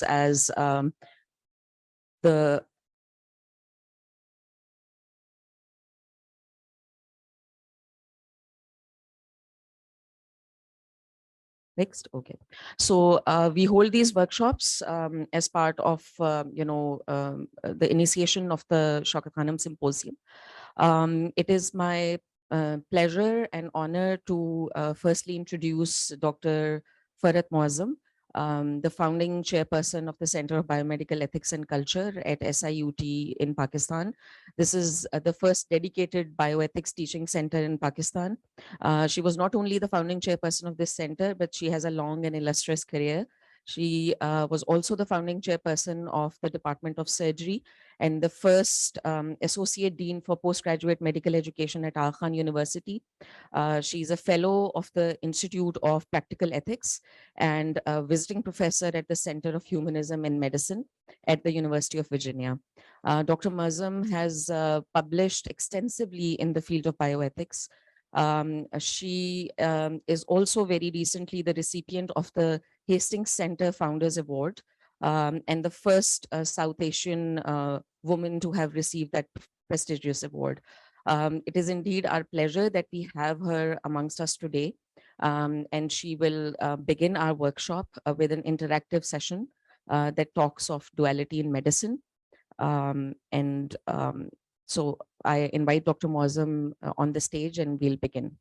as the next. Okay, so we hold these workshops as part of the initiation of the Shaukat Khanum Symposium. It is my pleasure and honor to firstly introduce Dr. Farhat Muazzam, the founding chairperson of the Center of Biomedical Ethics and Culture at SIUT in Pakistan. This is the first dedicated bioethics teaching center in Pakistan. She was not only the founding chairperson of this center, but she has a long and illustrious career. She was also the founding chairperson of the Department of Surgery and the first Associate Dean for Postgraduate Medical Education at Aga Khan University. She's a fellow of the Institute of Practical Ethics and a visiting professor at the Center of Humanism and Medicine at the University of Virginia. Dr. Muazzam has published extensively in the field of bioethics. She is also very recently the recipient of the Hastings Center Founders Award, and the first South Asian woman to have received that prestigious award. It is indeed our pleasure that we have her amongst us today, and she will begin our workshop with an interactive session that talks of duality in medicine. So I invite Dr. Muazzam on the stage and we'll begin.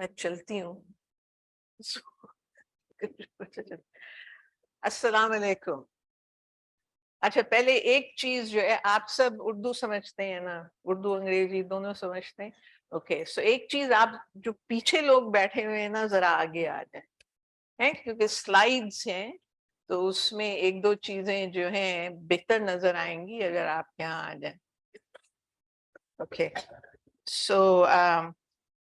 मैं चलती हूँ. अस्सलाम वालेकुम. अच्छा, पहले एक चीज जो है, आप सब उर्दू समझते हैं ना, उर्दू अंग्रेजी दोनों समझते हैं. ओके, सो एक चीज, आप जो पीछे लोग बैठे हुए हैं ना, जरा आगे आ जाए, हैं, क्योंकि स्लाइड्स हैं तो उसमें एक दो चीजें जो हैं बेहतर नजर आएंगी अगर आप यहाँ आ जाए. Okay, so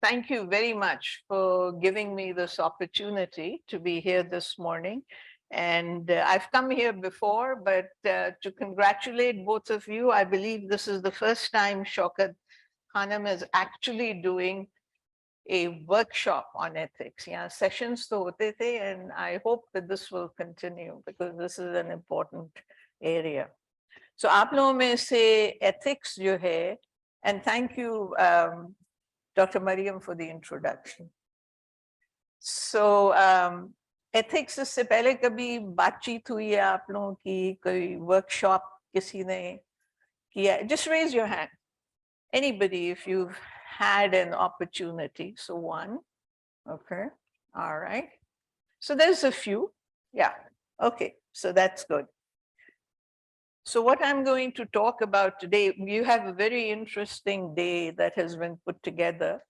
thank you very much for giving me this opportunity to be here this morning. And I've come here before, but to congratulate both of you, I believe this is the first time Shaukat Khanum is actually doing a workshop on ethics. Yeah, sessions to hote the, and I hope that this will continue because this is an important area. So aap logon mein se ethics jo hai, and thank you, Dr. Mariam, for the introduction. So ethics से पहले कभी बातचीत हुई है आप लोगों की, कोई workshop किसी ने किया? Just raise your hand. Anybody, if you've had an opportunity. So one, okay, all right. So there's a few, yeah, okay, so that's good. So what I'm going to talk about today, you have a very interesting day that has been put together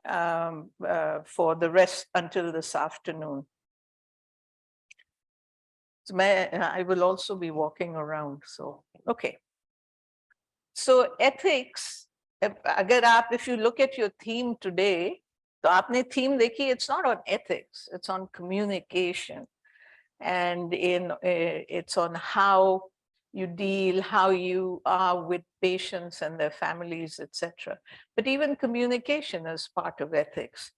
for the rest until this afternoon. So I will also be walking around, so, okay. So ethics, if you look at your theme today, so aapne theme dekhi, it's not on ethics, it's on communication. And it's on how you deal, how you are with patients and their families, etc. But even communication is part of ethics.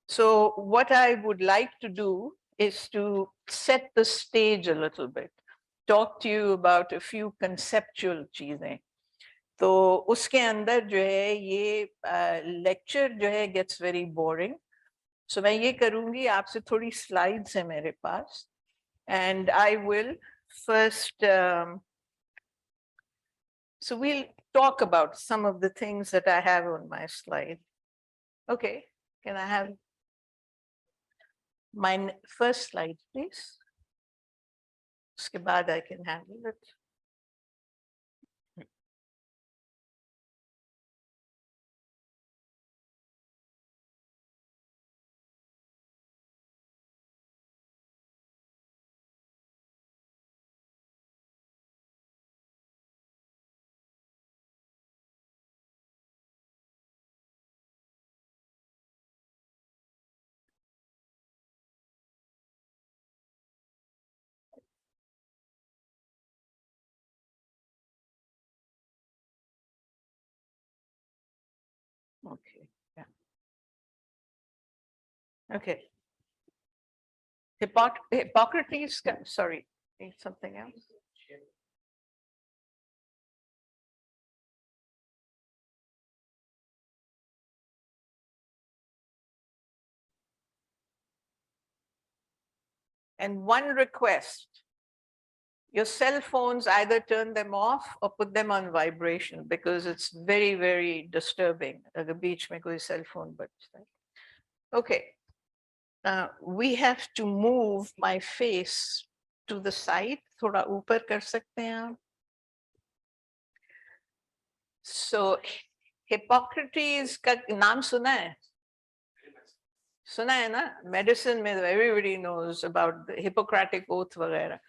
So what I would like to do is to set the stage a little bit, talk to you about a few conceptual cheezein. तो उसके अंदर जो है ये lecture जो है gets very boring. So मैं ये करूँगी, आपसे थोड़ी slides है मेरे पास. And I will first, so we'll talk about some of the things that I have on my slide. Okay, can I have my first slide, please? Uske baad I can handle it. Okay. Yeah. Okay. Hippocrates, sorry, something else. And one request, your cell phones, either turn them off or put them on vibration, because it's very, very disturbing. The beach mein koi cell phone bajta hai. Okay. Now we have to move my face to the side. Thoda upar kar sakte hain aap. So Hippocrates का नाम सुना है? सुना है ना? Medicine में everybody knows about the Hippocratic oath वगैरह.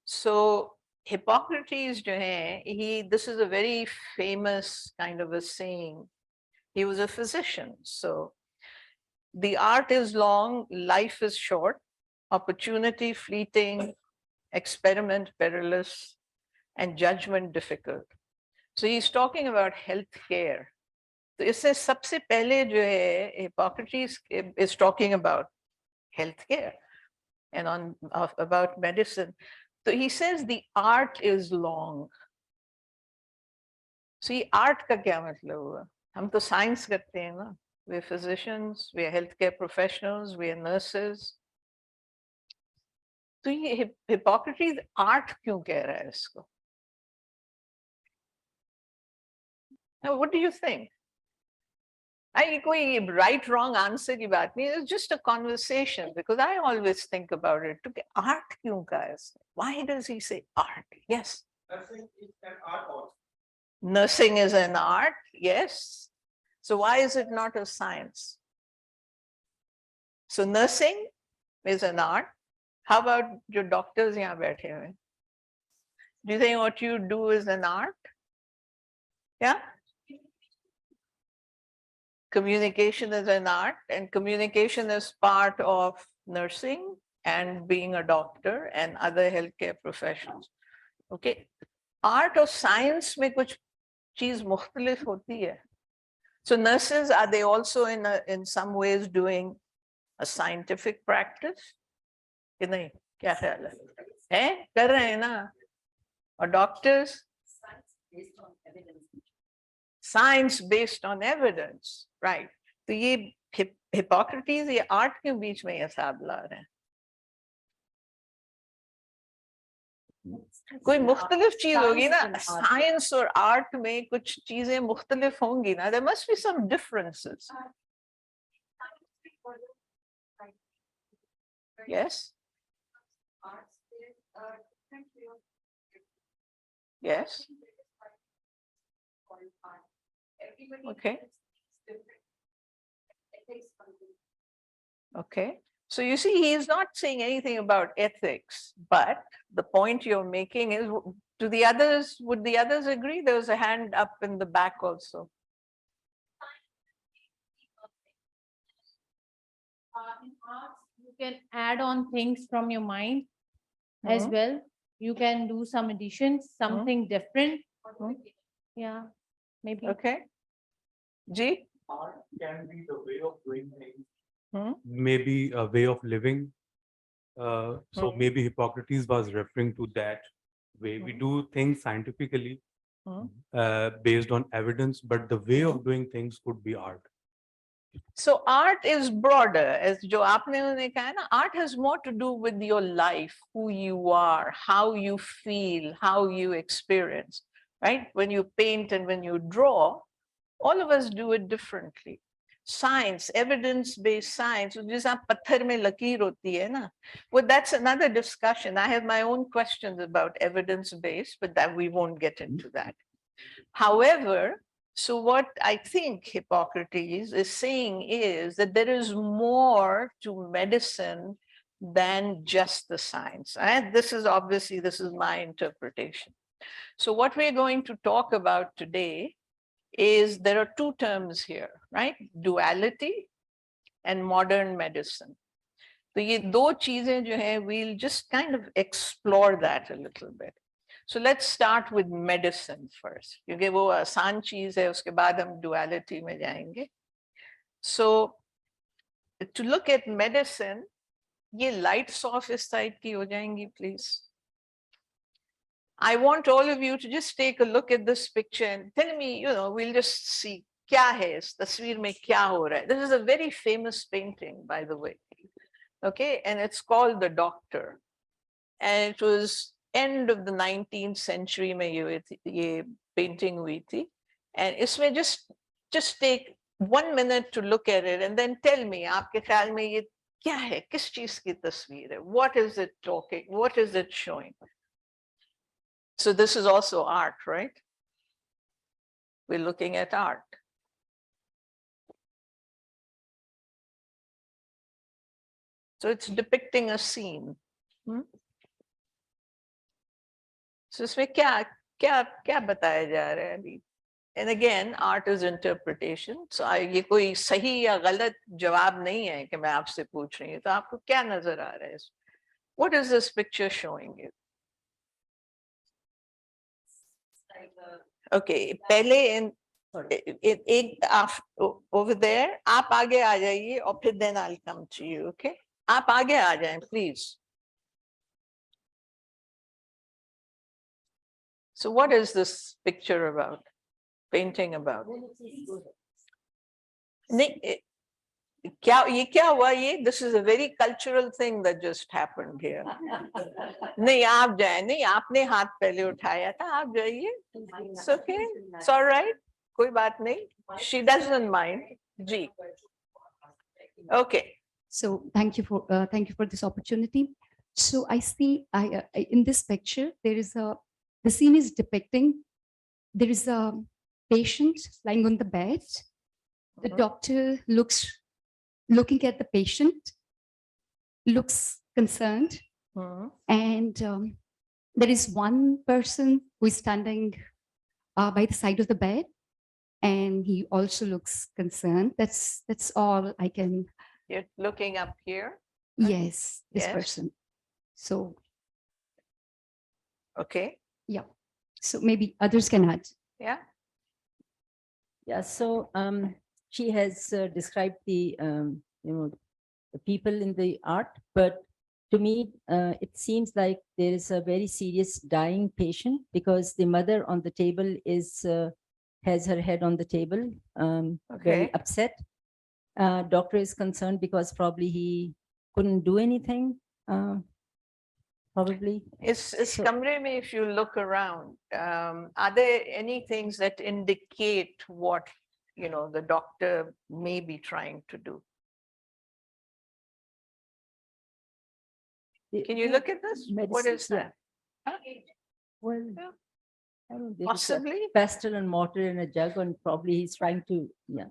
So Hippocrates जो है, this is a very famous kind of a saying. He was a physician. So the art is long, life is short, opportunity fleeting, experiment perilous, and judgment difficult. So he's talking about healthcare. तो इससे सबसे पहले जो है, Hippocrates is talking about healthcare and about medicine. So he says the art is long. See, art का क्या मतलब हुआ? हम तो science करते हैं ना. We're physicians, we're healthcare professionals, we're nurses. तो ये Hippocrates art क्यों कह रहा है इसको? Now, what do you think? कोई right wrong answer की बात नहीं. It's just a conversation, because I always think about it. Art क्यों कहा है इसने? Why does he say art? Yes. Nursing is an art also. Nursing is an art, yes. So why is it not a science? So nursing is an art. How about your doctors यहाँ बैठे हुए? Do you think what you do is an art? Yeah. Communication is an art, and communication is part of nursing and being a doctor and other healthcare professions. Okay. Art or science में कुछ चीज मुख्तलिफ होती है. So nurses, are they also in some ways doing a scientific practice? कि नहीं? क्या ख्याल है? कर रहे हैं ना? Or doctors? Science based on evidence, right? तो ये Hippocrates ये art के बीच में ये हिसाब ला रहे हैं. कोई मुख्तलिफ चीज होगी ना. साइंस और आर्ट में कुछ चीजें मुख्तलिफ होंगी ना. There must be some differences. Yes. Yes. Okay. Okay. So you see, he is not saying anything about ethics, but the point you're making is, would the others agree? There was a hand up in the back also. In arts, you can add on things from your mind as well. You can do some additions, something different. Yeah, maybe. Okay. G? Art can be the way of doing things. Maybe a way of living. So maybe Hippocrates was referring to that way. We do things scientifically based on evidence, but the way of doing things could be art. So art is broader, as jo aapne unhone kaha na, art has more to do with your life, who you are, how you feel, how you experience, right? When you paint and when you draw, all of us do it differently. Science, evidence-based science, जैसा पत्थर में लकीर होती है ना, well, that's another discussion. I have my own questions about evidence-based, but that we won't get into that. However, so what I think Hippocrates is saying is that there is more to medicine than just the science. And this is my interpretation. So what we're going to talk about today is there are two terms here, right? Duality and modern medicine. So ये दो चीजें जो हैं, we'll just kind of explore that a little bit. So let's start with medicine first, क्योंकि वो आसान चीज है, उसके बाद हम duality में जाएंगे. So to look at medicine, ये lights off इस side की हो जाएंगी, please. I want all of you to just take a look at this picture and tell me, we'll just see क्या है इस तस्वीर में क्या हो रहा है. This is a very famous painting, by the way. Okay, and it's called The Doctor. And it was end of the 19th century में ये painting हुई थी. And इसमें just take 1 minute to look at it and then tell me, आपके ख्याल में ये क्या है, किस चीज की तस्वीर है? What is it talking? What is it showing? So this is also art, right? We're looking at art. So it's depicting a scene. So इसमें क्या बताया जा रहा है अभी? And again, art is interpretation. So ये कोई सही या गलत जवाब नहीं है कि मैं आपसे पूछ रही हूँ. तो आपको क्या नजर आ रहा है? What is this picture showing you? Okay, पहले over there, आप आगे आ जाइए और फिर then I'll come to you, okay? आप आगे आ जाएं, please. So what is this picture about? Painting about? नहीं, क्या हुआ ये? This is a very cultural thing that just happened here. नहीं, आप जाए, नहीं, आपने हाथ पहले उठाया था, आप जाइए. It's okay, it's all right. कोई बात नहीं. She doesn't mind. Ji. Okay. So thank you for this opportunity. So I see, in this picture, the scene is depicting, there is a patient lying on the bed. The doctor looking at the patient, looks concerned. And there is one person who is standing by the side of the bed, and he also looks concerned. That's all I can. You're looking up here? Yes, this Yes. person. So, Okay. yeah. So maybe others can add. Yeah. Yeah, so she has described the the people in the art, but to me it seems like there is a very serious dying patient, because the mother on the table is has her head on the table, very Okay. upset. Doctor is concerned because probably he couldn't do anything. Probably. Is So- kamre mein, if you look around, are there any things that indicate what the doctor may be trying to do? Can you look at this? What Medicine, is that? Huh? Well, Yeah. I don't know, Possibly. pestle and mortar in a jug, and probably he's trying to, yeah.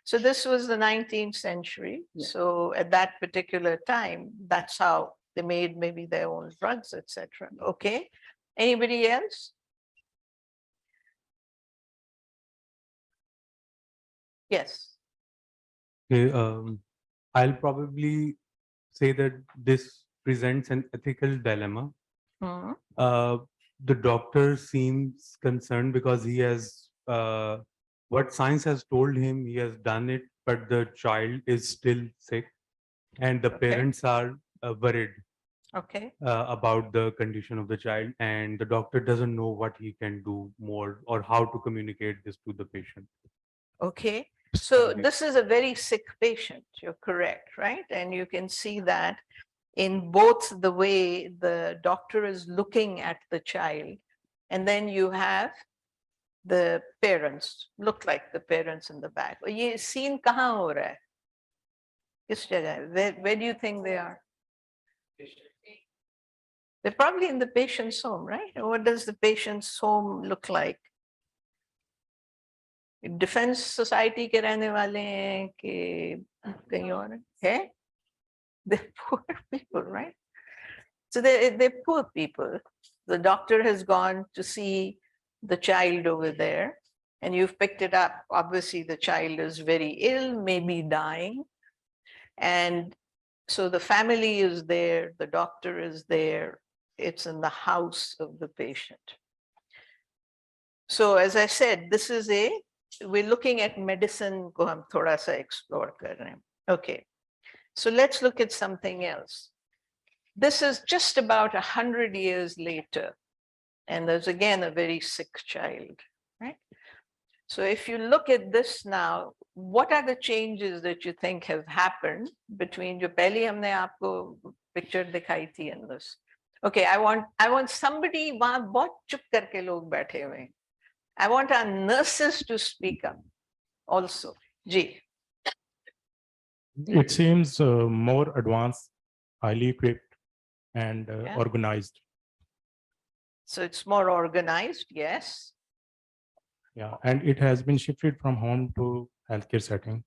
So this was the 19th century. Yeah. So at that particular time, that's how they made maybe their own drugs, etc. Okay. Anybody else? Yes. Okay, I'll probably say that this presents an ethical dilemma. Mhm. The doctor seems concerned because he has what science has told him, he has done it, but the child is still sick, and the Okay. parents are worried Okay. about the condition of the child, and the doctor doesn't know what he can do more or how to communicate this to the patient. Okay. So Okay. this is a very sick patient. You're correct, right? And you can see that in both the way the doctor is looking at the child, and then you have the parents, look like the parents in the back. और ये scene कहाँ हो रहा है? किस जगह है? Where do you think they are? They're probably in the patient's home, right? And what does the patient's home look like? Defense society के रहने वाले हैं कि कहीं और है? They're poor people, right? So they're poor people. The doctor has gone to see the child over there, and you've picked it up. Obviously, the child is very ill, maybe dying. And so the family is there, the doctor is there, it's in the house of the patient. So as I said, this is we're looking at medicine ko hum thoda sa explore kar rahe hain. Okay, so let's look at something else. This is just about 100 years later, and there's again a very sick child, right? So if you look at this now, what are the changes that you think have happened between jo pehli humne aapko picture dikhai thi in this? Okay, I want somebody wahan bahut chup karke log baithe hue hain. I want our nurses to speak up also. Ji. It seems more advanced, highly equipped, and Yeah. organized. So it's more organized, yes. Yeah, and it has been shifted from home to healthcare setting.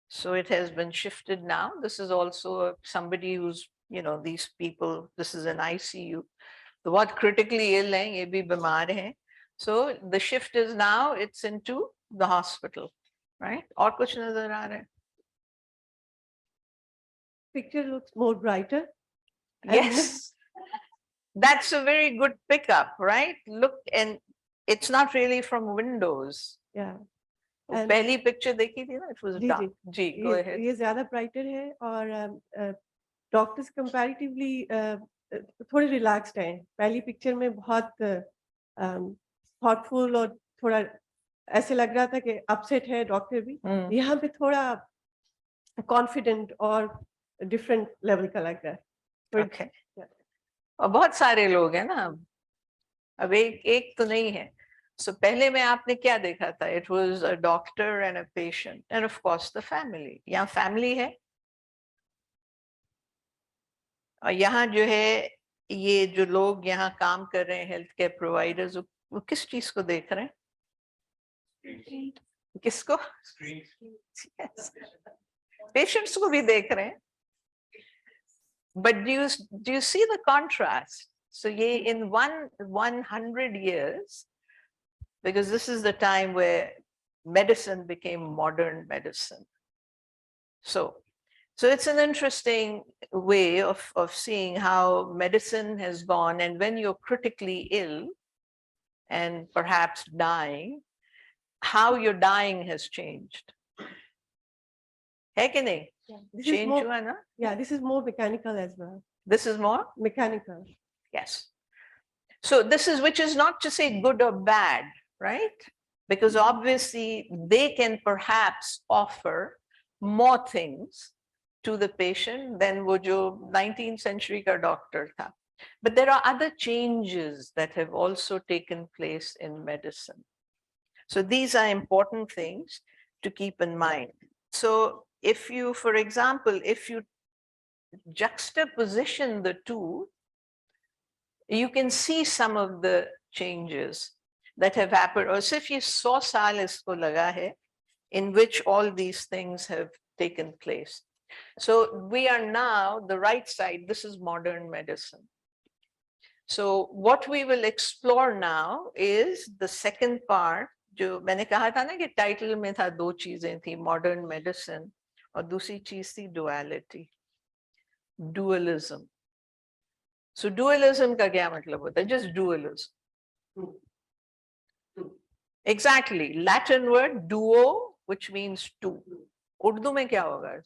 So it has been shifted now. This is also somebody who's, these people, this is an ICU. The what critically ill hai, ye bhi bimar hai. So the shift is now, it's into the hospital, right? Aur kuch nazar aa raha hai? Picture looks more brighter. Yes, that's a very good pickup, right? Look, and it's not really from windows. Yeah. वो And- पहली picture देखी थी ना, it was ji, dark. Ji. Ji, go ahead. ये ज़्यादा brighter है और doctors comparatively थोड़े relaxed हैं। पहली picture में बहुत thoughtful और थोड़ा ऐसे लग रहा था कि upset है डॉक्टर भी। यहाँ पे थोड़ा confident और different level का लग रहा है। Okay. और बहुत सारे लोग हैं ना, अब एक तो नहीं है. So पहले में आपने क्या देखा था? It was a doctor and a patient and of course the family. यहाँ family है और यहाँ जो है ये जो लोग यहाँ काम कर रहे हैं हेल्थ केयर प्रोवाइडर्स वो किस चीज को देख रहे हैं? किसको? पेशेंट्स को भी देख रहे हैं. But do you see the contrast? So in 100 years, because this is the time where medicine became modern medicine. So it's an interesting way of seeing how medicine has gone, and when you're critically ill and perhaps dying, how your dying has changed. Hai ki nahi? This is Change more, hua na? yeah, this is more mechanical as well. This is more? Mechanical. Yes. So this is, which is not to say good or bad, right? Because obviously they can perhaps offer more things to the patient than wo jo 19th century ka doctor tha. But there are other changes that have also taken place in medicine. So these are important things to keep in mind. So if you, for example, if you juxtaposition the two, you can see some of the changes that have happened. Or if you saw saal isko laga hai, in which all these things have taken place. So we are now, the right side, this is modern medicine. So what we will explore now is the second part. जो मैंने कहा था ना कि title में था दो चीजें थी, मॉडर्न मेडिसिन और दूसरी चीज थी डुअलिटी, dualism. So dualism का क्या मतलब होता है? Just dualism. Exactly. Latin word duo, which means two. Urdu में क्या होगा?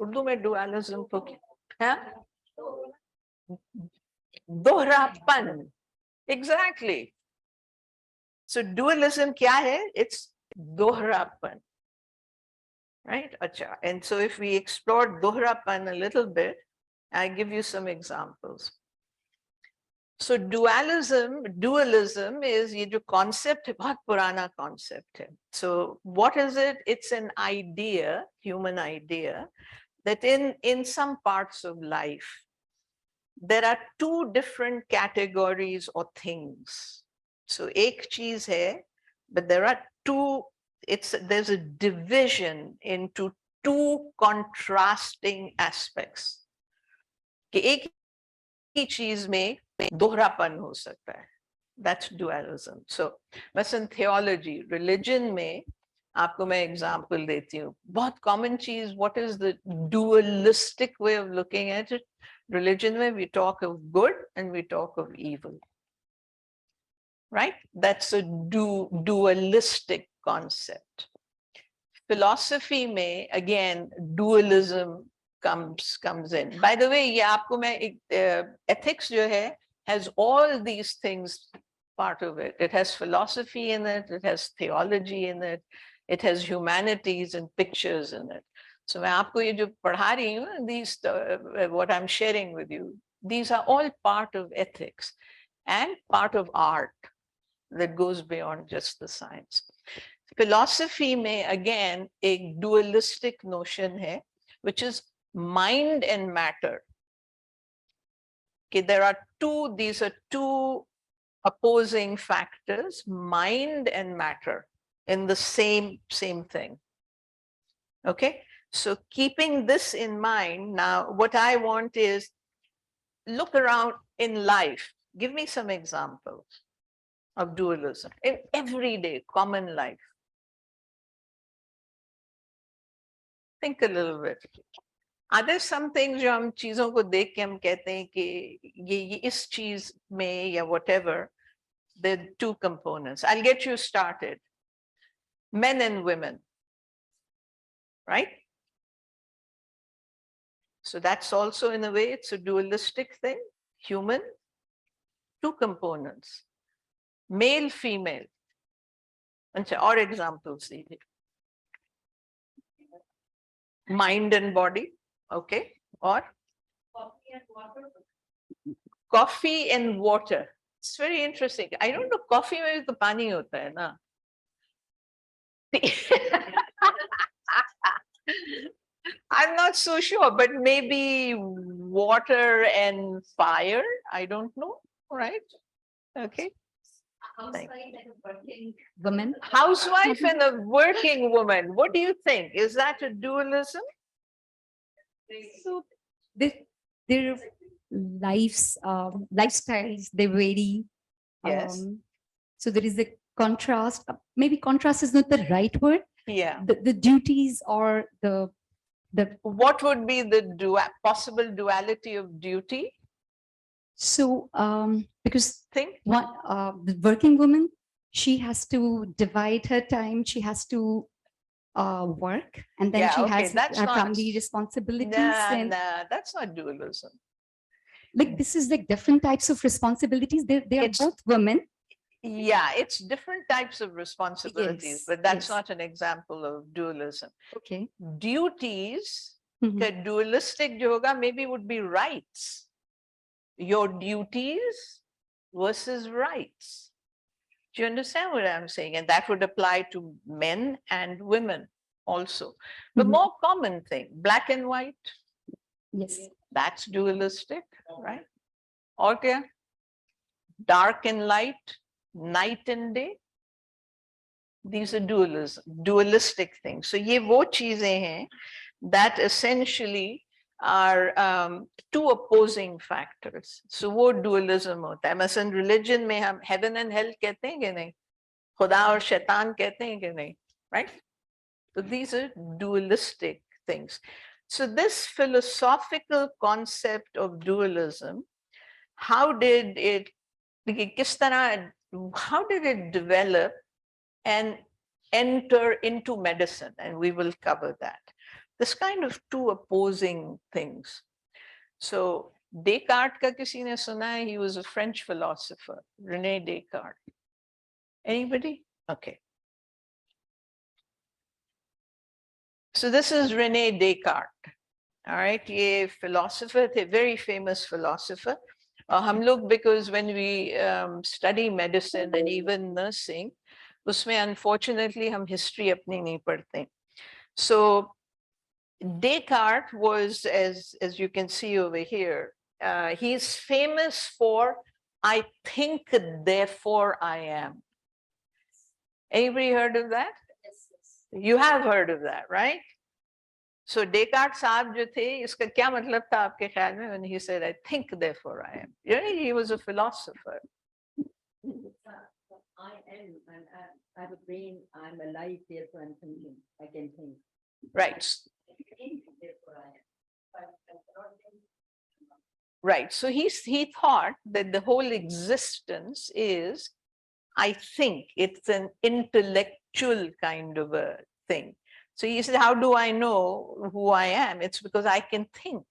उर्दू में dualism तो क्या? दोहरापन. Exactly. So dualism क्या है? It's दोहरापन. Right? Acha. And so if we explore दोहरापन a little bit, I give you some examples. So dualism is ये जो concept है, बहुत पुराना concept है. So what is it? It's an idea, human idea, that in some parts of life, there are two different categories or things. So एक चीज है, but there are two, there's a division into two contrasting aspects. कि एक ही चीज में दोहरापन हो सकता है. That's dualism. So मसलन theology, religion में आपको मैं example देती हूँ. बहुत common चीज, what is the dualistic way of looking at it? Religion mein we talk of good and we talk of evil. Right? That's a dualistic concept. Philosophy mein, again, dualism comes in. By the way, ye aapko main ethics jo hai has all these things part of it. It has philosophy in it, it has theology in it, it has humanities and pictures in it. So main aapko ye jo padha rahi hu, these what I'm sharing with you, these are all part of ethics and part of art that goes beyond just the science. Philosophy may again a dualistic notion hai, which is mind and matter. Okay, there are these are two opposing factors, mind and matter, in the same thing. Okay, so keeping this in mind, now what I want is look around in life. Give me some examples of dualism in everyday common life. Think a little bit. Are there some things जो हम चीजों को देख के हम कहते हैं कि ये इस चीज में या whatever, there are two components. I'll get you started. Men and women, right? So that's also in a way, it's a dualistic thing. Human, two components. Male, female. Or examples. Mind and body, okay? Or? Coffee and water. It's very interesting. I don't know, coffee mein to pani hota hai na. I'm not so sure, but maybe water and fire. I don't know, right? Okay. Housewife and a working woman. Housewife and a working woman. What do you think? Is that a dualism? So their lives, lifestyles, they vary. Yes. So there is a contrast. Maybe contrast is not the right word. Yeah. The duties or the what would be the possible duality of duty? So because Think the working woman, she has to divide her time. She has to work, and then she has her family responsibilities. Nah, that's not dualism. Like this is like different types of responsibilities. They are both women. Yeah, it's different types of responsibilities, Yes, but that's yes. not an example of dualism. Okay. Duties, Mhm. dualistic yoga maybe would be rights. Your duties versus rights. Do you understand what I'm saying? And that would apply to men and women also. The more common thing, black and white. Yes. That's dualistic, right? Okay. Dark and light, night and day. These are dualistic things. So ye wo cheezein hain that essentially are two opposing factors. So wo dualism hota hai. Masalan religion mein hum heaven and hell kehte hain ki nahi? Khuda aur shaitan kehte hain ki nahi? Right? So these are dualistic things. So this philosophical concept of dualism, how did it develop and enter into medicine? And we will cover that. This kind of two opposing things. So Descartes ka kisi ne suna hai? He was a French philosopher, René Descartes. Anybody? Okay. So this is René Descartes. All right, ye philosopher, a very famous philosopher. Hum log, because when we study medicine and even nursing, usme unfortunately hum history apni nahi padhte. So Descartes was, as you can see over here, he's famous for, I think, therefore I am. Anybody heard of that? You have heard of that, right? So Descartes साहब जो थे, इसका क्या मतलब था आपके ख्याल में when he said, I think, therefore I am? You know, he was a philosopher. I am, I have a brain, I'm alive, therefore I'm thinking, I can think. Right. Therefore I am. Right. So he thought that the whole existence is, I think it's an intellectual kind of a thing. So he said, how do I know who I am? It's because I can think.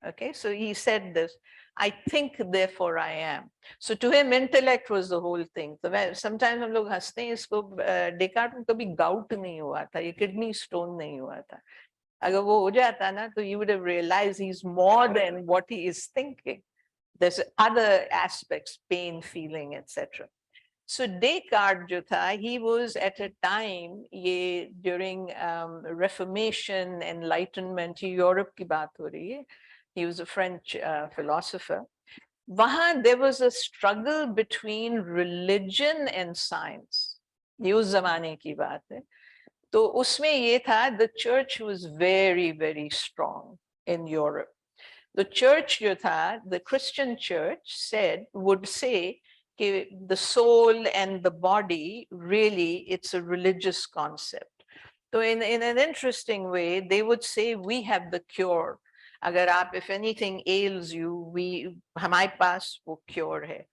Okay, so he said this, I think, therefore I am. So to him, intellect was the whole thing. So sometimes हम लोग हंसते हैं इसको, Descartes को कभी gout नहीं हुआ था, ये kidney stone नहीं हुआ था. अगर वो हो जाता ना, तो you would have realized he's more than what he is thinking. There's other aspects, pain, feeling, etc. So Descartes जो था, he was at a time, ये during Reformation, Enlightenment, ये यूरोप की बात हो रही है. He was a French philosopher. वहाँ there was a struggle between religion and science. ये उस जमाने की बात है. तो उसमें ये था, the church was very, very strong in Europe. The church जो था, the Christian church would say the soul and the body, really, it's a religious concept. So in an interesting way, they would say, we have the cure. Agar aap, if anything ails you, हमारे पास वो cure है.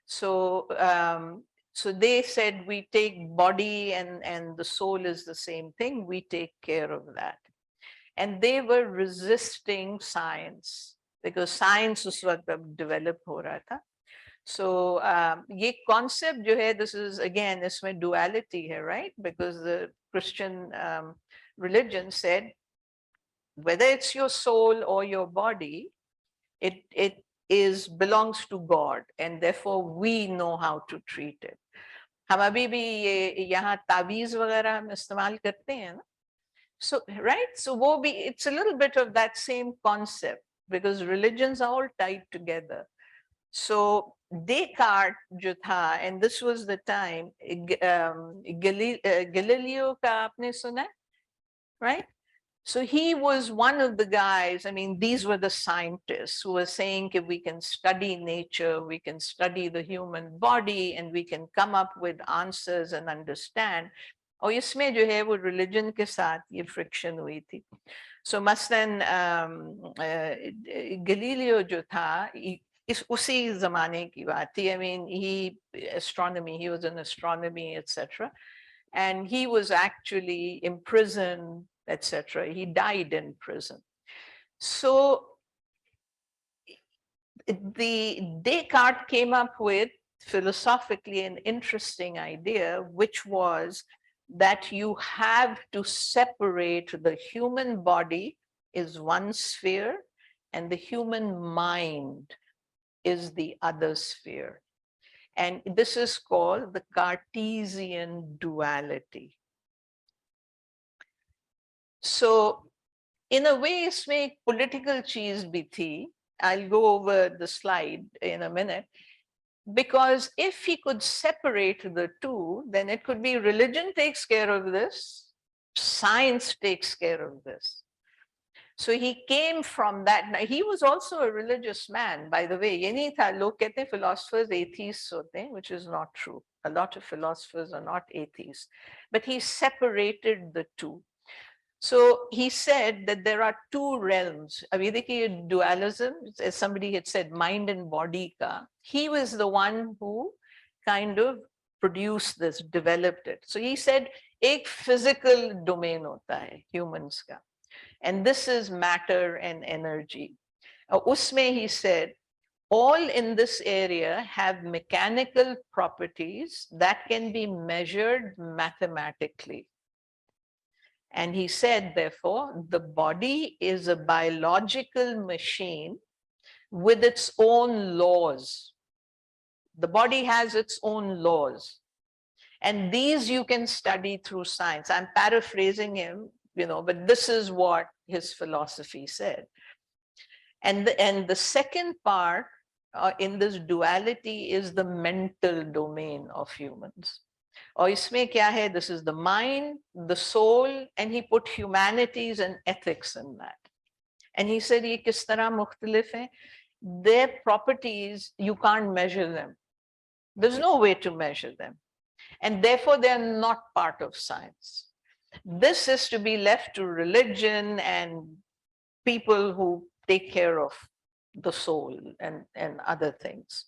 So, so they said, we take body and the soul is the same thing. We take care of that. And they were resisting science because science उस वक्त develop हो रहा था. So ये concept जो है, this is again, इसमें duality है, right? Because the Christian religion said, whether it's your soul or your body, it belongs to God, and therefore we know how to treat it. हम अभी भी ये यहाँ तावीज़ वगैरह हम इस्तेमाल करते हैं ना? So, right? So वो भी, it's a little bit of that same concept because religions are all tied together. So Descartes जो था, and this was the time, Galileo का आपने सुना, right? So he was one of the guys, I mean, these were the scientists who were saying if we can study nature, we can study the human body, and we can come up with answers and understand. और इसमें जो है वो religion के साथ ये friction हुई थी. So मसलन Galileo जो था, इस उसी ज़माने की बात थी. I mean, he was in astronomy, etc. And he was actually imprisoned, etc. He died in prison. So the Descartes came up with philosophically an interesting idea, which was that you have to separate the human body is one sphere and the human mind is the other sphere. And this is called the Cartesian duality. So in a way, इसमें एक political चीज भी थी. I'll go over the slide in a minute. Because if he could separate the two, then it could be religion takes care of this, science takes care of this. So he came from that. Now, he was also a religious man, by the way. ये नहीं था, लोग कहते हैं philosophers atheists होते हैं, which is not true. A lot of philosophers are not atheists. But he separated the two. So he said that there are two realms. अभी देखिए dualism, as somebody had said, mind and body का. He was the one who kind of produced this, developed it. So he said, एक physical domain होता है humans का. And this is matter and energy. Usme, he said, all in this area have mechanical properties that can be measured mathematically. And he said, therefore, the body is a biological machine with its own laws. The body has its own laws. And these you can study through science. I'm paraphrasing him, but this is what his philosophy said. And the second part in this duality is the mental domain of humans. और इसमें क्या है? This is the mind, the soul, and he put humanities and ethics in that. And he said, ये किस तरह मुख्तलिफ हैं? Their properties, you can't measure them. There's no way to measure them. And therefore, they're not part of science. This is to be left to religion and people who take care of the soul and other things.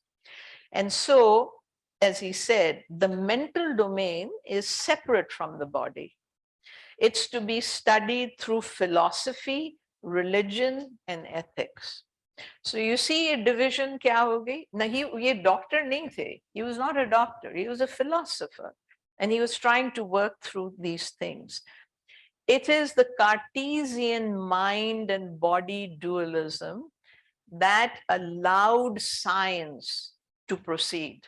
And so, as he said, the mental domain is separate from the body. It's to be studied through philosophy, religion, and ethics. So you see a division kya ho gayi? Na ye doctor nahi the. He was not a doctor. He was a philosopher. And he was trying to work through these things. It is the Cartesian mind and body dualism that allowed science to proceed.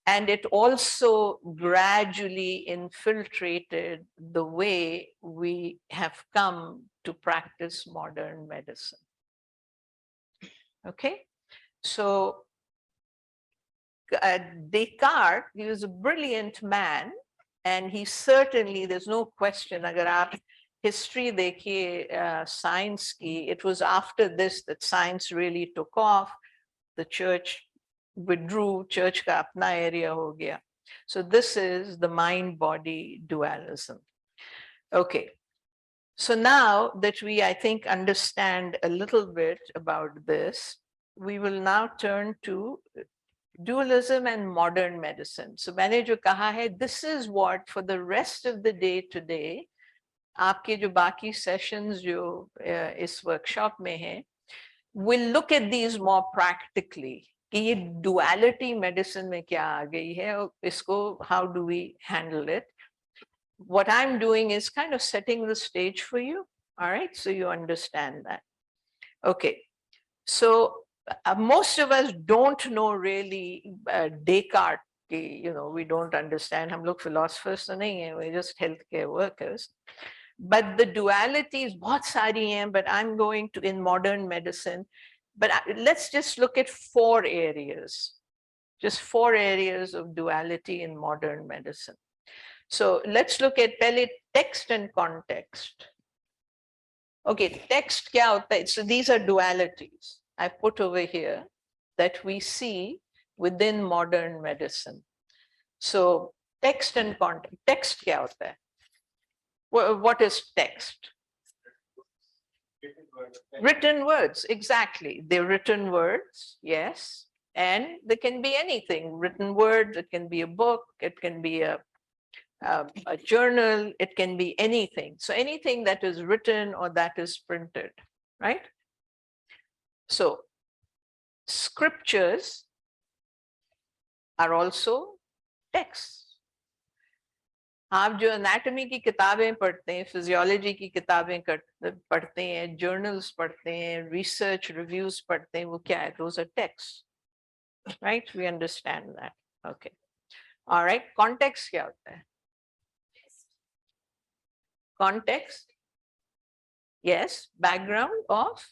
And it also gradually infiltrated the way we have come to practice modern medicine. Okay, so Descartes, he was a brilliant man, and he certainly, there's no question, agar aap history dekhiye science ki, it was after this that science really took off. The church withdrew, church ka apna area ho gaya. So this is the mind-body dualism. Okay, so now that we, I think, understand a little bit about this, we will now turn to dualism and modern medicine. So मैंने जो कहा है, this is what for the rest of the day today, आपके जो बाकी sessions जो इस workshop में हैं, we'll look at these more practically. कि ये duality medicine में क्या आ गई है, और इसको how do we handle it? What I'm doing is kind of setting the stage for you, all right? So you understand that. Okay, so most of us don't know really Descartes, you know, we don't understand. हम लोग philosophers तो नहीं हैं, we're just healthcare workers. But the dualities बहुत सारी हैं, but I'm going to in modern medicine. But let's just look at 4 areas, just 4 areas of duality in modern medicine. So let's look at pehle text and context. Okay, text kya hota hai? So these are dualities I put over here that we see within modern medicine. So text and context. Text kya hota hai? What is text? Written words, exactly. They're written words, yes. And they can be anything. Written words, it can be a book, it can be a journal, it can be anything. So anything that is written or that is printed, right? So scriptures are also texts. आप जो anatomy की किताबें पढ़ते हैं, physiology की किताबें पढ़ते हैं, जर्नल्स पढ़ते हैं, रिसर्च रिव्यूज पढ़ते हैं, वो क्या है? Those are texts, right? We understand that. Okay. All right. Context क्या होता है? Context, yes, background of.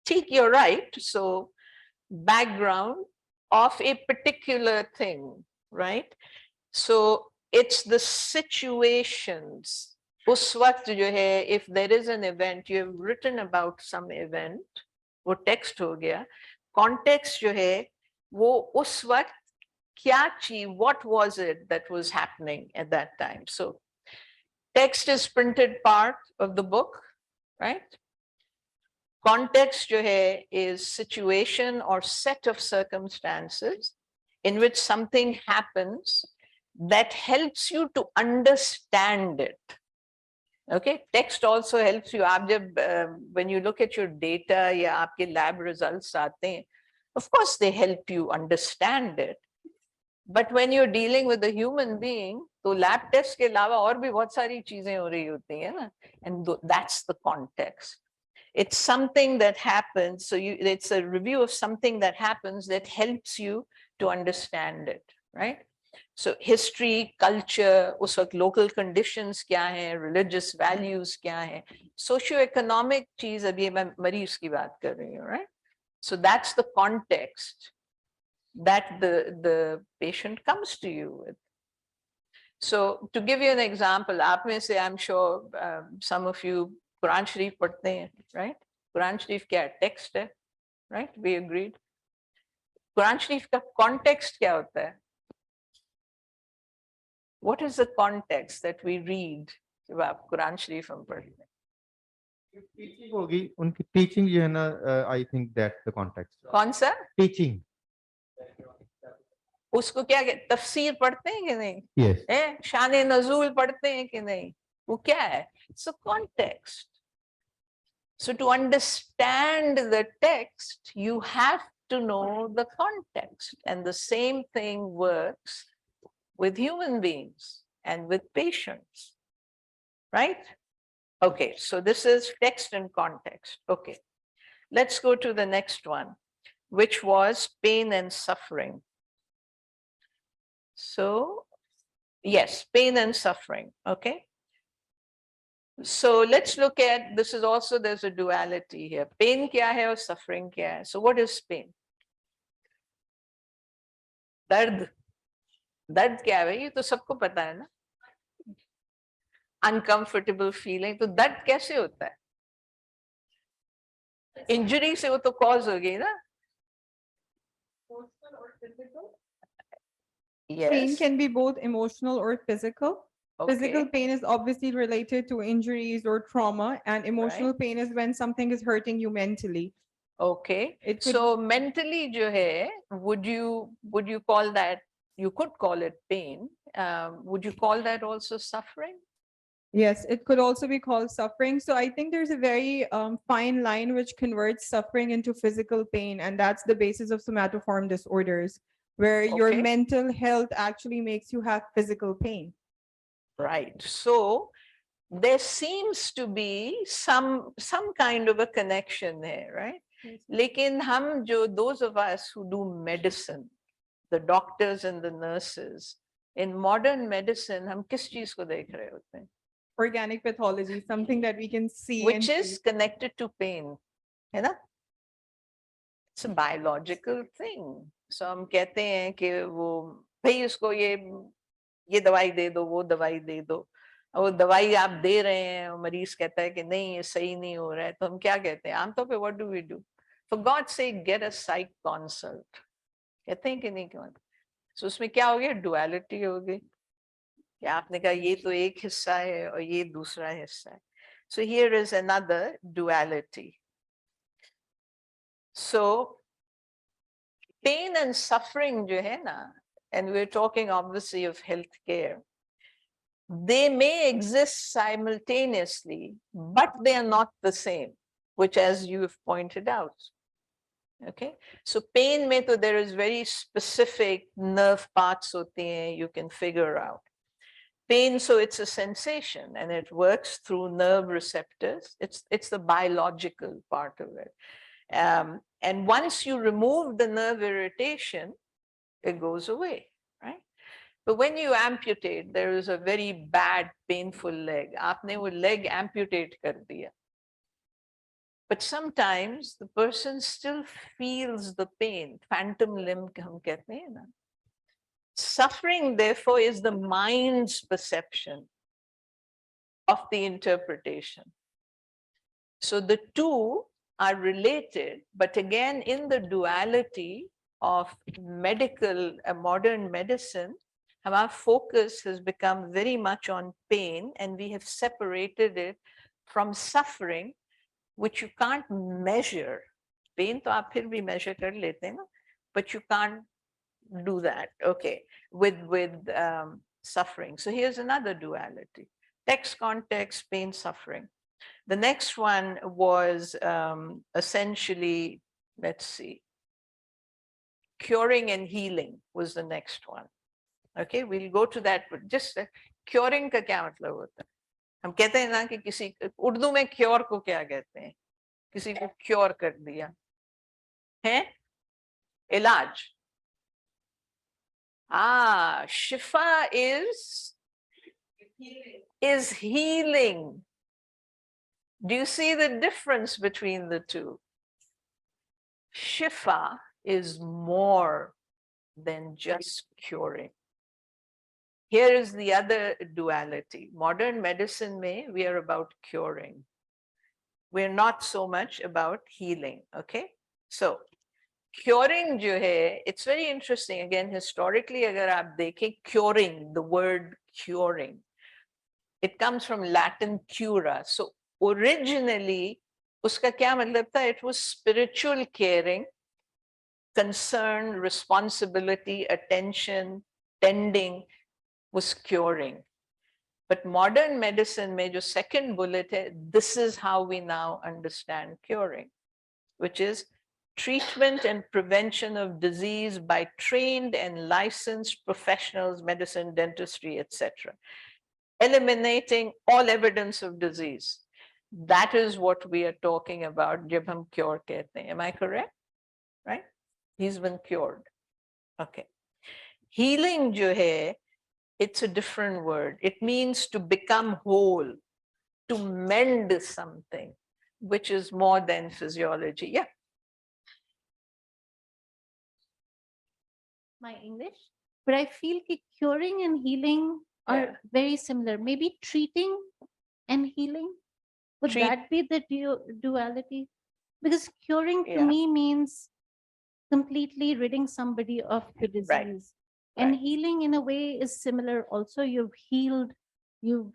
Take, you're right. So background of a particular thing, right? So it's the situations. उस वक्त जो है, if there is an event, you have written about some event, वो text हो गया. Context जो है, वो उस वक्त क्या चीज, what was it that was happening at that time? So text is printed part of the book, right? Context जो है is situation or set of circumstances in which something happens that helps you to understand it. Okay, text also helps you. आप जब when you look at your data या आपके lab results आते हैं, of course they help you understand it. But when you're dealing with a human being, तो lab test के अलावा और भी बहुत सारी चीजें हो रही होती हैं ना, and that's the context. It's something that happens, so it's a review of something that happens that helps you to understand it, right? So history, culture, उस वक्त local conditions क्या हैं, religious values क्या हैं, socio-economic चीज, अभी मैं मरीज की बात कर रही हूँ, right? So that's the context that the patient comes to you with. So to give you an example, आप में से, I'm sure some of you Quran Sharif पढ़ते हैं, right? Quran Sharif क्या है? Text है, right? We agreed. Quran Sharif का context क्या होता है? What is the context that we read जब आप Quran Sharif हम पढ़ते हैं? टीचिंग होगी उनकी टीचिंग जो है ना I think that's the context कौन सा टीचिंग उसको क्या तफसीर पढ़ते हैं कि नहीं यस है शान नजूल पढ़ते हैं कि नहीं वो क्या है सो context so to understand the text you have to know the context and the same thing works with human beings and with patients right okay so this is text and context okay let's go to the next one which was pain and suffering so yes pain and suffering okay so let's look at this is also there's a duality here pain kya hai aur suffering kya hai so what is pain dard kya hai ye to sabko pata hai na uncomfortable feeling to dard kaise hota hai injury se wo to cause ho gayi na Pain yes can be both emotional or physical. Physical okay pain is obviously related to injuries or trauma, and emotional Right. pain is when something is hurting you mentally. okay It could, so mentally jo hai would you call that you could call it pain would you call that also suffering yes, it could also be called suffering. So I think there's a very fine line which converts suffering into physical pain, and that's the basis of somatoform disorders, where your Okay. mental health actually makes you have physical pain. Right. So there seems to be some kind of a connection there, right? Lekin hum jo those of us who do medicine, the doctors and the nurses, in modern medicine, hum kis cheez ko dekh rahe hote hain? Organic pathology, something that we can see Which and is connected to pain, है ना? It's a biological thing. So हम कहते हैं कि वो भाई उसको ये दवाई दे दो वो दवाई दे दो और वो दवाई आप दे रहे हैं और मरीज कहता है कि नहीं ये सही नहीं हो रहा है तो हम क्या कहते हैं आमतौर पे what do we do for god say get a psych consult कहते हैं कि नहीं क्यों so उसमें क्या हो गया डुअलिटी हो गई कि आपने कहा ये तो एक हिस्सा है और ये दूसरा हिस्सा है so here is another duality so pain and suffering jo hai na and we're talking obviously of healthcare they may exist simultaneously, but they are not the same, which as you've pointed out. Okay, so pain mein to there is very specific nerve parts hote hain you can figure out. Pain, so it's a sensation and it works through nerve receptors. It's the biological part of it. And once you remove the nerve irritation, it goes away, right? But when you amputate, there is a very bad, painful leg. Aapne wo leg amputate kar diya. But sometimes the person still feels the pain. Phantom limb hum kehte hain na. Suffering, therefore, is the mind's perception of the interpretation. So the two are related, but again, in the duality of medical, modern medicine, our focus has become very much on pain and we have separated it from suffering, which you can't measure. Pain to aap phir bhi measure kar lete na, but you can't do that, okay, with suffering. So here's another duality. Text, context, pain, suffering. The next one was essentially, let's see, curing and healing was the next one. Okay, we'll go to that, but just curing का क्या मतलब होता है? हम कहते हैं ना कि किसी उर्दू में क्योर को क्या कहते हैं? किसी को क्योर कर दिया है? इलाज. Shifa is healing. Do you see the difference between the two? Shifa is more than just curing. Here is the other duality. Modern medicine we are about curing. We're not so much about healing, okay? So, curing jo hai, it's very interesting. Again, historically, agar aap dekhe, curing, the word curing, it comes from Latin cura. So, originally उसका क्या मतलब था? It was spiritual caring, concern, responsibility, attention, tending was curing. But modern medicine में जो second bullet है, this is how we now understand curing, which is treatment and prevention of disease by trained and licensed professionals, medicine, dentistry, etc. Eliminating all evidence of disease. That is what we are talking about जब हम cure कहते हैं. Am I correct? Right? He's been cured. Okay. Healing जो है, it's a different word. It means to become whole, to mend something, which is more than physiology. Yeah. My English, but I feel that curing and healing are Yeah. very similar. Maybe treating and healing, would Treat- that be the duality? Because curing to Yeah. me means completely ridding somebody of the disease. And right. healing in a way is similar also. You've healed, you've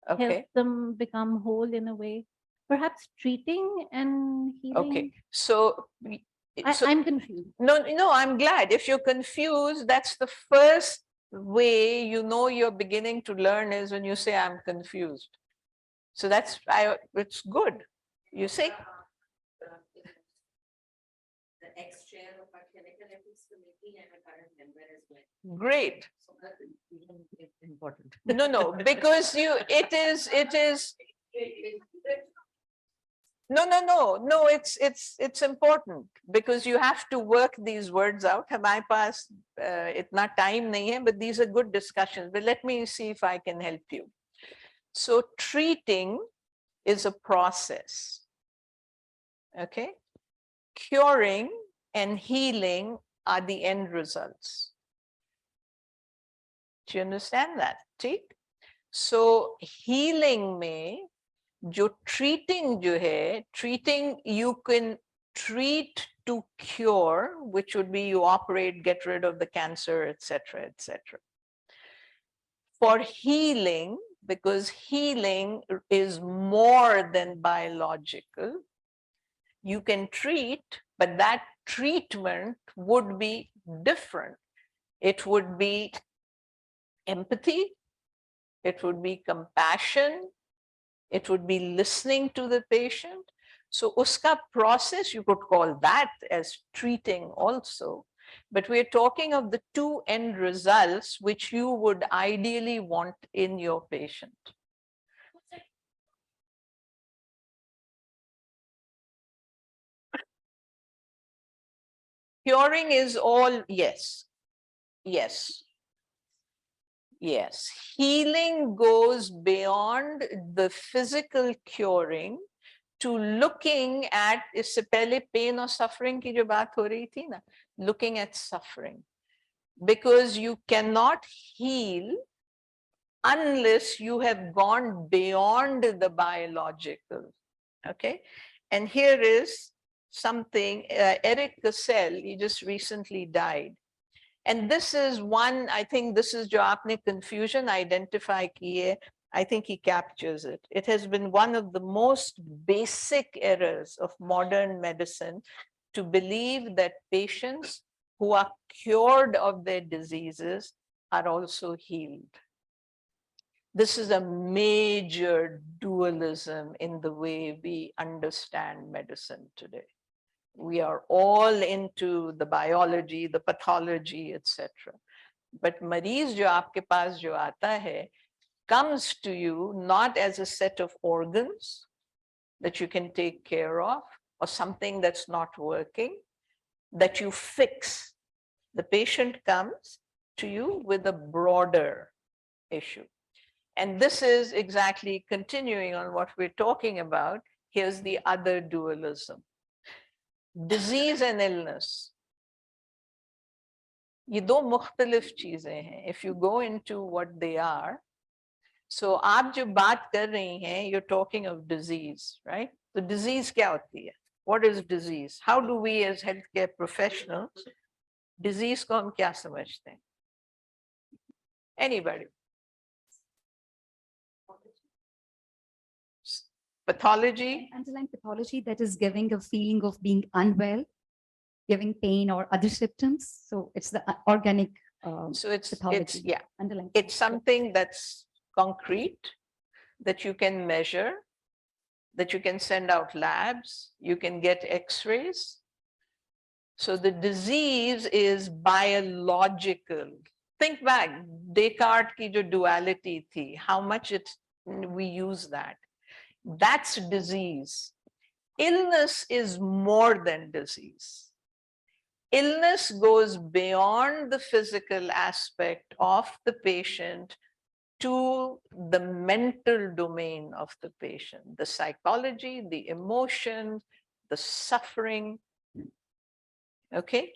Okay. helped them become whole in a way. Perhaps treating and healing. Okay. So, I'm confused. no, I'm glad. If you're confused, that's the first way you know you're beginning to learn is when you say, I'm confused. So it's good. You see? The ex-chair of our clinical ethics committee and a current member as well. Great. So that's important. No, because it is. No, it's important because you have to work these words out. हमारे पास इतना time नहीं है, but these are good discussions. But let me see if I can help you. So treating is a process. Okay. Curing and healing are the end results. Do you understand that? ठीक? So healing में जो treating जो है, treating you can treat to cure, which would be you operate, get rid of the cancer, etc., etc. For healing, because healing is more than biological, you can treat, but that treatment would be different. It would be empathy, it would be compassion, it would be listening to the patient. So uska process, you could call that as treating also. But we're talking of the two end results which you would ideally want in your patient. Curing is all, yes. Healing goes beyond the physical curing to looking at, इससे पहले pain or suffering की जो बात हो रही थी ना, looking at suffering. Because you cannot heal unless you have gone beyond the biological. Okay. And here is something, Eric Cassell, he just recently died. And this is one, I think this is jo aapne confusion identify ki hai, I think he captures it. It has been one of the most basic errors of modern medicine to believe that patients who are cured of their diseases are also healed. This is a major dualism in the way we understand medicine today. We are all into the biology, the pathology, etc. But mareez jo aapke paas jo aata hai, comes to you not as a set of organs that you can take care of or something that's not working, that you fix. The patient comes to you with a broader issue. And this is exactly continuing on what we're talking about. Here's the other dualism. Disease and illness. ये दो मुख्तलिफ चीजें हैं. If you go into what they are, so आप जो बात कर रही हैं, you're talking of disease, right? So disease क्या होती है? What is disease? How do we as healthcare professionals, disease को हम क्या समझते हैं? Anybody? Pathology, Underlying pathology that is giving a feeling of being unwell, giving pain or other symptoms. So it's the organic so it's pathology. yeah, Underlying. it's something that's concrete, that you can measure, that you can send out labs, you can get x-rays. So the disease is biological. Think back, Descartes ki jo duality thi, how much we use that. That's disease. Illness is more than disease. Illness goes beyond the physical aspect of the patient to the mental domain of the patient, the psychology, the emotions, the suffering. Okay?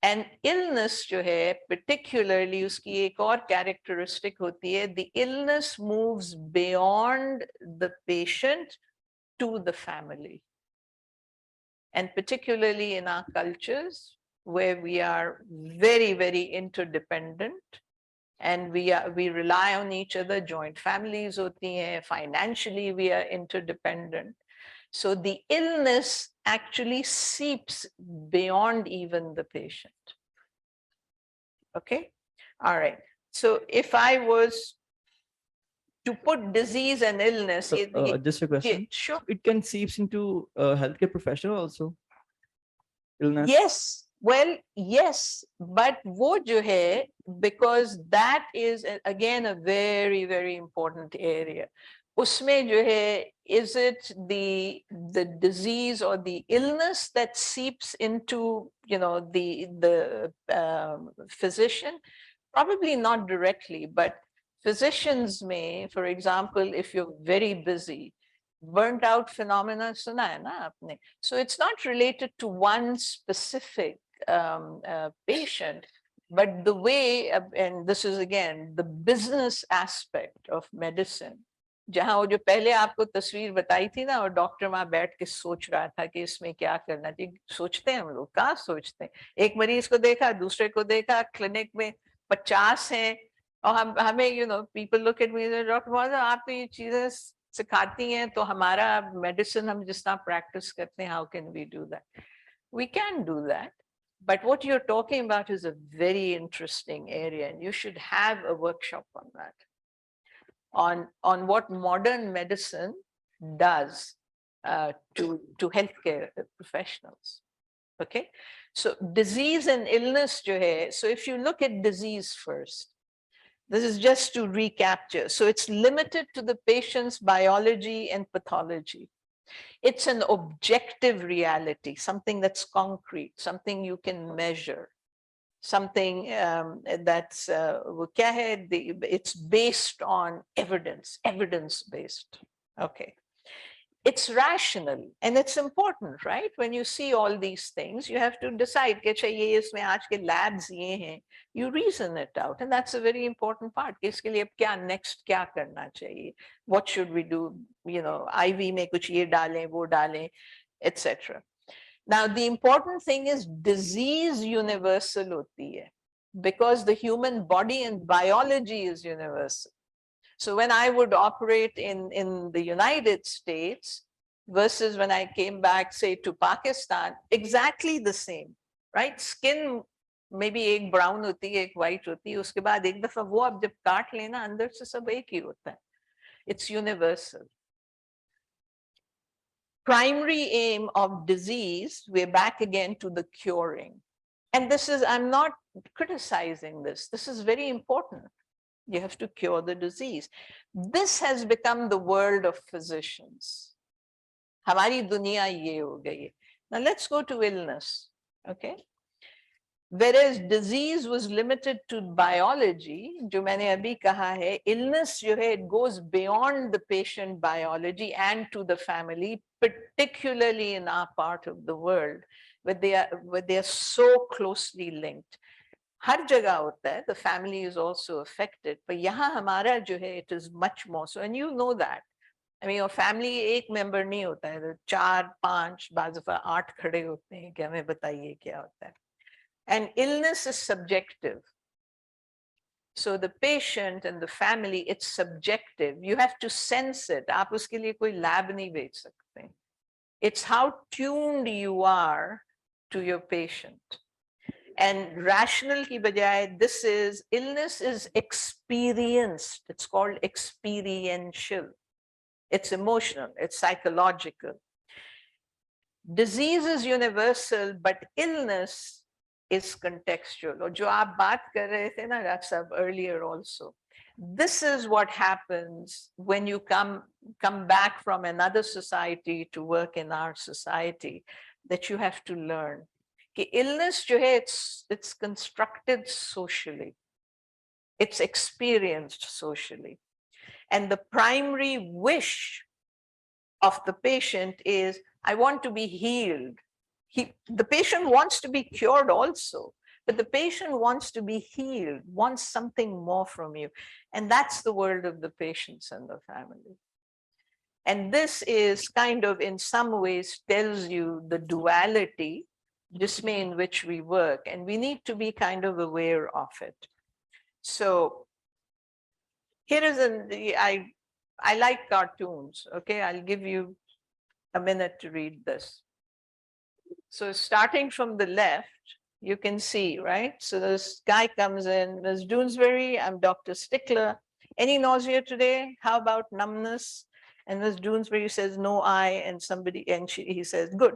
And illness जो है, particularly उसकी एक और characteristic होती है, the illness moves beyond the patient to the family. And particularly in our cultures, where we are very, very interdependent, and we rely on each other, joint families hoti hain, financially we are interdependent. So the illness actually seeps beyond even the patient. Okay, all right. So if I was to put disease and illness, So, just a question. sure. It can seeps into a healthcare professional also. Illness. Yes, well, yes, but wo jo hai, because that is again a very, very important area. Usme jo hai, is it the disease or the illness that seeps into, you know, the physician? Probably not directly, but physicians may, for example, if you're very busy, burnt out phenomena suna hai na apne. So it's not related to one specific patient, but the way, and this is again the business aspect of medicine. जहाँ वो जो पहले आपको तस्वीर बताई थी ना, और डॉक्टर वहां बैठ के सोच रहा था कि इसमें क्या करना चाहिए, सोचते हैं हम लोग, कहाँ सोचते हैं? एक मरीज को देखा, दूसरे को देखा, क्लिनिक में 50 हैं, और हमें you know people look at me, doctor महोदय आप तो ये चीजें सिखाती हैं, तो हमारा मेडिसिन हम जिस तरह प्रैक्टिस करते हैं, how can we do that? We can do that, but what you're talking about is a very interesting area, and you should have a workshop on that, on what modern medicine does to healthcare professionals. Okay, so disease and illness jo hai, so if you look at disease first, this is just to recapture. So it's limited to the patient's biology and pathology. It's an objective reality, something that's concrete, something you can measure, something that's, it's based on evidence-based. Okay. It's rational and it's important, right? When you see all these things, you have to decide, labs you reason it out. And that's a very important part. Next, what should we do? You know, IV mein kuch ye dalein, wo dalein, etc. Now, the important thing is disease universal hoti hai, because the human body and biology is universal. So when I would operate in the United States versus when I came back, say, to Pakistan, exactly the same, right? Skin maybe एक brown होती है, एक white होती है, उसके बाद एक दफा वो अब जब काट लेना, अंदर से सब एक ही होता है. It's universal. Primary aim of disease, we're back again to the curing. And this is, I'm not criticizing this. This is very important. You have to cure the disease. This has become the world of physicians. Hamari duniya ye ho gayi. Now let's go to illness, okay? Whereas disease was limited to biology, jo maine abhi kaha hai, illness jo hai, it goes beyond the patient biology and to the family, particularly in our part of the world, where they are so closely linked. हर जगह होता है, the family is also affected, but यहाँ हमारा जो है, it is much more so, and you know that. I mean, your family एक member नहीं होता है, 4, 5, बाज़ दफ़ा 8 खड़े होते हैं कि हमें बताइए क्या होता है. And illness is subjective. So the patient and the family, it's subjective. You have to sense it. आप उसके लिए कोई lab नहीं भेज सकते. It's how tuned you are to your patient. And rational ki bajaye, this is, illness is experienced. It's called experiential. It's emotional, it's psychological. Disease is universal, but illness is contextual. Or jo aap baat kar rahe the na, Dr. Sahab, earlier also. This is what happens when you come back from another society to work in our society, that you have to learn. Ki illness jo hai, it's constructed socially. It's experienced socially. And the primary wish of the patient is, I want to be healed. The patient wants to be cured also, but the patient wants to be healed, wants something more from you. And that's the world of the patients and the family. And this is kind of, in some ways, tells you the duality, dismay in which we work, and we need to be kind of aware of it. So here is I like cartoons, okay? I'll give you a minute to read this. So starting from the left, you can see, right? So this guy comes in, Ms. Doonesbury, I'm Dr. Stickler. Any nausea today? How about numbness? And Ms. Doonesbury says, no eye, and he says, good.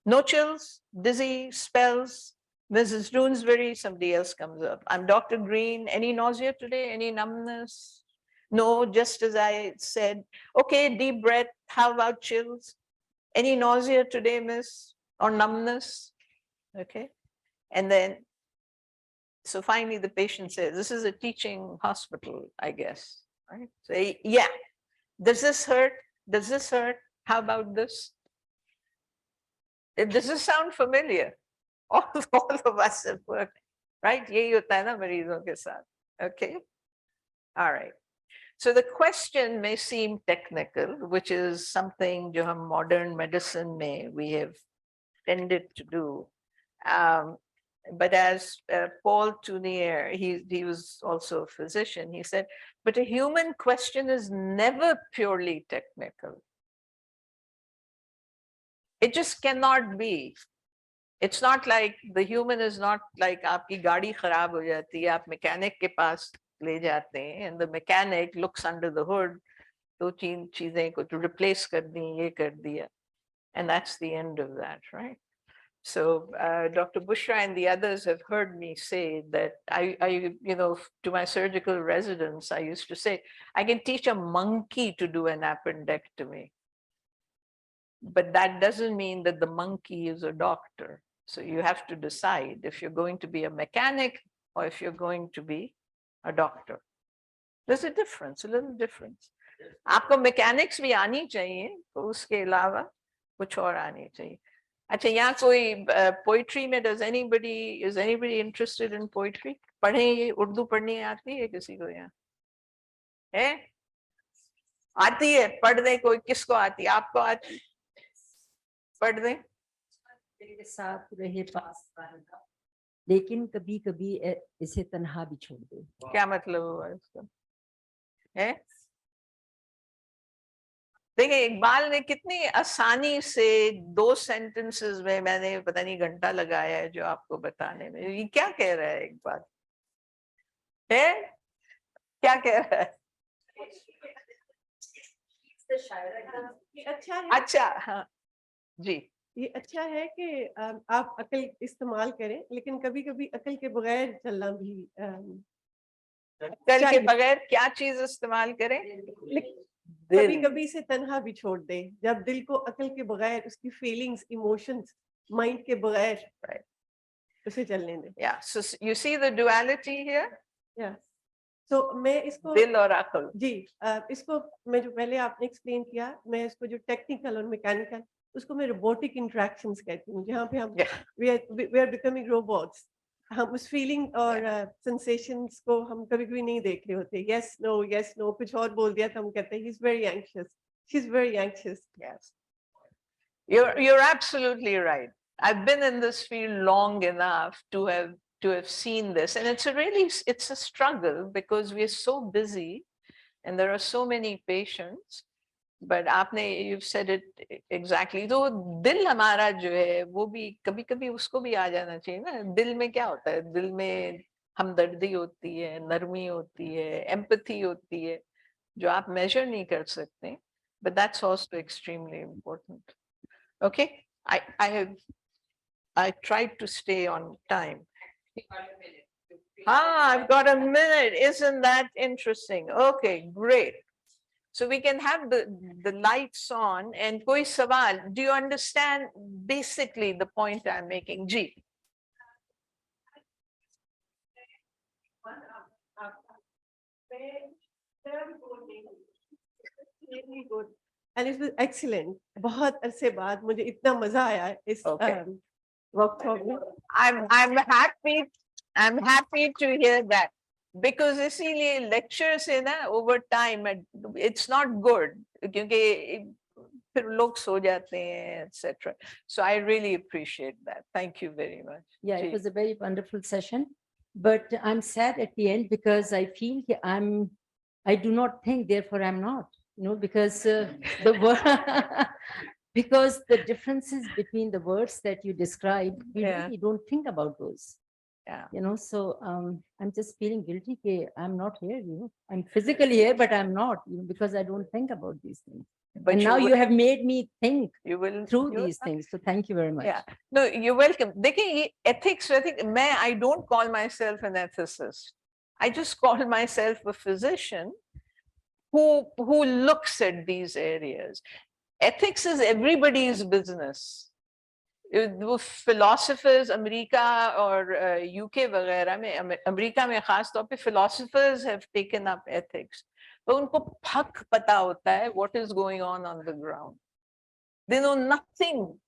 No chills, dizzy, spells. Mrs. Doonesbury, somebody else comes up. I'm Dr. Green, any nausea today? Any numbness? No, just as I said. Okay, deep breath, how about chills? Any nausea today, miss? Or numbness? Okay. And then, so finally the patient says, this is a teaching hospital, I guess, right? Say, yeah, does this hurt? Does this hurt? How about this? Does this sound familiar? All of us have worked, right? Yehi hota hai na mareezon ke saath. Okay. All right. So the question may seem technical, which is something jo hum modern medicine we have tended to do. But as Paul Tournier, he was also a physician, he said, but a human question is never purely technical. It just cannot be. It's not like the human is not like aapki gaadi kharab ho jati hai, aap mechanic ke paas le jate hain, and the mechanic looks under the hood, do teen cheezein ko to replace kar di, ye kar diya. And that's the end of that, right? So Dr. Bushra and the others have heard me say that to my surgical residents, I used to say, I can teach a monkey to do an appendectomy. But that doesn't mean that the monkey is a doctor. So you have to decide if you're going to be a mechanic or if you're going to be a doctor. There's a difference, a little difference. Aapko mechanics bhi aani chahiye, uske alawa kuch aur aani chahiye. अच्छा यहाँ कोई poetry में is anybody interested in poetry? पढ़े ये उर्दू पढ़नी आती है किसी को यहाँ? है? आती है, पढ़ दे कोई, किसको आती है? आपको आती? पढ़ दे? तेरे साथ रहे पास का, लेकिन कभी कभी इसे तन्हा भी छोड़ दे. क्या मतलब हुआ इसका? है? देखिए इकबाल ने कितनी आसानी से 2 सेंटेंसेस में, मैंने पता नहीं घंटा लगाया है जो आपको बताने में. ये क्या कह रहा है इकबाल? है? क्या कह रहा है? अच्छा, हाँ जी. ये अच्छा है कि आप अकल इस्तेमाल करें, लेकिन कभी कभी अकल के बगैर चलना भी अकल के बगैर क्या चीज इस्तेमाल करें? कभी कभी से तन्हा भी छोड़ दे. जब दिल को अकल के बगैर, उसकी फीलिंग्स, इमोशंस, माइंड के बगैर उसे चलने दे. Yeah, so you see the duality here? Yeah. So मैं इसको दिल और अकल. जी, इसको मैं जो पहले आपने एक्सप्लेन किया, मैं इसको जो टेक्निकल और मैकेनिकल, उसको मैं रोबोटिक इंटरेक्शंस कहती हूँ, जहाँ पे हम we are becoming robots. हम उस फीलिंग और सेंसेशंस को हम कभी-कभी नहीं देख रहे होते. yes no कुछ और बोल दिया तो हम कहते हैं he's very anxious, she's very anxious. Yes, you're absolutely right. I've been in this field long enough to to have seen this. And it's a struggle because we're so busy and there are so many patients. But you've said it exactly. तो दिल हमारा जो है वो भी कभी-कभी उसको भी आ जाना चाहिए ना. दिल में क्या होता है? दिल में हमदर्दी होती है, नरमी होती है, empathy होती है, जो आप measure नहीं कर सकते. But that's also extremely important. Okay, I tried to stay on time. I've got a minute. Isn't that interesting? Okay, great. So we can have the lights on and koi sawal. Do you understand basically the point I'm making? Ji. Really good. And it was excellent. बहुत अरसे बाद मुझे इतना मजा आया इस workshop में. I'm happy to hear that. Because इसीलिए lectures है ना over time it's not good क्योंकि फिर लोग सो जाते हैं etc. So I really appreciate that. Thank you very much. Yeah, it was a very wonderful session, but I'm sad at the end because I feel I do not think, therefore I'm not, because because the differences between the words that you described, we really don't think about those. Yeah. So I'm just feeling guilty that I'm not here, I'm physically here, but I'm not, because I don't think about these things. But and now you have made me think through these things. So thank you very much. Yeah. No, you're welcome. Dekhiye, ethics, I don't call myself an ethicist. I just call myself a physician who looks at these areas. Ethics is everybody's business. Philosophers, America or UK वगैरह में, America में खास तौर पे philosophers have taken up ethics. तो उनको fuck पता होता है what is going on the ground. They know nothing.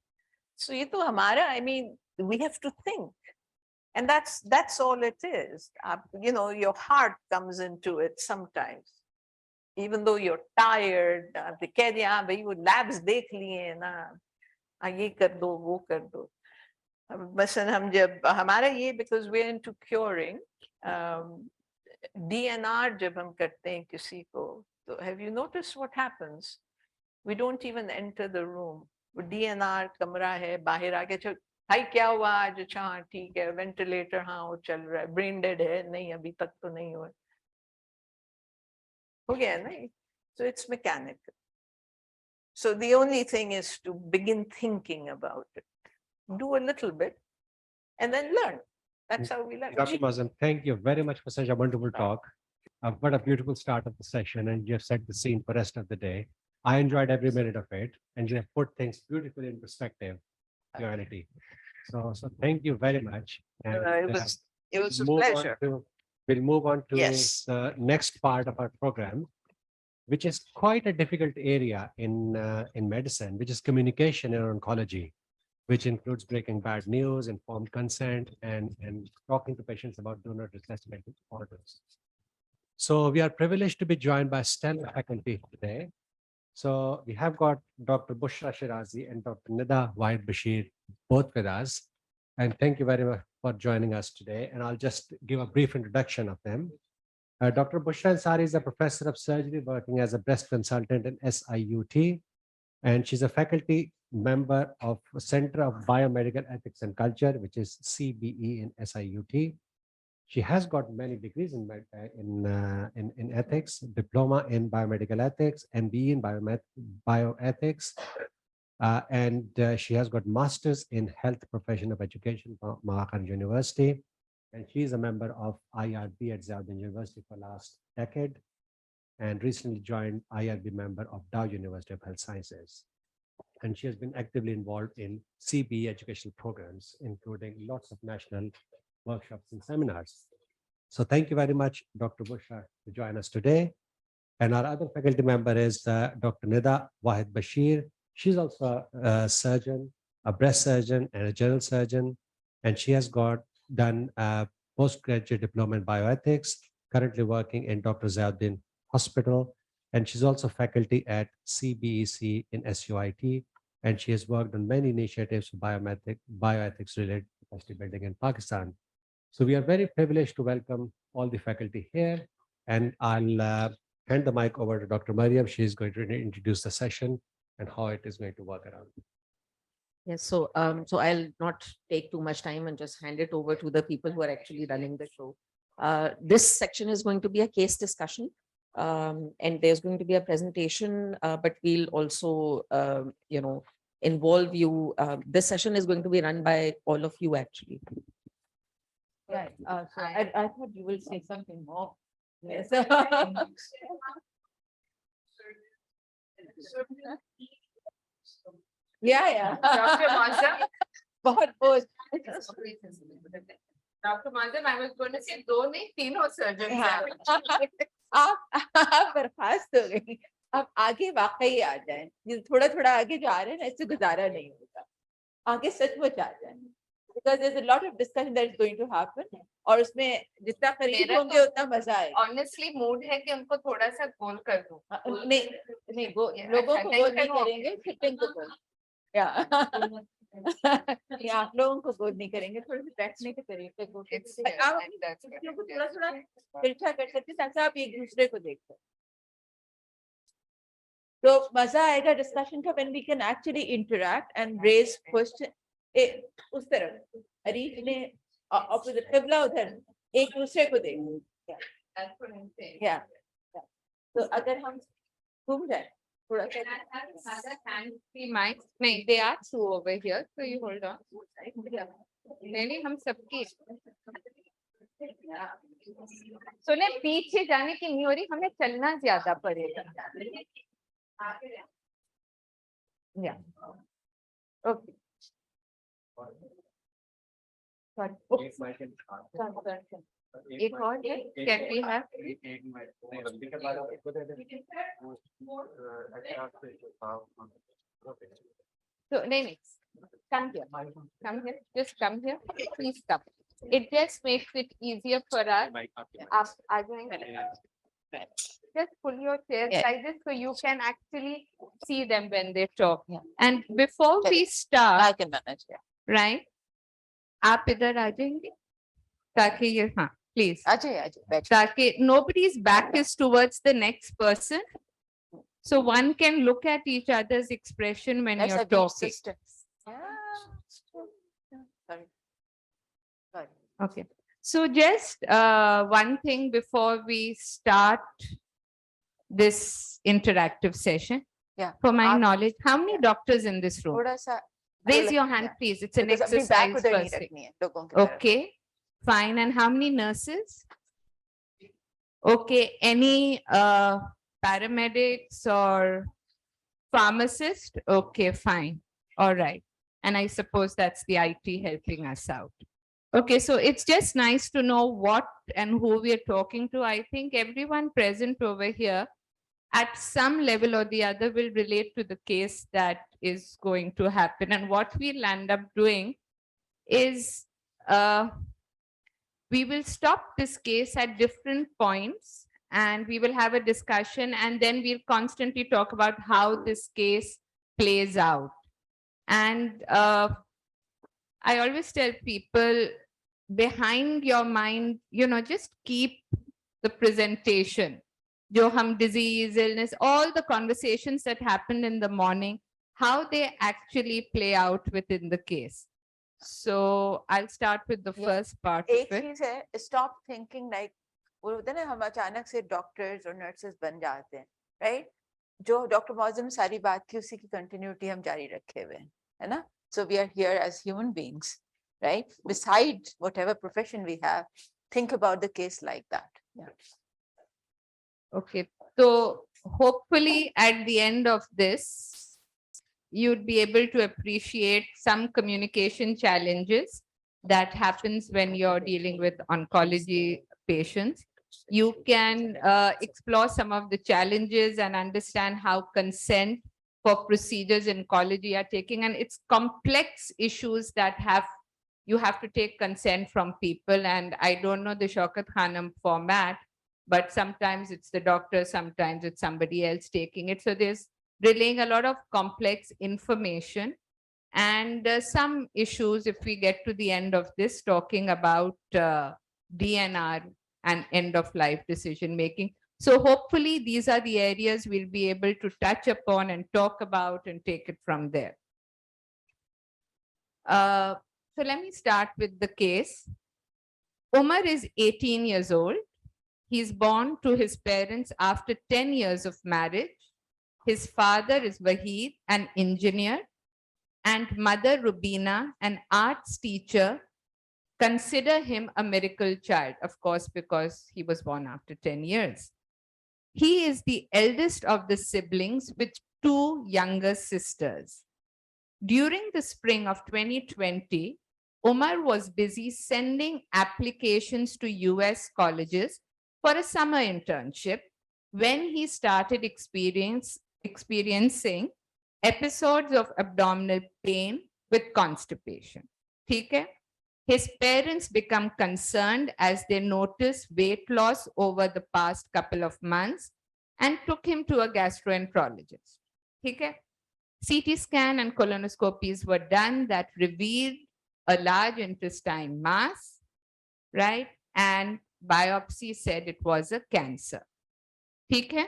So ये तो हमारा, I mean, we have to think. And that's all it is. Your heart comes into it sometimes. Even though you're tired, they कह दिया हाँ भाई वो labs देख लिए ना, ये कर दो वो कर दो. मसलन हम जब हमारा ये because we're into curing, DNR जब हम करते हैं किसी को, तो have you noticed what happens? We don't even enter the room. DNR कमरा है, बाहर आके चल, हाय क्या हुआ आज? अच्छा हाँ ठीक है, वेंटिलेटर हाँ वो चल रहा है, ब्रेन डेड है नहीं अभी तक तो नहीं हुआ, हो गया नहीं. So it's mechanical. So the only thing is to begin thinking about it. Do a little bit and then learn. That's how we learn. Dr. Mazam, thank you very much for such a wonderful talk. What a beautiful start of the session, and you have set the scene for the rest of the day. I enjoyed every minute of it, and you have put things beautifully in perspective, reality. So thank you very much. And, it was a pleasure. We'll move on to the next part of our program, which is quite a difficult area in medicine, which is communication in oncology, which includes breaking bad news, informed consent, and talking to patients about donor resuscitation orders. So we are privileged to be joined by stellar faculty today. So we have got Dr. Bushra Shirazi and Dr. Nida Wahid Bashir, both with us. And thank you very much for joining us today. And I'll just give a brief introduction of them. Dr. Bushra Ansari is a professor of surgery working as a breast consultant in SIUT. And she's a faculty member of Center of Biomedical Ethics and Culture, which is CBE in SIUT. She has got many degrees in ethics, diploma in biomedical ethics, MBE in bioethics, and she has got masters in health profession of education from Mahakan University. And she is a member of IRB at Ziauddin University for last decade, and recently joined IRB member of Dow University of Health Sciences. And she has been actively involved in CBE educational programs, including lots of national workshops and seminars. So thank you very much, Dr. Bushra, to join us today. And our other faculty member is Dr. Nida Wahid Bashir. She's also a surgeon, a breast surgeon, and a general surgeon. And she has done a postgraduate diploma in bioethics, currently working in Dr. Ziauddin Hospital. And she's also faculty at CBEC in SUIT. And she has worked on many initiatives for bioethics related capacity building in Pakistan. So we are very privileged to welcome all the faculty here, and I'll hand the mic over to Dr. Mariam. She is going to introduce the session and how it is going to work around. Yes, so so I'll not take too much time and just hand it over to the people who are actually running the show. This section is going to be a case discussion, and there's going to be a presentation, but we'll also, involve you. This session is going to be run by all of you actually. Right. So I thought you will say something more. Yes. Yeah. Dr. Mazam, बहुत Dr. Mazam, I was going to say दो नहीं तीनों surgeons हाँ। हैं. आप बर्खास्त हो गई अब आगे वाकई आ जाए थोड़ा थोड़ा आगे जा रहे हैं ना इससे गुजारा नहीं होगा आगे सचमुच आ जाए because there's a lot of discussion that is going to happen और उसमें जितना करीब मेरा होंगे उतना मजा आएगा Honestly, mood है कि उनको थोड़ा सा गोल कर दूं. नहीं लोगों अच्छा, को नहीं गोल नहीं करो. करेंगे सिटिंग को गोल या आप लोगों को गोल नहीं करेंगे थोड़े से बैठने के तरीके को It's आप अपने को थोड़ा थोड़ा तिरछा कर सकते हैं ताकि आप एक दूसरे को देख सकें तो मजा आएगा डिस्कशन का when we can actually interact and raise question उस तरफ अरीफ ने ऑपोजिट क़िबला उधर एक दूसरे को देख That's what I'm saying. या तो अगर हम घूम जाए थोड़ा सा Other hand, the mics. नहीं, they are two over here, so you hold on. नहीं, हम सबकी. सुने पीछे जाने की नहीं हो रही, हमें चलना ज्यादा पड़ेगा. या ओके एक और है, can we have? So, नहीं, come here, just come here, please come. It just makes it easier for us. आप आ जाएंगे. Just pull your chairs like this so you can actually see them when they talk. And before we start, I can manage right? आप इधर आ जाएंगे ताकि ये हाँ please Ajay ताकि nobody's back is towards the next person, so one can look at each other's expression when you're talking. Okay, so just one thing before we start this interactive session. Yeah. For my knowledge, how many doctors in this room? थोड़ा सा Raise your hand, please. It's an because अपनी back exercise. उधर नहीं first thing. रखनी है लोगों की तरफ. Okay, fine. And how many nurses? Okay, any paramedics or pharmacist? Okay, fine. All right. And I suppose that's the IT helping us out. Okay, so it's just nice to know what and who we are talking to. I think everyone present over here at some level or the other will relate to the case that is going to happen. And what we'll end up doing is we will stop this case at different points and we will have a discussion and then we'll constantly talk about how this case plays out. And I always tell people behind your mind, just keep the presentation. Jo hum disease, illness, all the conversations that happened in the morning, how they actually play out within the case. So I'll start with the first part of एक it. चीज है stop thinking like वो होता है ना हम अचानक से डॉक्टर्स और नर्सेस बन जाते हैं राइट जो डॉक्टर मौजम सारी बात थी उसी की कंटिन्यूटी हम जारी रखे हुए हैं है ना so we are here as human beings right beside whatever profession we have think about the case like that Okay, so hopefully at the end of this, you'd be able to appreciate some communication challenges that happens when you're dealing with oncology patients. You can explore some of the challenges and understand how consent for procedures in oncology are taking, and it's complex issues that you have to take consent from people. And I don't know the Shaukat Khanum format, but sometimes it's the doctor, sometimes it's somebody else taking it. So there's relaying a lot of complex information. and some issues if we get to the end of this talking about DNR and end of life decision making. So hopefully these are the areas we'll be able to touch upon and talk about and take it from there. So let me start with the case. Umar is 18 years old. He's born to his parents after 10 years of marriage. His father is Wahid, an engineer, and mother Rubina, an arts teacher. Consider him a miracle child, of course, because he was born after 10 years. He is the eldest of the siblings with 2 younger sisters. During the spring of 2020, Umar was busy sending applications to US colleges for a summer internship when he started experiencing episodes of abdominal pain with constipation. Okay? His parents become concerned as they notice weight loss over the past couple of months and took him to a gastroenterologist. Okay? CT scan and colonoscopies were done that revealed a large intestine mass, right? And biopsy said it was a cancer. Okay?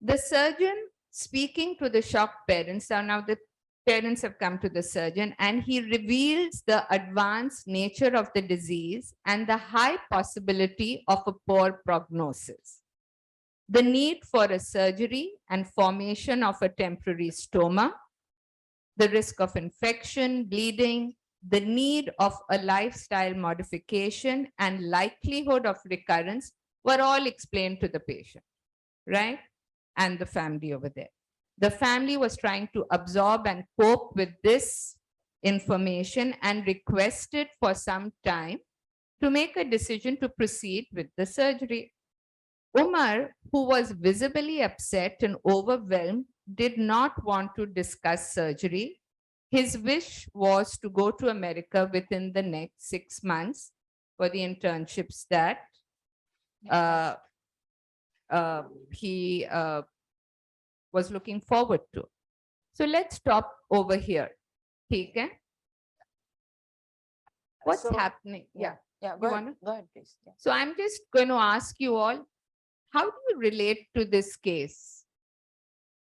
The surgeon speaking to the shocked parents, so now the parents have come to the surgeon and he reveals the advanced nature of the disease and the high possibility of a poor prognosis. The need for a surgery and formation of a temporary stoma, the risk of infection, bleeding, the need of a lifestyle modification and likelihood of recurrence were all explained to the patient, right? And the family over there. The family was trying to absorb and cope with this information and requested for some time to make a decision to proceed with the surgery. Umar, who was visibly upset and overwhelmed, did not want to discuss surgery. His wish was to go to America within the next 6 months for the internships that he was looking forward to. So let's stop over here. Okay? What's happening? Yeah. Yeah, You go ahead, wanna? go ahead, please. Yeah. So I'm just going to ask you all, how do you relate to this case?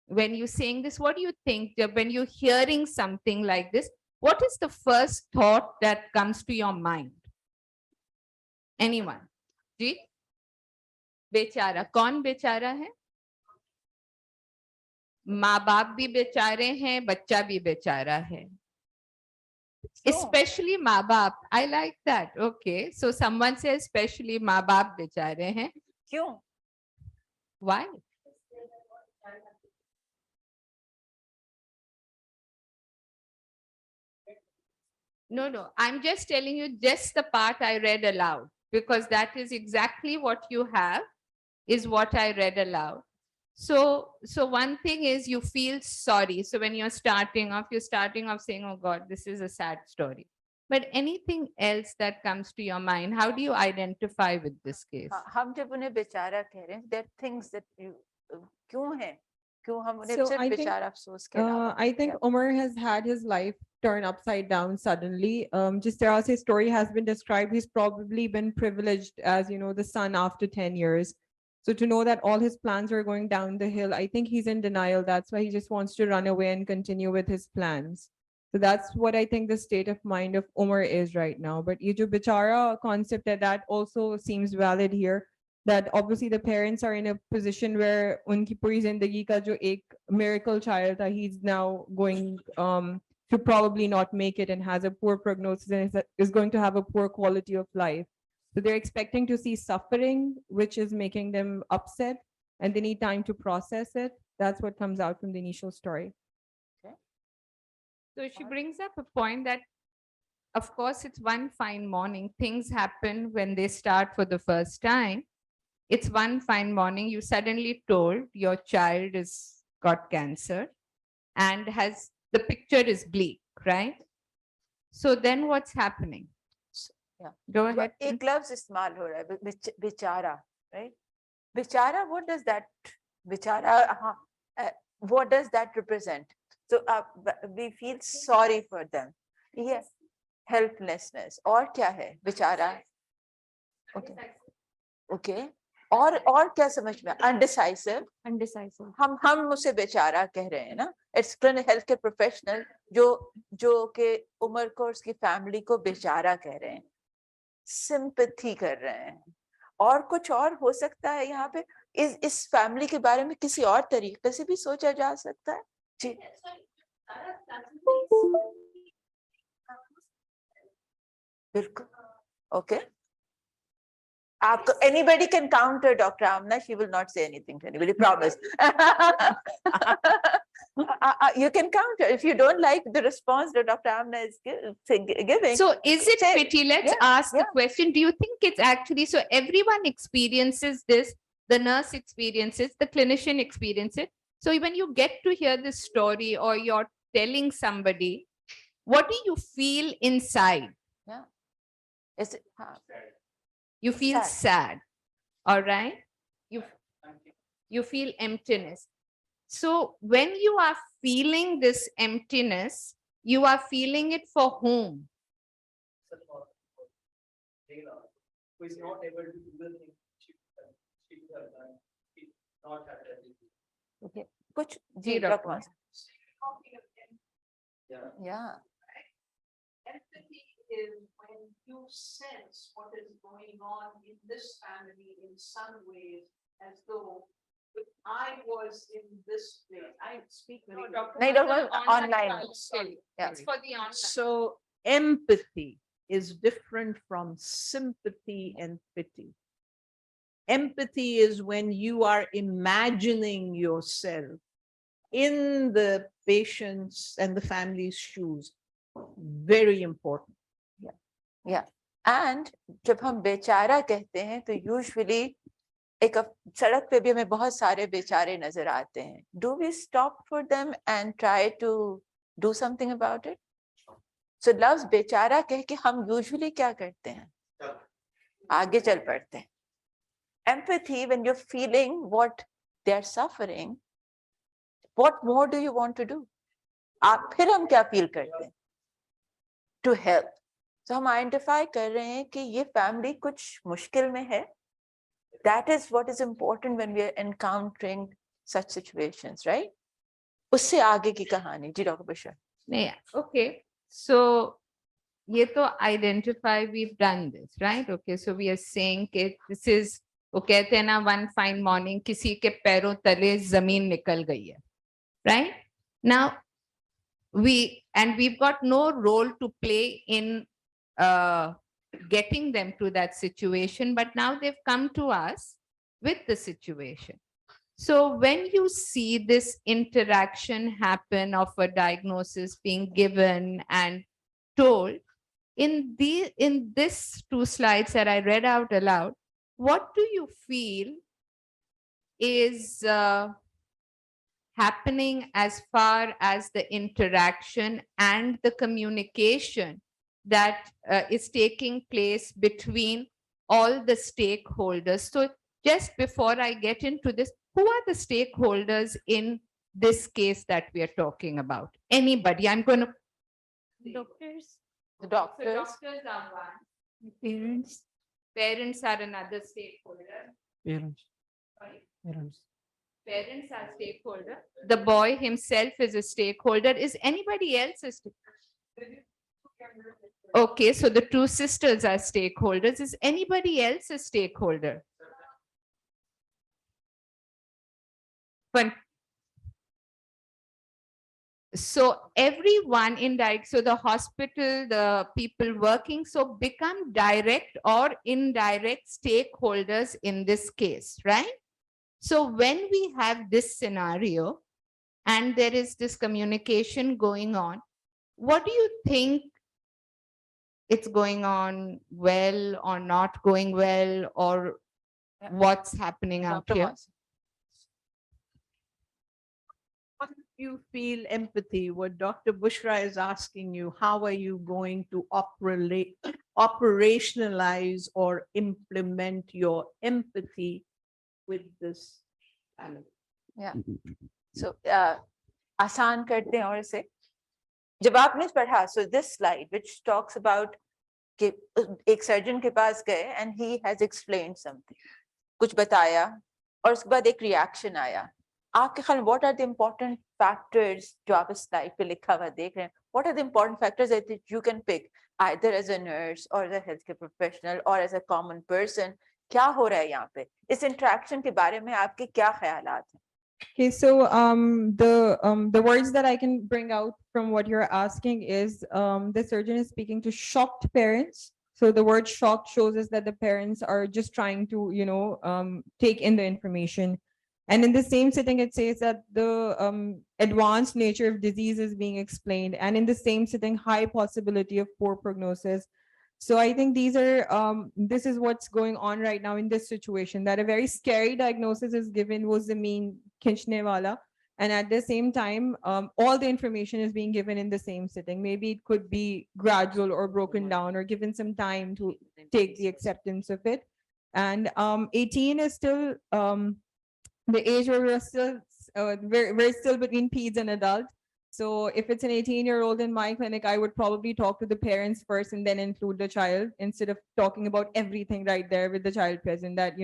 When you're saying this, what do you think when you're hearing something like this? What is the first thought that comes to your mind? Anyone? Ji? बेचारा, कौन बेचारा है? माँ बाप भी बेचारे हैं, बच्चा भी बेचारा है. Especially माँ बाप. I like that. Okay. So someone says especially माँ बाप बेचारे हैं. क्यों? Why? No. I'm just telling you just the part I read aloud, because that is exactly what you have, is what I read aloud. So one thing is you feel sorry. So when you're starting off saying, oh God, this is a sad story. But anything else that comes to your mind, how do you identify with this case? हम जब उन्हें बेचारा कह रहे हैं, there are things that you क्यों है? क्यों हम उन्हें So सिर्फ I think, बेचारा अफसोस के अलावा? I think Umar has had his life turn upside down suddenly. Just as his story has been described, he's probably been privileged as, you know, the son after 10 years. So to know that all his plans are going down the hill, I think he's in denial. That's why he just wants to run away and continue with his plans. So that's what I think the state of mind of Umar is right now. But ye jo bichara concept that also seems valid here. That obviously the parents are in a position where unki puri zindagi ka jo ek miracle child tha, he's now going to probably not make it and has a poor prognosis and is going to have a poor quality of life. So they're expecting to see suffering, which is making them upset, and they need time to process it. That's what comes out from the initial story. So she brings up a point that, of course, it's one fine morning. Things happen when they start for the first time. It's one fine morning, you suddenly told your child is got cancer and the picture is bleak, right? So then what's happening? Yeah. Go ahead. एक लफ्ज इस्तेमाल हो रहा है, बेचारा, right? बेचारा, what does that? बेचारा, what does that represent? So we feel sorry for them. Yes, helplessness. और क्या है बेचारा? Okay. Okay. और क्या समझ में? Undecisive. Undecisive. हम उसे बेचारा कह रहे हैं ना. It's health care professional जो के उम्र को उसकी फैमिली को बेचारा कह रहे हैं. Sympathy कर रहे हैं. और कुछ और हो सकता है यहाँ पे. इस फैमिली के बारे में किसी और तरीके से भी सोचा जा सकता है. जी. बिल्कुल. Okay. Anybody can counter Dr. Amna. She will not say anything to anybody. Promise. You can counter if you don't like the response that Dr. Amna is giving. So is it say- pity? Let's yeah, ask the yeah. question. Do you think it's actually, so everyone experiences this, the nurse experiences, the clinician experiences. So when you get to hear this story or you're telling somebody, what do you feel inside? Yeah. Is it? You feel Sad. sad, all right? You feel emptiness. So when you are feeling this emptiness, you are feeling it for whom? Who is not able to do the thing she has done. She not had everything. Okay. कुछ जी, जी doctor. Doctor. Yeah. Yeah. Empathy is when you sense what is going on in this family in some ways, as though if I was in this place. I speak very नहीं doctor online. Yeah. It's for the online. So empathy is different from sympathy and pity. Empathy is when you are imagining yourself in the patient's and the family's shoes. Very important. Yeah. And जब हम बेचारा कहते हैं तो usually एक सड़क पे भी हमें बहुत सारे बेचारे नजर आते हैं. Do we stop for them and try to do something about it? So loves बेचारा कह के हम usually क्या करते हैं? आगे चल पड़ते हैं. Empathy, when you're feeling what they're suffering, what more do you want to do? फिर हम क्या feel करते हैं? To help. So हम identify कर रहे हैं कि ये family कुछ मुश्किल में है. That is what is important when we are encountering such situations, right? उससे आगे की कहानी जी डॉक्टर बशर. Yeah, okay. So ये तो identify, we've done this, right? Okay, so we are saying that this is, वो कहते हैं ना, one fine morning किसी के पैरों तले जमीन निकल गई है, right? Now we've got no role to play in getting them to that situation, but now they've come to us with the situation. So when you see this interaction happen of a diagnosis being given and told, in this 2 slides that I read out aloud, what do you feel is happening as far as the interaction and the communication that is taking place between all the stakeholders? So just before I get into this, who are the stakeholders in this case that we are talking about? Anybody? I'm going to. Doctors, The So doctors. doctors are one. parents, Parents are another stakeholder. Parents. Sorry. Parents. Parents are stakeholder. The boy himself is a stakeholder. Is anybody else a stakeholder? Okay, so the 2 sisters are stakeholders. Is anybody else a stakeholder? But so everyone indirect, so the hospital, the people working, so become direct or indirect stakeholders in this case, right? So when we have this scenario and there is this communication going on, what do you think, it's going on well or not going well, or Yeah. what's happening out Dr. here? Moss. What if you feel empathy? What Dr. Bushra is asking you, how are you going to operationalize or implement your empathy with this family? Yeah. So आसान करते हैं और इसे जब आपने पढ़ा, so this slide which talks about कि एक सर्जन के पास गए and he has explained something, कुछ बताया और उसके बाद एक रिएक्शन आया. आपके ख्याल what are the important factors जो आप इस स्लाइड पे लिखा हुआ देख रहे हैं, what are the important factors that you can pick either as a nurse or as a healthcare professional or as a common person? क्या हो रहा है यहाँ पे, इस इंटरेक्शन के बारे में आपके क्या ख्यालात हैं? Okay, so the words that I can bring out from what you're asking is the surgeon is speaking to shocked parents. So the word shocked shows us that the parents are just trying to, take in the information. And in the same sitting, it says that the advanced nature of disease is being explained. And in the same sitting, high possibility of poor prognosis. So I think these are, this is what's going on right now in this situation, that a very scary diagnosis is given, was the mean Kinchne wala. And at the same time, all the information is being given in the same sitting. Maybe it could be gradual or broken down or given some time to take the acceptance of it. And 18 is still the age where we're still, we're still between peds and adult. So if it's an 18-year-old in my clinic, I would probably talk to the parents first and then include the child instead of talking about everything right there with the child present that,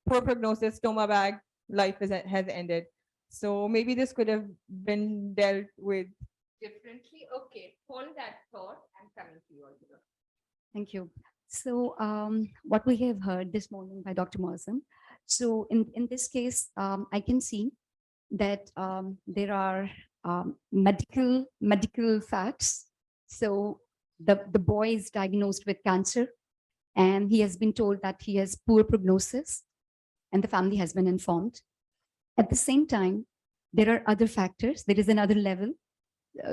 poor prognosis, stoma bag, life has ended. So maybe this could have been dealt with differently. Okay, hold that thought. I'm coming to you. Thank you. So what we have heard this morning by Dr. Morrison. So in this case, I can see that there are medical facts. So the boy is diagnosed with cancer and he has been told that he has poor prognosis and the family has been informed. At the same time, there are other factors. There is another level.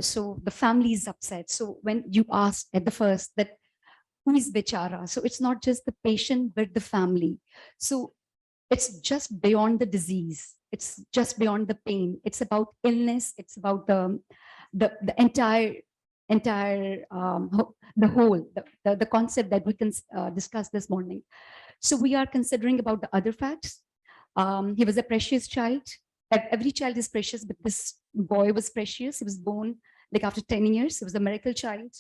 So the family is upset. So when you asked at the first that who is Bechara? So it's not just the patient, but the family. So it's just beyond the disease. It's just beyond the pain. It's about illness. It's about the entire the whole, the concept that we can discuss this morning. So we are considering about the other facts. He was a precious child. Every child is precious, but this boy was precious. He was born like after 10 years. He was a miracle child.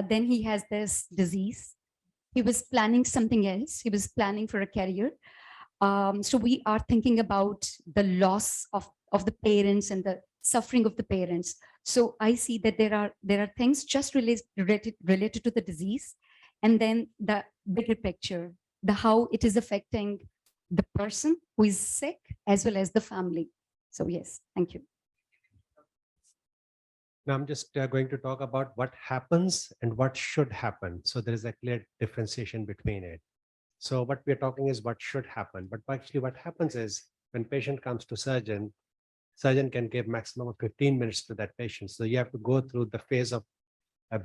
Then he has this disease. He was planning something else. He was planning for a career. So we are thinking about the loss of the parents and the suffering of the parents. So I see that there are things just related to the disease, and then the bigger picture, the how it is affecting the person who is sick as well as the family. So yes, thank you. Now I'm just going to talk about what happens and what should happen. So there is a clear differentiation between it. So what we're talking is what should happen, but actually what happens is when patient comes to surgeon can give maximum of 15 minutes to that patient. So you have to go through the phase of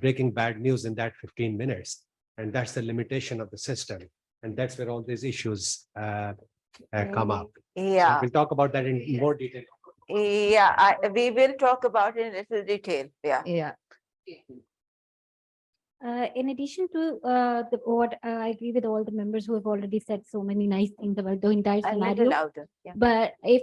breaking bad news in that 15 minutes. And that's the limitation of the system. And that's where all these issues come up. Yeah. So we'll talk about that in more detail. Yeah, we will talk about it in little detail. Yeah. Yeah. In addition to what I agree with all the members who have already said so many nice things about the entire A little scenario. louder. Yeah. But if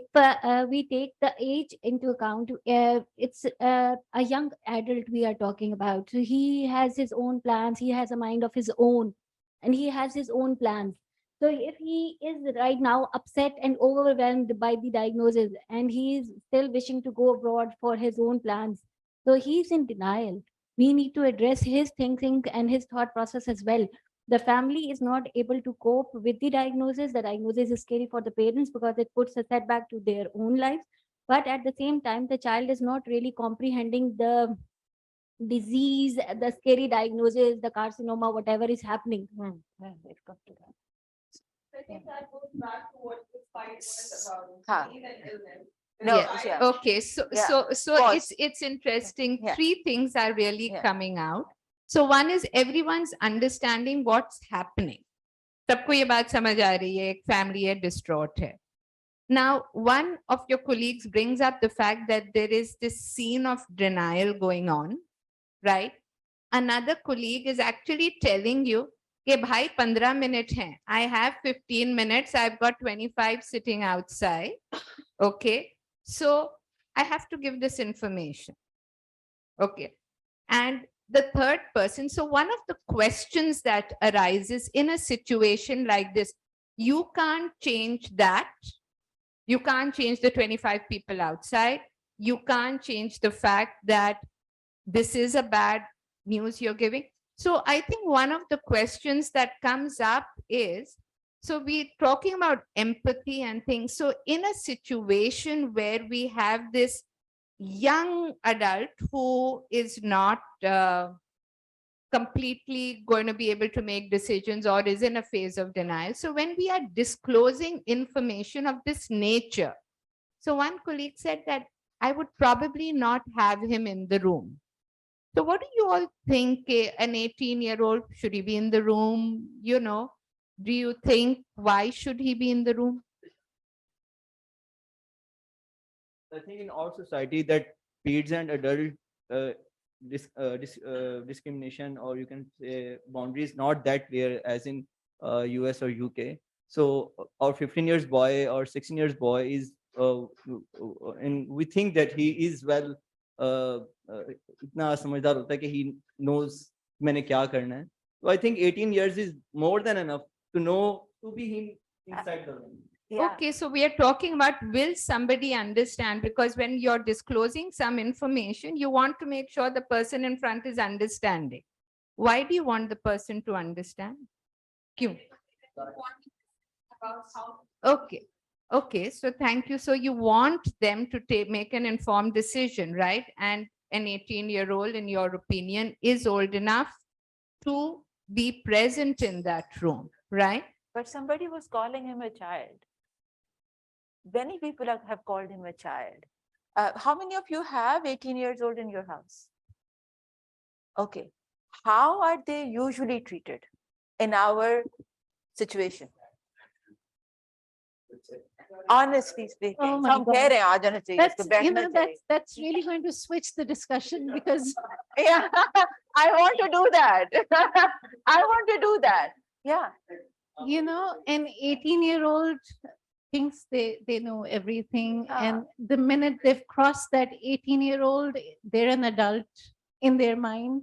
we take the age into account, it's a young adult we are talking about. So he has his own plans. He has a mind of his own, and he has his own plans. So if he is right now upset and overwhelmed by the diagnosis, and he is still wishing to go abroad for his own plans, so he's in denial. We need to address his thinking and his thought process as well. The family is not able to cope with the diagnosis. The diagnosis is scary for the parents because it puts a setback to their own lives. But at the same time, the child is not really comprehending the disease, the scary diagnosis, the carcinoma, whatever is happening. I think that goes back to what this fight was about. Huh. Disease and illness. No, Yeah. yeah. Okay, so Pause. it's interesting. Yeah. Three things are really Yeah. coming out. So one is everyone's understanding what's happening. सबको ये बात समझ आ रही है, एक family है distraught है. Now, one of your colleagues brings up the fact that there is this scene of denial going on, right? Another colleague is actually telling you कि भाई 15 minutes हैं. I have 15 minutes. I've got 25 sitting outside. Okay. So I have to give this information. Okay. And the third person, so one of the questions that arises in a situation like this, you can't change that. You can't change the 25 people outside. You can't change the fact that this is a bad news you're giving. So I think one of the questions that comes up is, so we're talking about empathy and things. So in a situation where we have this young adult who is not completely going to be able to make decisions or is in a phase of denial. So when we are disclosing information of this nature, so one colleague said that I would probably not have him in the room. So what do you all think? An 18-year-old, should he be in the room? You know, do you think why should he be in the room? I think in our society that peds and adult discrimination, or you can say boundaries, not that clear as in US or UK. So our 15 years boy or 16 years boy is and we think that he is well इतना समझदार होता है कि he knows मैंने क्या करना है. So I think 18 years is more than enough to know, to be him inside the room. Yeah. Okay, so we are talking about, will somebody understand? Because when you're disclosing some information, you want to make sure the person in front is understanding. Why do you want the person to understand? Kyun? Okay. Okay, so thank you. So you want them to make an informed decision, right? And an 18-year-old, in your opinion, is old enough to be present in that room, right? But somebody was calling him a child. Many people have called him a child. How many of you have 18 years old in your house? Okay. How are they usually treated in our situation? Honestly speaking, Oh my हम God. कह रहे हैं, आ जाना चाहिए, That's, इसको you बैठना know, चाहिए. that's really going to switch the discussion because Yeah, I want to do that. I want to do that. Yeah. you know, an 18-year-old thinks they know everything. And the minute they've crossed that 18-year-old, they're an adult in their mind.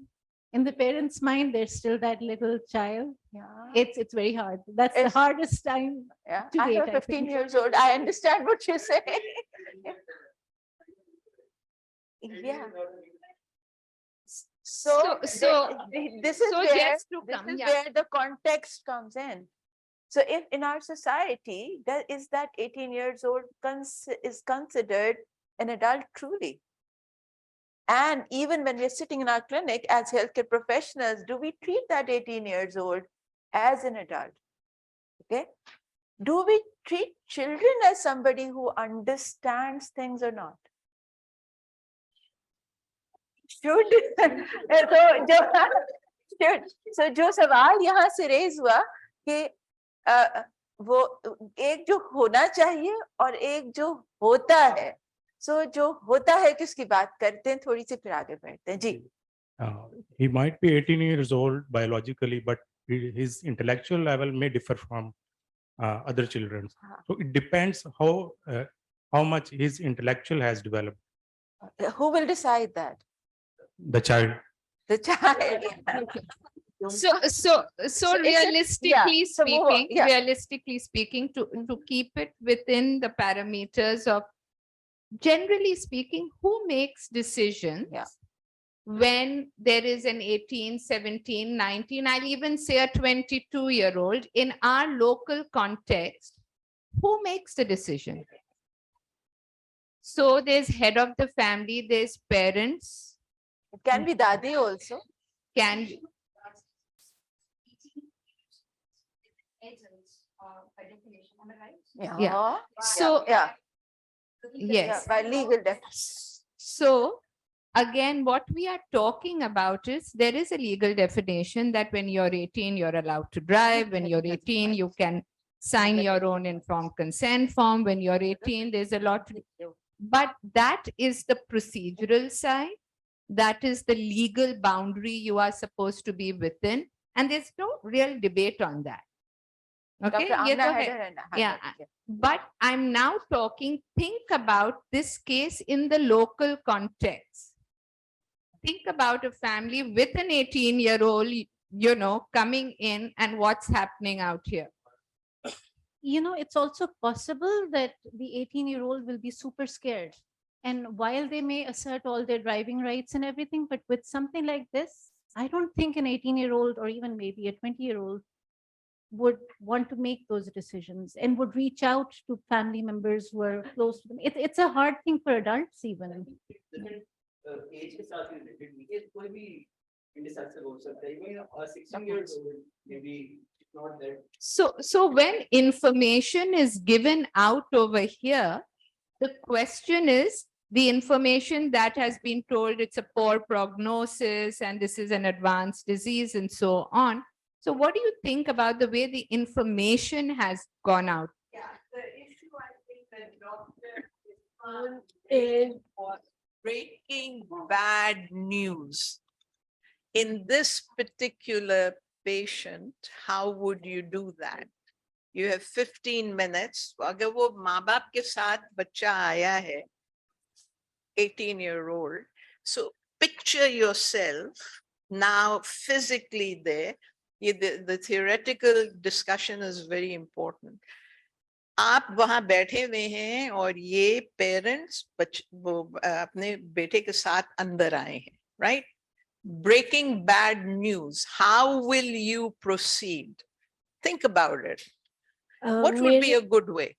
In the parents' mind, they're still that little child. Yeah. It's very hard. That's the It's- hardest time Yeah. to I date, have I 15 think. years old. I understand what you're saying. Yeah. So, this is so where just to come, yeah. where the context comes in. So if in our society, that 18 years old is considered an adult truly. And even when we're sitting in our clinic as healthcare professionals, do we treat that 18 years old as an adult? Okay. Do we treat children as somebody who understands things or not? Should. So जो सवाल यहाँ से raise हुआ कि वो एक जो होना चाहिए और एक जो होता है. So जो होता है कि उसकी बात करते हैं, थोड़ी सी फिर आगे बढ़ते हैं. जी. He might be 18 years old biologically, but his intellectual level may differ from other children. So it depends how much his intellectual has developed. Who will decide that? The child. The child. So realistically speaking, realistically speaking, to keep it within the parameters of, generally speaking, who makes decisions when there is an 18, 17, 19, I'll even say a 22-year-old in our local context, who makes the decision? So there's head of the family, there's parents. It can be Dadi also. Can be. Yeah. So, yeah. Yes. By legal definition. So again, what we are talking about is, there is a legal definition that when you're 18, you're allowed to drive. When you're 18, you can sign your own informed consent form. When you're 18, there's a lot. But that is the procedural side. That is the legal boundary you are supposed to be within. And there's no real debate on that. Okay, Dr. ye Amna to hai. Haider and Yeah, but I'm now talking, think about this case in the local context. Think about a family with an 18-year-old, you know, coming in and what's happening out here. You know, it's also possible that the 18-year-old will be super scared. And while they may assert all their driving rights and everything, but with something like this, I don't think an 18-year-old or even maybe a 20-year-old would want to make those decisions and would reach out to family members who are close to them. It's a hard thing for adults even. age के साथ related नहीं है, कोई भी indecisive हो सकता है, even a 16 years old maybe not that. So when information is given out over here, the question is the information that has been told it's a poor prognosis and this is an advanced disease and so on. So what do you think about the way the information has gone out? Yeah, the issue I think that doctor is breaking bad news. In this particular patient, how would you do that? You have 15 minutes. अगर वो माँ बाप के साथ बच्चा आया है, 18-year-old. So picture yourself now physically there. The theoretical discussion is very important. आप वहां बैठे हुए हैं और ये पेरेंट्स अपने बेटे के साथ अंदर आए हैं, right? Breaking bad news. How will you proceed? Think about it. What would be a good way?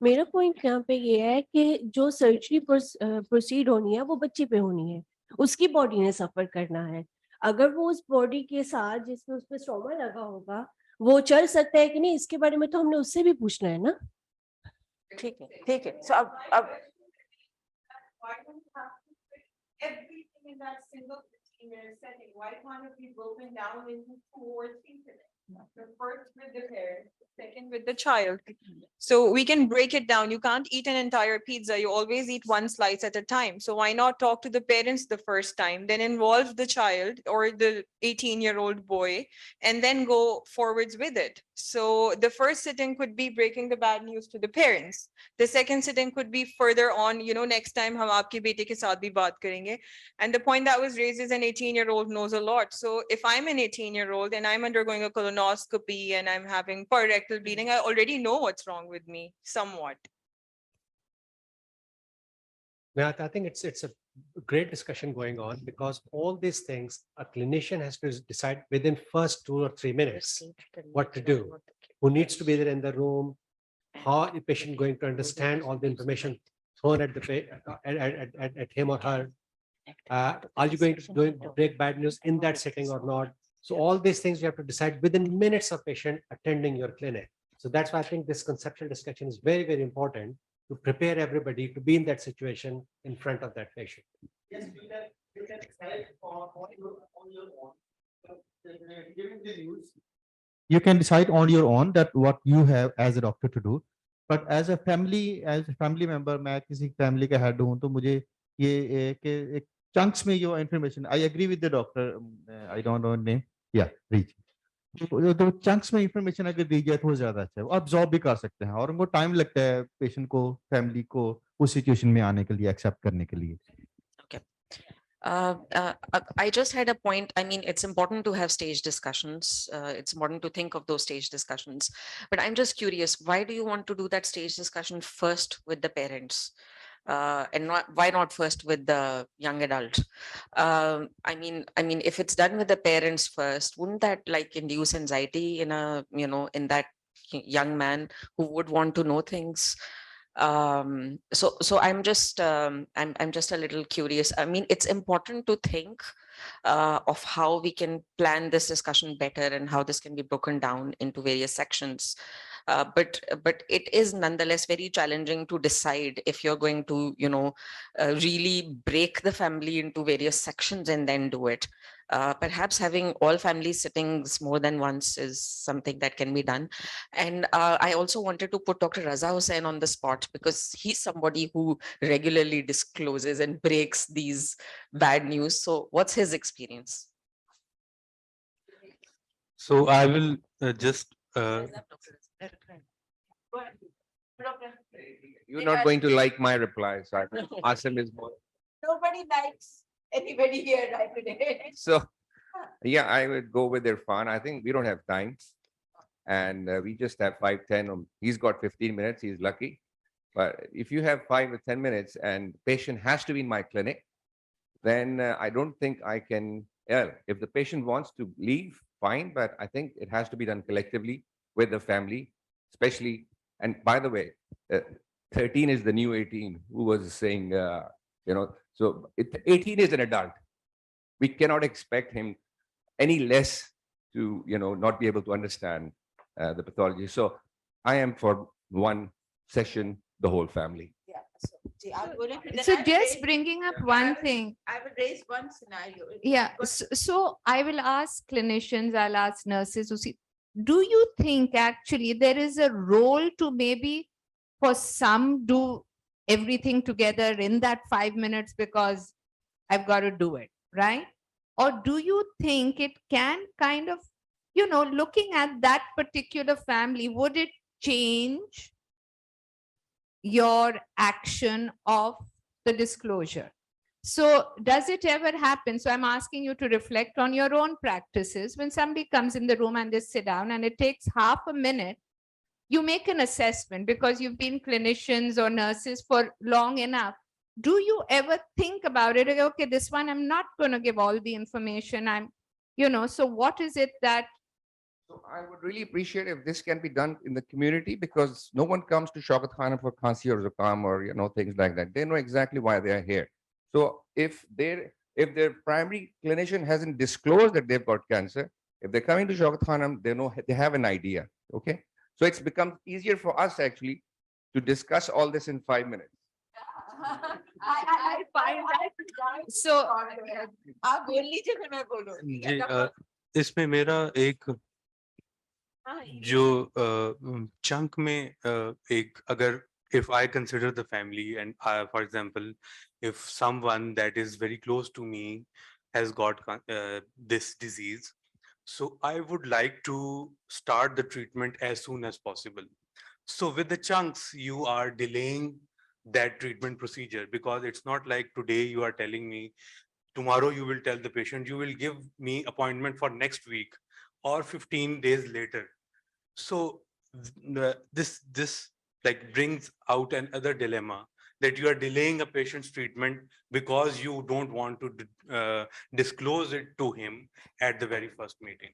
मेरा पॉइंट यहाँ पे ये है कि जो सर्जरी प्रोसीड होनी है वो बच्चे पे होनी है, उसकी बॉडी ने सफर करना है. अगर वो उस बॉडी के साथ जिसमें उस पे ट्रॉमा लगा होगा वो चल सकता है कि नहीं, इसके बारे में तो हमने उससे भी पूछना है ना. ठीक है, ठीक है. So अब everything in that single 15-minute setting, why can't it be broken down into 2 or 3 minutes? The first with the parent, second with the child. So we can break it down. You can't eat an entire pizza. You always eat one slice at a time. So why not talk to the parents the first time, then involve the child or the 18-year-old boy, and then go forwards with it. So the first sitting could be breaking the bad news to the parents. The second sitting could be further on, you know, next time hum aapke bete ke saath bhi baat karenge. And the point that was raised is an 18-year-old knows a lot. So if I'm an 18-year-old and I'm undergoing a colonoscopy and I'm having rectal bleeding, I already know what's wrong with me somewhat. Yeah, I think it's a great discussion going on because all these things a clinician has to decide within first 2 or 3 minutes what to do, who needs to be there in the room, how the patient going to understand all the information thrown at the at him or her. Are you going to break bad news in that setting or not? So all these things you have to decide within minutes of patient attending your clinic. So that's why I think this conceptual discussion is very, very important to prepare everybody to be in that situation in front of that patient. Yes, you can decide on your own. Giving the news, you can decide on your own that what you have as a doctor to do. But as a family member, मैं किसी family का head हूँ तो मुझे ये एक chunks में your information. I agree with the doctor. I don't know name. Yeah, reach. तो चंक्स में इंफॉर्मेशन अगर दी जाए तो वो ज्यादा अच्छा है, वो अब्सॉर्ब भी कर सकते हैं और उनको टाइम लगता है पेशेंट को, फैमिली को उस सिचुएशन में आने के लिए, एक्सेप्ट करने के लिए. Okay. I just had a point. I mean, it's important to have stage discussions. It's important to think of those stage discussions. But I'm just curious, why do you want to do that stage discussion first with the parents? And why not first with the young adult? I mean, if it's done with the parents first, wouldn't that like induce anxiety in a, you know, in that young man who would want to know things? So I'm just I'm just a little curious. I mean, it's important to think of how we can plan this discussion better and how this can be broken down into various sections. But it is nonetheless very challenging to decide if you're going to, you know, really break the family into various sections and then do it. Perhaps having all family sittings more than once is something that can be done. And I also wanted to put Dr. Raza Hussain on the spot because he's somebody who regularly discloses and breaks these bad news. So what's his experience? So I will just You're not going to like my reply, so I think Asim is more. Nobody likes anybody here right today. So, yeah, I would go with Irfan. I think we don't have time. And we just have 5, 10. He's got 15 minutes. He's lucky. But if you have 5 or 10 minutes and patient has to be in my clinic, then I don't think I can. Yeah, if the patient wants to leave, fine. But I think it has to be done collectively with the family, especially. And by the way, 13 is the new 18. Who was saying, so 18 is an adult. We cannot expect him any less to, not be able to understand the pathology. So I am for one session, the whole family. Yeah. So, So just bringing up one thing. I would raise one scenario. Yeah, so I will ask clinicians, I'll ask nurses who see, do you think actually there is a role to maybe for some do everything together in that 5 minutes because I've got to do it, right? Or do you think it can kind of, looking at that particular family, would it change your action of the disclosure? So does it ever happen? So I'm asking you to reflect on your own practices. When somebody comes in the room and they sit down and it takes half a minute, you make an assessment because you've been clinicians or nurses for long enough. Do you ever think about it? Okay, this one, I'm not going to give all the information. So what is it that? So I would really appreciate if this can be done in the community, because no one comes to Shaukat Khanum for Khansi or Zukam or things like that. They know exactly why they are here. So if their primary clinician hasn't disclosed that they've got cancer, if they're coming to Shaukat Khanum, they have an idea. Okay, so it's become easier for us actually to discuss all this in 5 minutes. I find that So आप बोल लीजिए फिर मैं बोलूँगी। जी, इसमें मेरा एक जो chunk में एक अगर if I consider the family and for example, if someone that is very close to me has got this disease, so I would like to start the treatment as soon as possible. So with the chunks, you are delaying that treatment procedure, because it's not like today you are telling me, tomorrow you will tell the patient, you will give me appointment for next week or 15 days later. So this like brings out another dilemma, that you are delaying a patient's treatment because you don't want to disclose it to him at the very first meeting.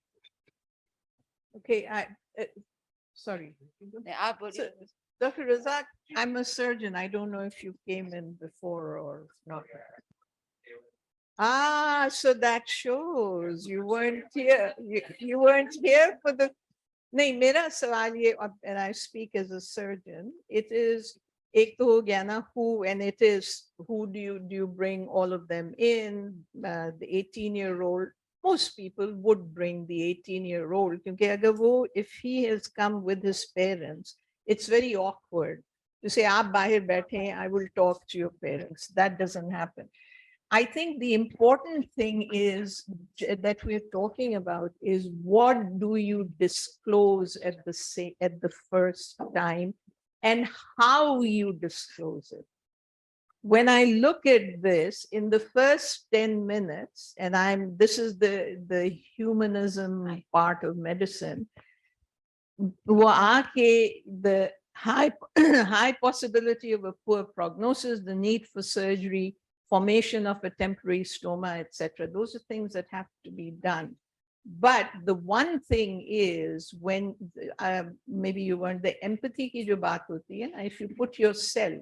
Okay, sorry. So, Dr. Razak, I'm a surgeon. I don't know if you came in before or not. So that shows you weren't here. You weren't here for the. नहीं मेरा सवाल ये, and I speak as a surgeon, it is एक तो हो गया ना who, and it is who do you bring all of them in, the 18-year-old. Most people would bring the 18-year-old क्योंकि अगर वो, if he has come with his parents, it's very awkward to say आप बाहर बैठे, I will talk to your parents. That doesn't happen. I think the important thing is that we're talking about is what do you disclose at the first time and how you disclose it. When I look at this in the first 10 minutes, and this is the humanism part of medicine, the high possibility of a poor prognosis, the need for surgery, formation of a temporary stoma, etc. Those are things that have to be done. But the one thing is, when maybe you weren't, the empathy ki jo baat hoti hai na, if you put yourself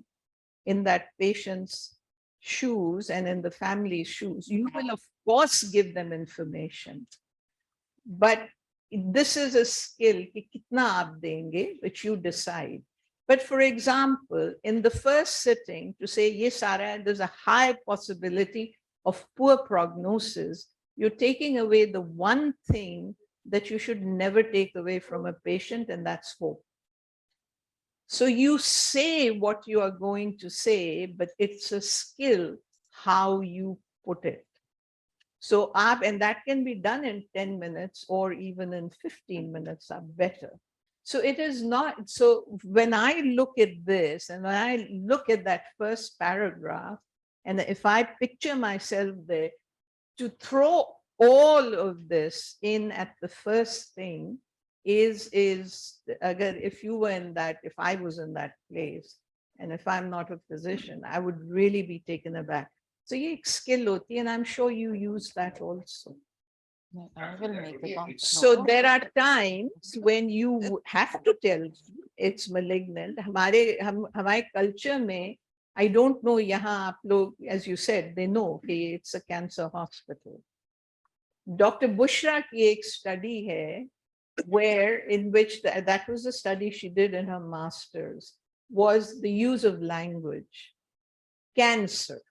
in that patient's shoes and in the family's shoes, you will of course give them information. But this is a skill ki kitna aap denge, which you decide. But for example, in the first sitting, to say, yes, Sarah, there's a high possibility of poor prognosis, you're taking away the one thing that you should never take away from a patient, and that's hope. So you say what you are going to say, but it's a skill how you put it. So, and that can be done in 10 minutes or even in 15 minutes are better. So it is not, so when I look at this and when I look at that first paragraph, and if I picture myself there, to throw all of this in at the first thing is again, if you were in that, if I was in that place, and if I'm not a physician, I would really be taken aback. So ye ek skill hoti, and I'm sure you use that also. I will make a comment. So there are times when you have to tell it's malignant. हमारे culture में, I don't know यहाँ आप लोग, as you said, they know it's a cancer hospital. Dr. Bushra की एक study है where in which that was a study she did in her master's, was the use of language. Cancer.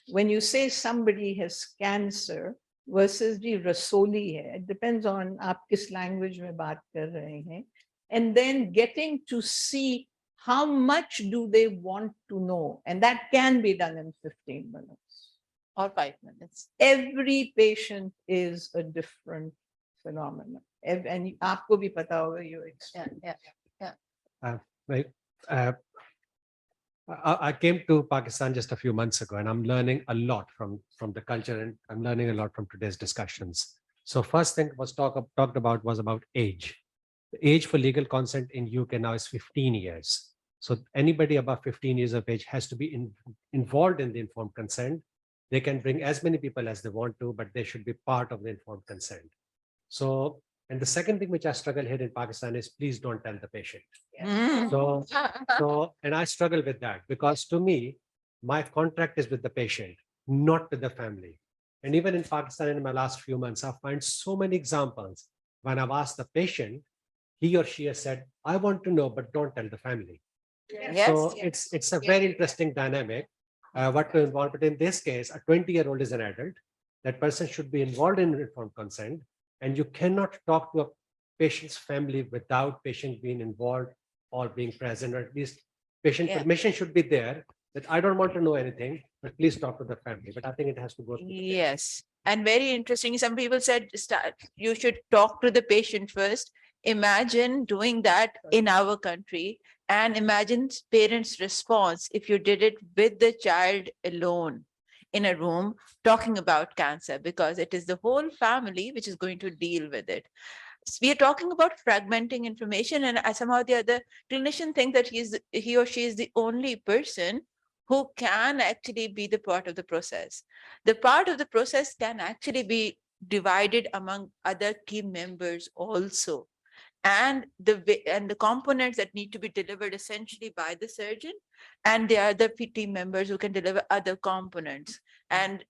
When you say somebody has cancer versus the rasoli hai, it depends on aap kis language mein baat kar rahe hain, and then getting to see how much do they want to know, and that can be done in 15 minutes or 5 minutes. Every patient is a different phenomenon, and aapko bhi pata hoga, you experience. Right. I came to Pakistan just a few months ago, and I'm learning a lot from the culture, and I'm learning a lot from today's discussions. So first thing was talked about was about age. The age for legal consent in UK now is 15 years. So anybody above 15 years of age has to be involved in the informed consent. They can bring as many people as they want to, but they should be part of the informed consent. So, and the second thing which I struggle here in Pakistan is please don't tell the patient. So, and I struggle with that because to me, my contract is with the patient, not with the family. And even in Pakistan, in my last few months, I find so many examples when I've asked the patient, he or she has said, I want to know, but don't tell the family. Yes, So yes. it's a very interesting dynamic. What to involve, but in this case, a 20-year-old is an adult. That person should be involved in informed consent, and you cannot talk to a patient's family without patient being involved or being present, or at least patient permission should be there that I don't want to know anything, but please talk to the family. But I think it has to go through the Yes. And very interesting. Some people said you should talk to the patient first. Imagine doing that in our country, and imagine parents' response if you did it with the child alone in a room talking about cancer, because it is the whole family which is going to deal with it. We are talking about fragmenting information, and somehow the other clinician think that he or she is the only person who can actually be the part of the process. The part of the process can actually be divided among other team members also, and the components that need to be delivered essentially by the surgeon and the other team members who can deliver other components. And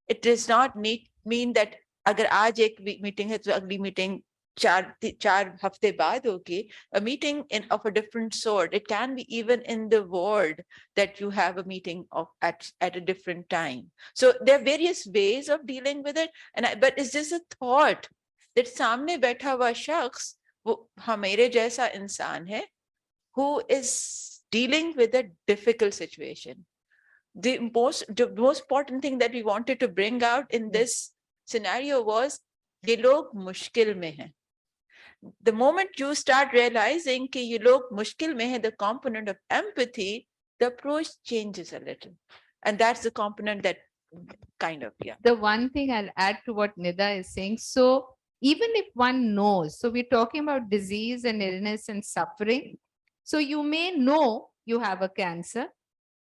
it does not mean that अगर आज एक meeting है तो अगली meeting चार हफ्ते बाद होगी, a meeting of a different sort. It can be even in the ward that you have a meeting at a different time. So there are various ways of dealing with it, but it's just a thought that सामने बैठा हुआ शख्स वो हमारे जैसा इंसान है who is dealing with a difficult situation. The most important thing that we wanted to bring out in this scenario was ये लोग मुश्किल में हैं. The moment you start realizing कि ये लोग मुश्किल में हैं, the component of empathy, the approach changes a little. And that's the component that kind of, The one thing I'll add to what Nida is saying, so even if one knows, so we're talking about disease and illness and suffering. So you may know you have a cancer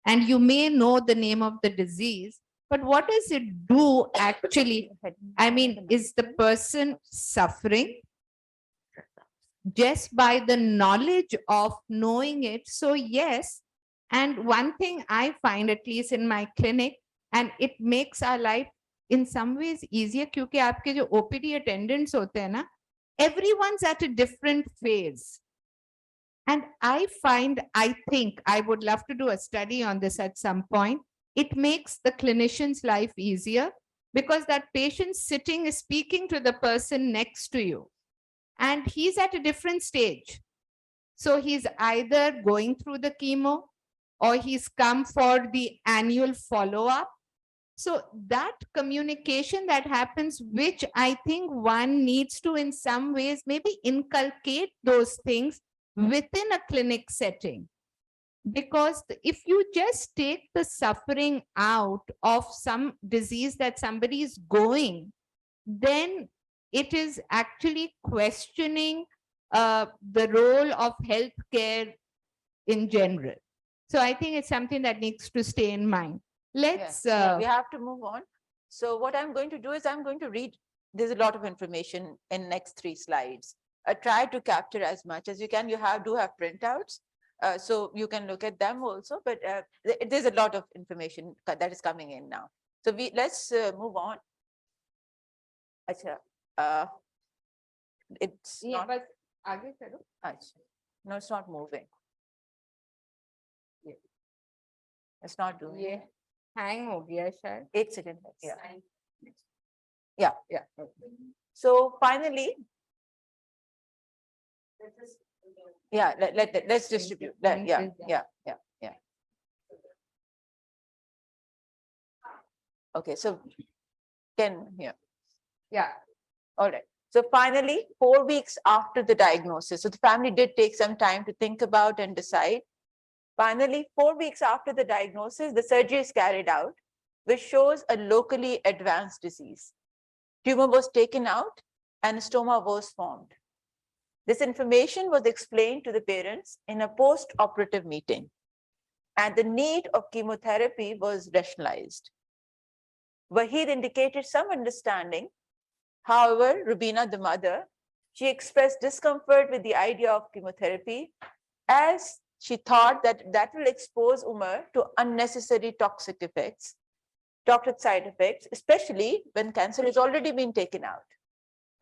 and you may know the name of the disease, but what does it do actually? I mean, is the person suffering just by the knowledge of knowing it? So yes, and one thing I find, at least in my clinic, and it makes our life in some ways easier, क्योंकि आपके जो OPD attendants होते हैं ना, everyone's at a different phase. And I think I would love to do a study on this at some point. It makes the clinician's life easier because that patient sitting is speaking to the person next to you, and he's at a different stage. So he's either going through the chemo or he's come for the annual follow-up. So that communication that happens, which I think one needs to in some ways maybe inculcate those things within a clinic setting. Because if you just take the suffering out of some disease that somebody is going, then it is actually questioning the role of healthcare in general. So I think it's something that needs to stay in mind. Let's. We have to move on. So what I'm going to do is I'm going to read. There's a lot of information in next 3 slides. Try to capture as much as you can. You do have printouts, so you can look at them also. But there's a lot of information that is coming in now. So let's move on. Acha, it's Yeah, not. but आगे करो. Acha. No, it's not moving. It's not doing. ये hang हो गया शायद. 1 second. Yeah. So finally, let's distribute. Yeah. Okay, so all right. So finally, 4 weeks after the diagnosis, so the family did take some time to think about and decide. Finally, 4 weeks after the diagnosis, the surgery is carried out, which shows a locally advanced disease. Tumor was taken out and a stoma was formed. This information was explained to the parents in a post-operative meeting, and the need of chemotherapy was rationalized. Wahid indicated some understanding. However, Rubina, the mother, she expressed discomfort with the idea of chemotherapy, as she thought that will expose Umar to unnecessary toxic side effects, especially when cancer has already been taken out.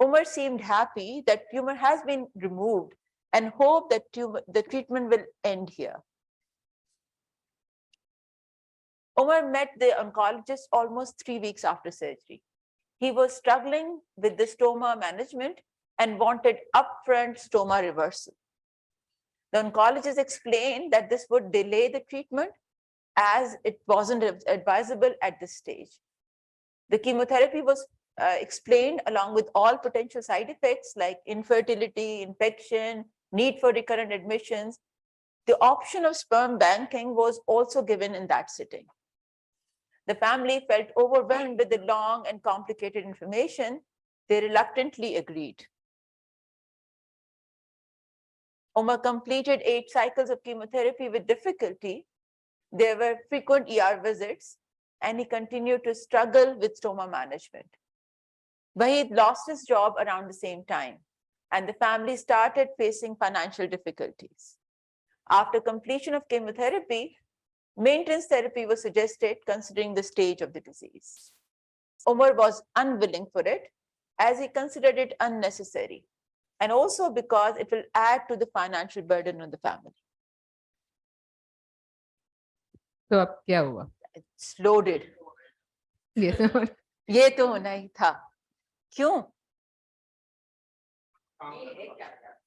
Umar seemed happy that tumor has been removed and hoped that the treatment will end here. Umar met the oncologist almost 3 weeks after surgery. He was struggling with the stoma management and wanted upfront stoma reversal. The oncologist explained that this would delay the treatment as it wasn't advisable at this stage. The chemotherapy was explained along with all potential side effects like infertility, infection, need for recurrent admissions. The option of sperm banking was also given in that sitting. The family felt overwhelmed with the long and complicated information. They reluctantly agreed. Umar completed 8 cycles of chemotherapy with difficulty. There were frequent ER visits, and he continued to struggle with stoma management. Wahid lost his job around the same time, and the family started facing financial difficulties. After completion of chemotherapy, maintenance therapy was suggested considering the stage of the disease. Umar was unwilling for it, as he considered it unnecessary, and also because it will add to the financial burden on the family. तो अब क्या हुआ? It's loaded. ये तो नहीं था. क्यों?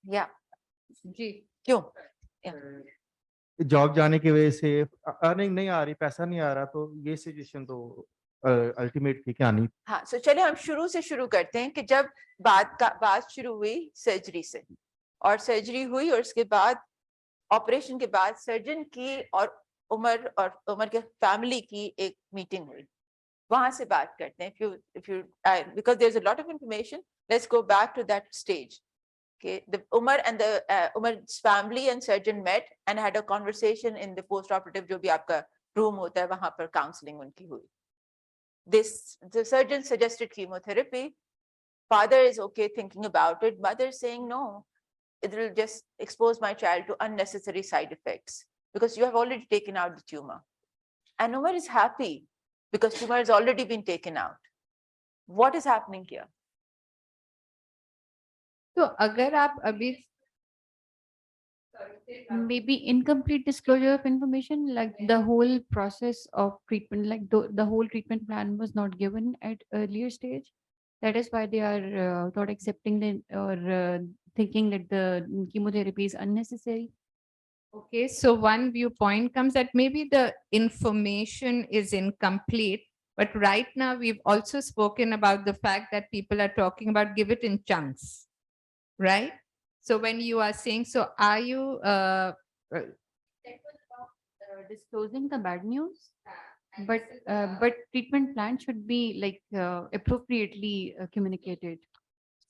Yeah. जी. क्यों? जॉब जाने की वजह से अर्निंग नहीं आ रही, पैसा नहीं आ रहा, तो ये सिचुएशन तो अल्टीमेट थी क्या नहीं. हाँ, so चलिए हम शुरू करते हैं कि जब बात शुरू हुई सर्जरी से, और सर्जरी हुई और उसके बाद ऑपरेशन के बाद सर्जन की और उमर के फैमिली की एक मीटिंग हुई. वहां से बात करते हैं. If you because there's a lot of information, let's go back to that stage. Okay, the Umar and the Umar's family and surgeon met and had a conversation in the post-operative जो भी आपका room होता है वहां पर counseling उनकी हुई. The surgeon suggested chemotherapy. Father is okay thinking about it. Mother is saying no, it will just expose my child to unnecessary side effects because you have already taken out the tumor. And Umar is happy because tumor has already been taken out. What is happening here? तो अगर आप अभी maybe incomplete disclosure of information, like the whole process of treatment, like the whole treatment plan was not given at earlier stage. That is why they are not accepting or thinking that the chemotherapy is unnecessary. Okay, so one viewpoint comes that maybe the information is incomplete, But right now, we've also spoken about the fact that people are talking about give it in chunks, right? So when you are saying, so are you disclosing the bad news, but treatment plan should be like appropriately communicated.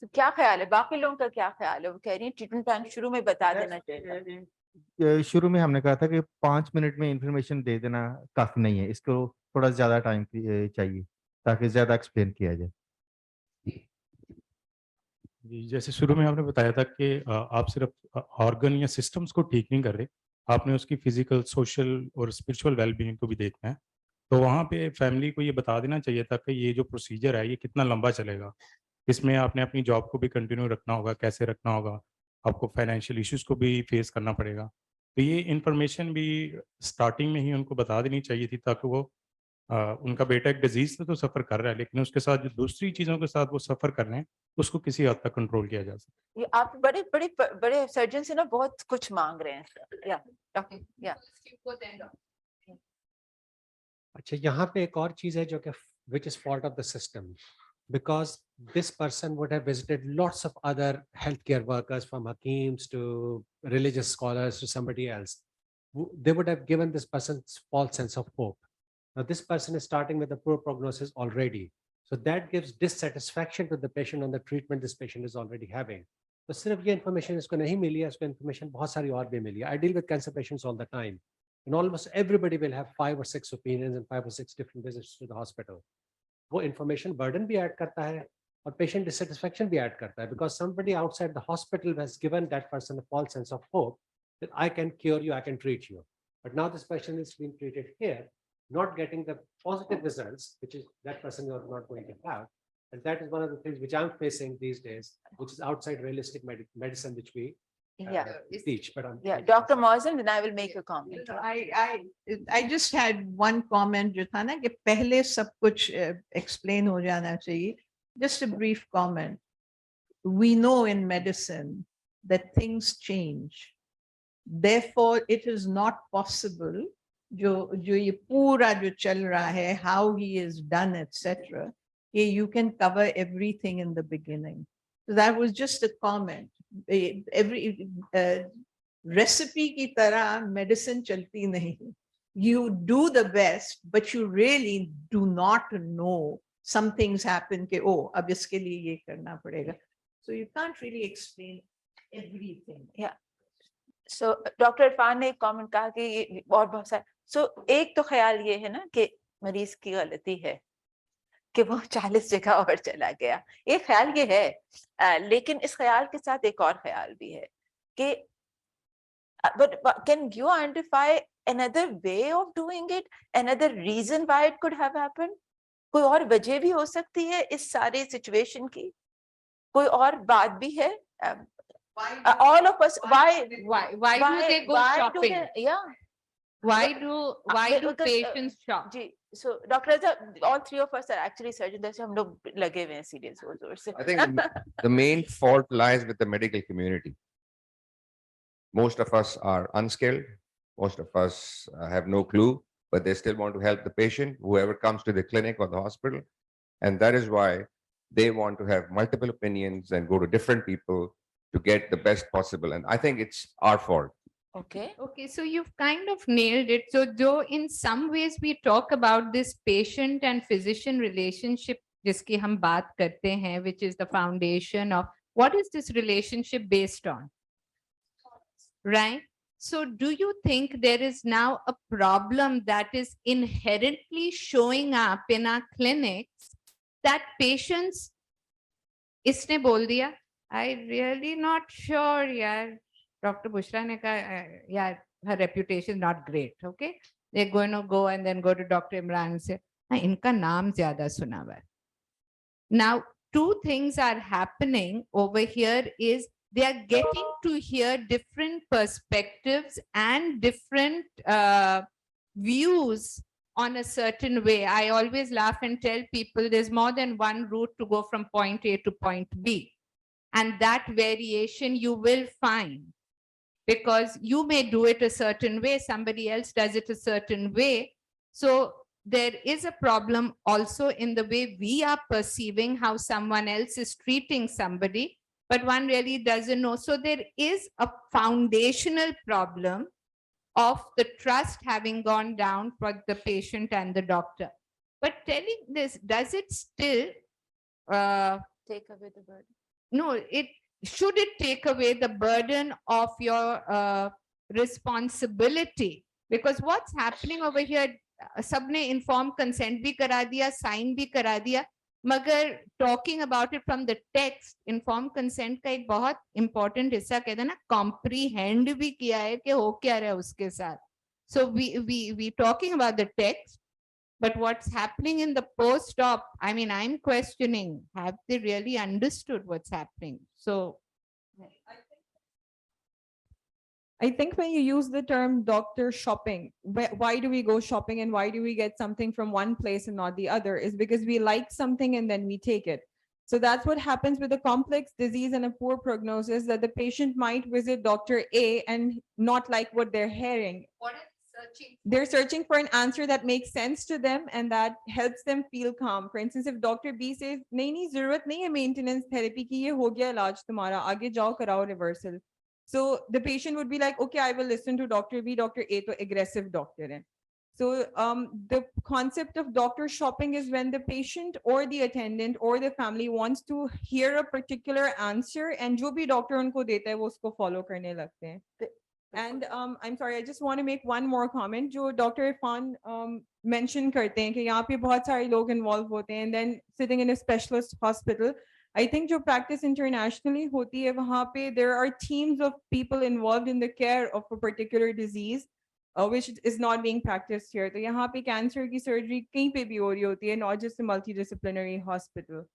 तो क्या ख्याल है, बाकी लोगों का क्या ख्याल है? वो कह रही हैं ट्रीटमेंट प्लान शुरू में बता देना चाहिए। शुरू में हमने कहा था कि 5 मिनट में इंफॉर्मेशन दे देना काफी नहीं है, इसको थोड़ा ज्यादा टाइम चाहिए ताकि ज्यादा एक्सप्लेन किया जाए। जी, जैसे शुरू में आपने बताया था कि आप सिर्फ ऑर्गन या सिस्टम्स को ठीक नहीं कर रहे, आपने उसकी फिजिकल, सोशल और स्पिरिचुअल वेलबींग को भी देखना है। तो वहाँ पे फैमिली को ये बता देना चाहिए था कि ये जो प्रोसीजर है ये कितना लंबा चलेगा। इसमें आपने अपनी जॉब को भी कंटिन्यू रखना होगा, कैसे रखना होगा, आपको फाइनेंशियल इश्यूज़ को भी फेस करना पड़ेगा। तो ये इन्फॉर्मेशन भी स्टार्टिंग में ही उनको बता देनी चाहिए थी ताकि वो उनका बेटा एक डिजीज़ से तो सफ़र कर रहा है, लेकिन उसके साथ जो दूसरी चीज़ों के साथ वो सफ़र कर रहे हैं, उसको किसी हद तक कंट्रोल किया जा सके। ये आप बड़े सर्जन से ना बहुत कुछ मांग रहे हैं। या डॉक्टर, या अच्छा, यहाँ पे एक और चीज है जो कि which is fault of the system, because this person would have visited lots of other healthcare workers, from hakims to religious scholars to somebody else. They would have given this person false sense of hope. Now this person is starting with a poor prognosis already, so that gives dissatisfaction to the patient on the treatment this patient is already having. तो सिर्फ ये information इसको नहीं मिली है, इसको information बहुत सारी और भी मिली है. I deal with cancer patients all the time, and almost everybody will have 5 or 6 opinions and 5 or 6 different visits to the hospital. वो information burden भी add करता है और patient dissatisfaction भी add करता है, because somebody outside the hospital has given that person a false sense of hope that I can cure you, I can treat you. But now this patient is being treated here, not getting the positive results, which is that person you are not going to have. And that is one of the things which I'm facing these days, which is outside realistic medicine, which we teach. But Dr. Mozen, then I will make a comment. I just had one comment जो था ना कि पहले सब कुछ explain हो जाना चाहिए. Just a brief comment. We know in medicine that things change. Therefore, it is not possible जो ये पूरा जो चल रहा है, how he is done, etc. You can cover everything in the beginning. So that was just a comment. Every recipe की तरह medicine चलती नहीं. You do the best, but you really do not know. Some things happen कि oh अब इसके लिए ये करना पड़ेगा. So you can't really explain everything. Yeah. So Dr. Irfan ने एक comment कहा कि ये और बहुत सारे. So एक तो ख्याल ये है ना कि मरीज की गलती है कि वो 40 जगह और चला गया. एक ख्याल ये है, लेकिन इस ख्याल के साथ एक और ख्याल भी है कि but can you identify another way of doing it, another reason why it could have happened? कोई और वजह भी हो सकती है इस सारे सिचुएशन की, कोई और बात भी है. All of us, why do they go shopping? Why do patients shop? Ji, so Dr. Raza, all three of us are actually surgeons. जैसे हम लोग लगे हुए हैं सीरियस जोर से. I think the main fault lies with the medical community. Most of us are unskilled. Most of us have no clue, but they still want to help the patient, whoever comes to the clinic or the hospital. And that is why they want to have multiple opinions and go to different people to get the best possible. And I think it's our fault. Okay. Okay. So you've kind of nailed it. So though in some ways we talk about this patient and physician relationship, जिसकी हम बात करते हैं, which is the foundation of what is this relationship based on, right? So do you think there is now a problem that is inherently showing up in our clinics that patients, इसने बोल दिया, I really not sure, यार. Dr. Bushra ne kaha, yeah, her reputation is not great. Okay, they're going to go and then go to Dr. Imran and say, "Inka naam zyada suna hua hai." Now, two things are happening over here. Is they are getting to hear different perspectives and different views on a certain way. I always laugh and tell people there's more than one route to go from point A to point B, and that variation you will find. Because you may do it a certain way, somebody else does it a certain way. So there is a problem also in the way we are perceiving how someone else is treating somebody, but one really doesn't know. So there is a foundational problem of the trust having gone down for the patient and the doctor. But telling this, does it still take away the burden? No, should it take away the burden of your responsibility? Because what's happening over here, सबने informed consent भी करा दिया, sign भी करा दिया, मगर talking about it from the text, informed consent का एक बहुत important हिस्सा कहते हैं ना, comprehend भी किया है कि हो क्या रहा है उसके साथ. So we talking about the text, but what's happening in the post-op, I mean, I'm questioning, have they really understood what's happening? So I think when you use the term doctor shopping, why do we go shopping and why do we get something from one place and not the other, is because we like something and then we take it. So that's what happens with a complex disease and a poor prognosis, that the patient might visit Dr. A and not like what they're hearing. what is searching? They're searching for an answer that makes sense to them and that helps them feel calm. For instance, if Dr. B says, nahi zarurat nahi hai maintenance therapy ki, ye ho gaya ilaj tumhara, aage jao karao reversal. So the patient would be like, okay, I will listen to Dr. B, Dr. A to aggressive doctor hai. So the concept of doctor shopping is when the patient or the attendant or the family wants to hear a particular answer and jo bhi doctor unko deta hai, wo usko follow karne lagte hain. And I'm sorry, I just want to make one more comment. जो Dr. Irfan mention करते हैं कि यहाँ पे बहुत सारे लोग involved होते हैं, and then sitting in a specialist hospital, I think जो practice internationally होती है वहाँ पे there are teams of people involved in the care of a particular disease, which is not being practiced here. तो यहाँ पे cancer की surgery कहीं पे भी हो रही होती है, not just a multidisciplinary hospital.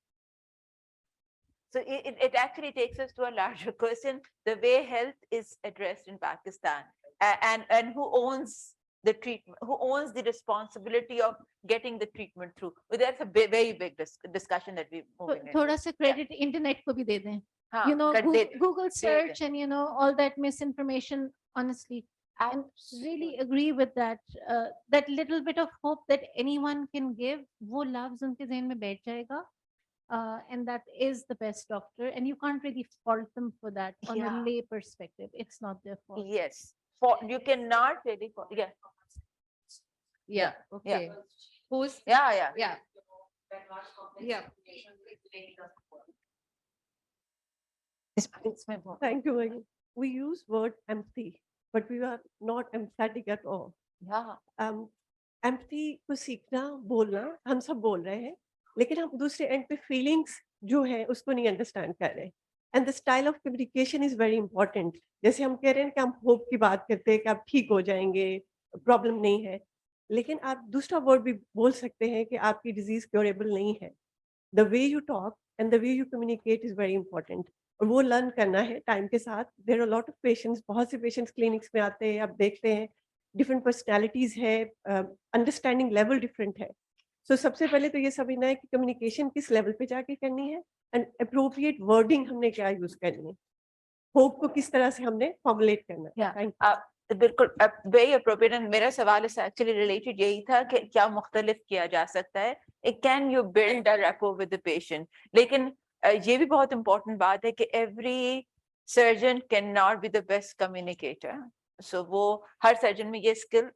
So it actually takes us to a larger question, the way health is addressed in Pakistan, and who owns the treatment, who owns the responsibility of getting the treatment through. Well, that's a very big discussion that we're moving into. थोड़ा सा credit internet को भी दे दें. हाँ, You know, Google they search दें. and you know all that misinformation, honestly. And really agree with that. That little bit of hope that anyone can give, वो लफ्ज़ उनके ज़हन में बैठ जाएगा. And that is the best doctor, and you can't really fault them for that on a lay perspective. It's not their fault. Yes, you cannot really fault. Yeah. Okay. Who's? Yeah. Yeah. Thank you. Maggie. We use word empathy, but we are not empathetic at all. Yeah. Empathy को सीखना, बोलना, हम सब बोल रहे हैं, लेकिन हम दूसरे एंड पे फीलिंग्स जो है उसको नहीं अंडरस्टैंड कर रहे हैं. And the style of communication is very important. जैसे हम कह रहे हैं कि हम होप की बात करते हैं कि आप ठीक हो जाएंगे, प्रॉब्लम नहीं है, लेकिन आप दूसरा वर्ड भी बोल सकते हैं कि आपकी डिजीज क्योरेबल नहीं है. The way you talk and the way you communicate is very important, और वो लर्न करना है टाइम के साथ. There are lot of patients, बहुत से पेशेंट्स क्लिनिक्स में आते हैं, आप देखते हैं डिफरेंट पर्सनैलिटीज है, अंडरस्टैंडिंग लेवल डिफरेंट है. So सबसे पहले तो ये समझना है कि कम्युनिकेशन किस लेवल पे जाके करनी है, एंड अप्रोप्रिएट वर्डिंग हमने क्या यूज करनी है, होप को किस तरह से हमने फॉर्मुलेट करना है. बिल्कुल वेरी अप्रोप्रिएट. एंड मेरा सवाल इस एक्चुअली रिलेटेड यही था कि क्या मुख्तलिफ किया जा सकता है. It can you build a rapport with the patient, लेकिन ये भी बहुत इंपॉर्टेंट बात है कि every surgeon can not be the best communicator. So वो हर सर्जन में ये स्किल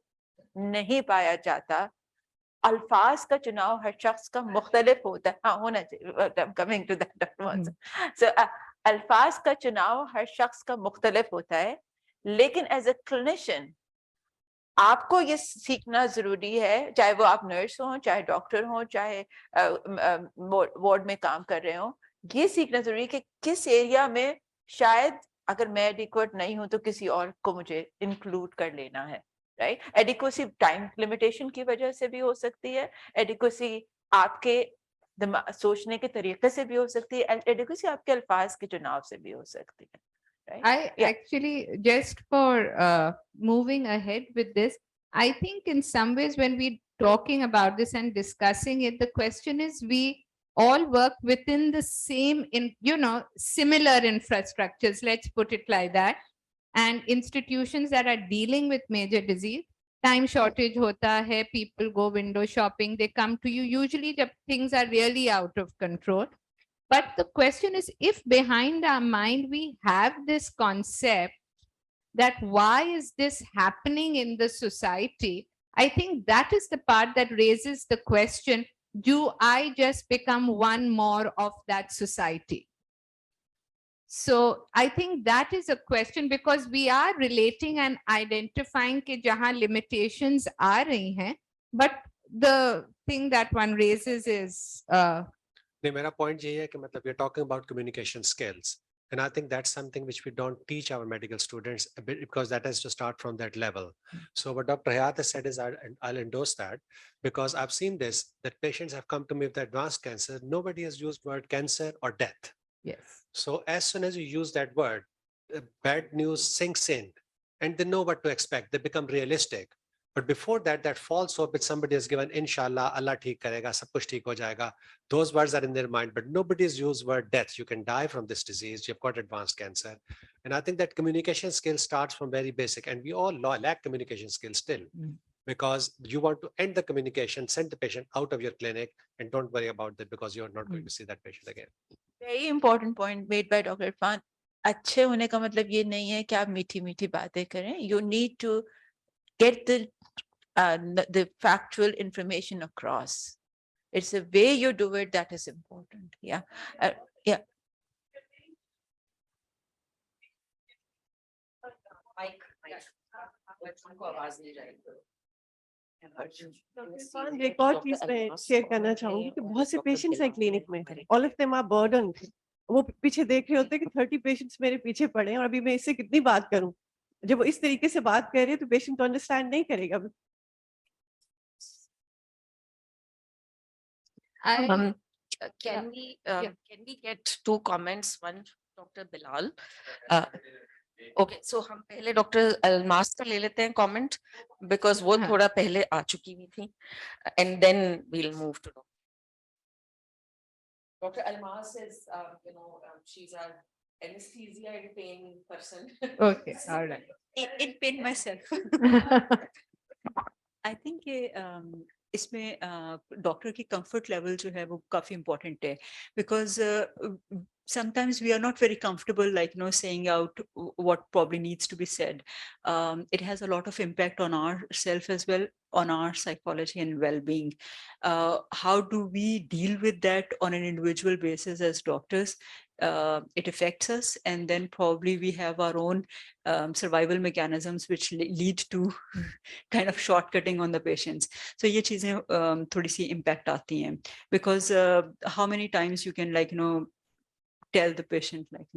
नहीं पाया जाता. अल्फाज का चुनाव हर शख्स का मुख्तलिफ होता है. हाँ, होना चाहिए. Coming to that. सो अल्फाज का चुनाव हर शख्स का मुख्तलिफ होता है, लेकिन एज अ क्लिनिशियन आपको ये सीखना जरूरी है, चाहे वो आप नर्स हो, चाहे डॉक्टर हो, चाहे वार्ड में काम कर रहे हो, ये सीखना जरूरी है कि किस एरिया में शायद अगर मैं एडिक्वेट नहीं हूं तो किसी और को मुझे इंक्लूड कर लेना है. राइट. एडिक्वेसी टाइम लिमिटेशन की वजह से भी हो सकती है, एडिक्वेसी आपके सोचने के तरीके से भी हो सकती है, एडिक्वेसी आपके अल्फाज के चुनाव से भी हो सकती है. I actually, just for moving ahead with this, I think in some ways when we're talking about this and discussing it, the question is we all work within the same, similar infrastructures, let's put it like that, and institutions that are dealing with major disease. time shortage hota hai, people go window shopping, they come to you usually jab things are really out of control. But the question is, if behind our mind we have this concept that why is this happening in the society, I think that is the part that raises the question, do I just become one more of that society? So I think that is a question, because we are relating and identifying ke jahan limitations aa rahi hain, but the thing that one raises is नहीं, मेरा point यही है कि मतलब we're talking about communication skills, and I think that's something which we don't teach our medical students a bit, because that has to start from that level. So what Dr. Hayat has said is I'll endorse that, because I've seen this, that patients have come to me with advanced cancer. Nobody has used word cancer or death. yes. So as soon as you use that word, bad news sinks in and they know what to expect. They become realistic. But before that, that false hope that somebody has given, inshallah, Allah theek karega, sab kuch theek ho jayega. Those words are in their mind, but nobody's used word death. You can die from this disease. You've got advanced cancer. And I think that communication skill starts from very basic, and we all lack communication skills still. Because you want to end the communication, send the patient out of your clinic, and don't worry about that because you're not going to see that patient again. Very important point made by Dr. Irfan. अच्छे होने का मतलब ये नहीं है कि आप मीठी मीठी बातें करें. You need to get the factual information across. It's the way you do it that is important. Yeah. Yeah. एक और चीज मैं शेयर करना चाहूंगी कि बहुत से पेशेंट्स हैं क्लिनिक में, all of them are burden. वो पीछे देख रहे होते हैं कि 30 पेशेंट्स मेरे पीछे पड़े हैं और अभी मैं इससे कितनी बात करूं. जब वो इस तरीके से बात कर रहे हैं तो पेशेंट तो अंडरस्टैंड नहीं करेगा. Can we get two comments? One, Dr. Bilal. Okay, so हम पहले डॉक्टर अलमास का ले लेते हैं comment, because वो थोड़ा पहले आ चुकी हुई थी, and then we'll move to Dr. Almas is, she's an anesthesia and pain person. Okay, all right. In pain myself. I think इसमें डॉक्टर की कंफर्ट लेवल जो है वो काफी इम्पोर्टेंट है, because sometimes we are not very comfortable, like, saying out what probably needs to be said. It has a lot of impact on ourselves as well, on our psychology and well-being. How do we deal with that on an individual basis as doctors? It affects us, and then probably we have our own survival mechanisms which lead to kind of shortcutting on the patients. So ये चीजें थोड़ी सी impact आती हैं, because how many times you can, like, tell the patient, like,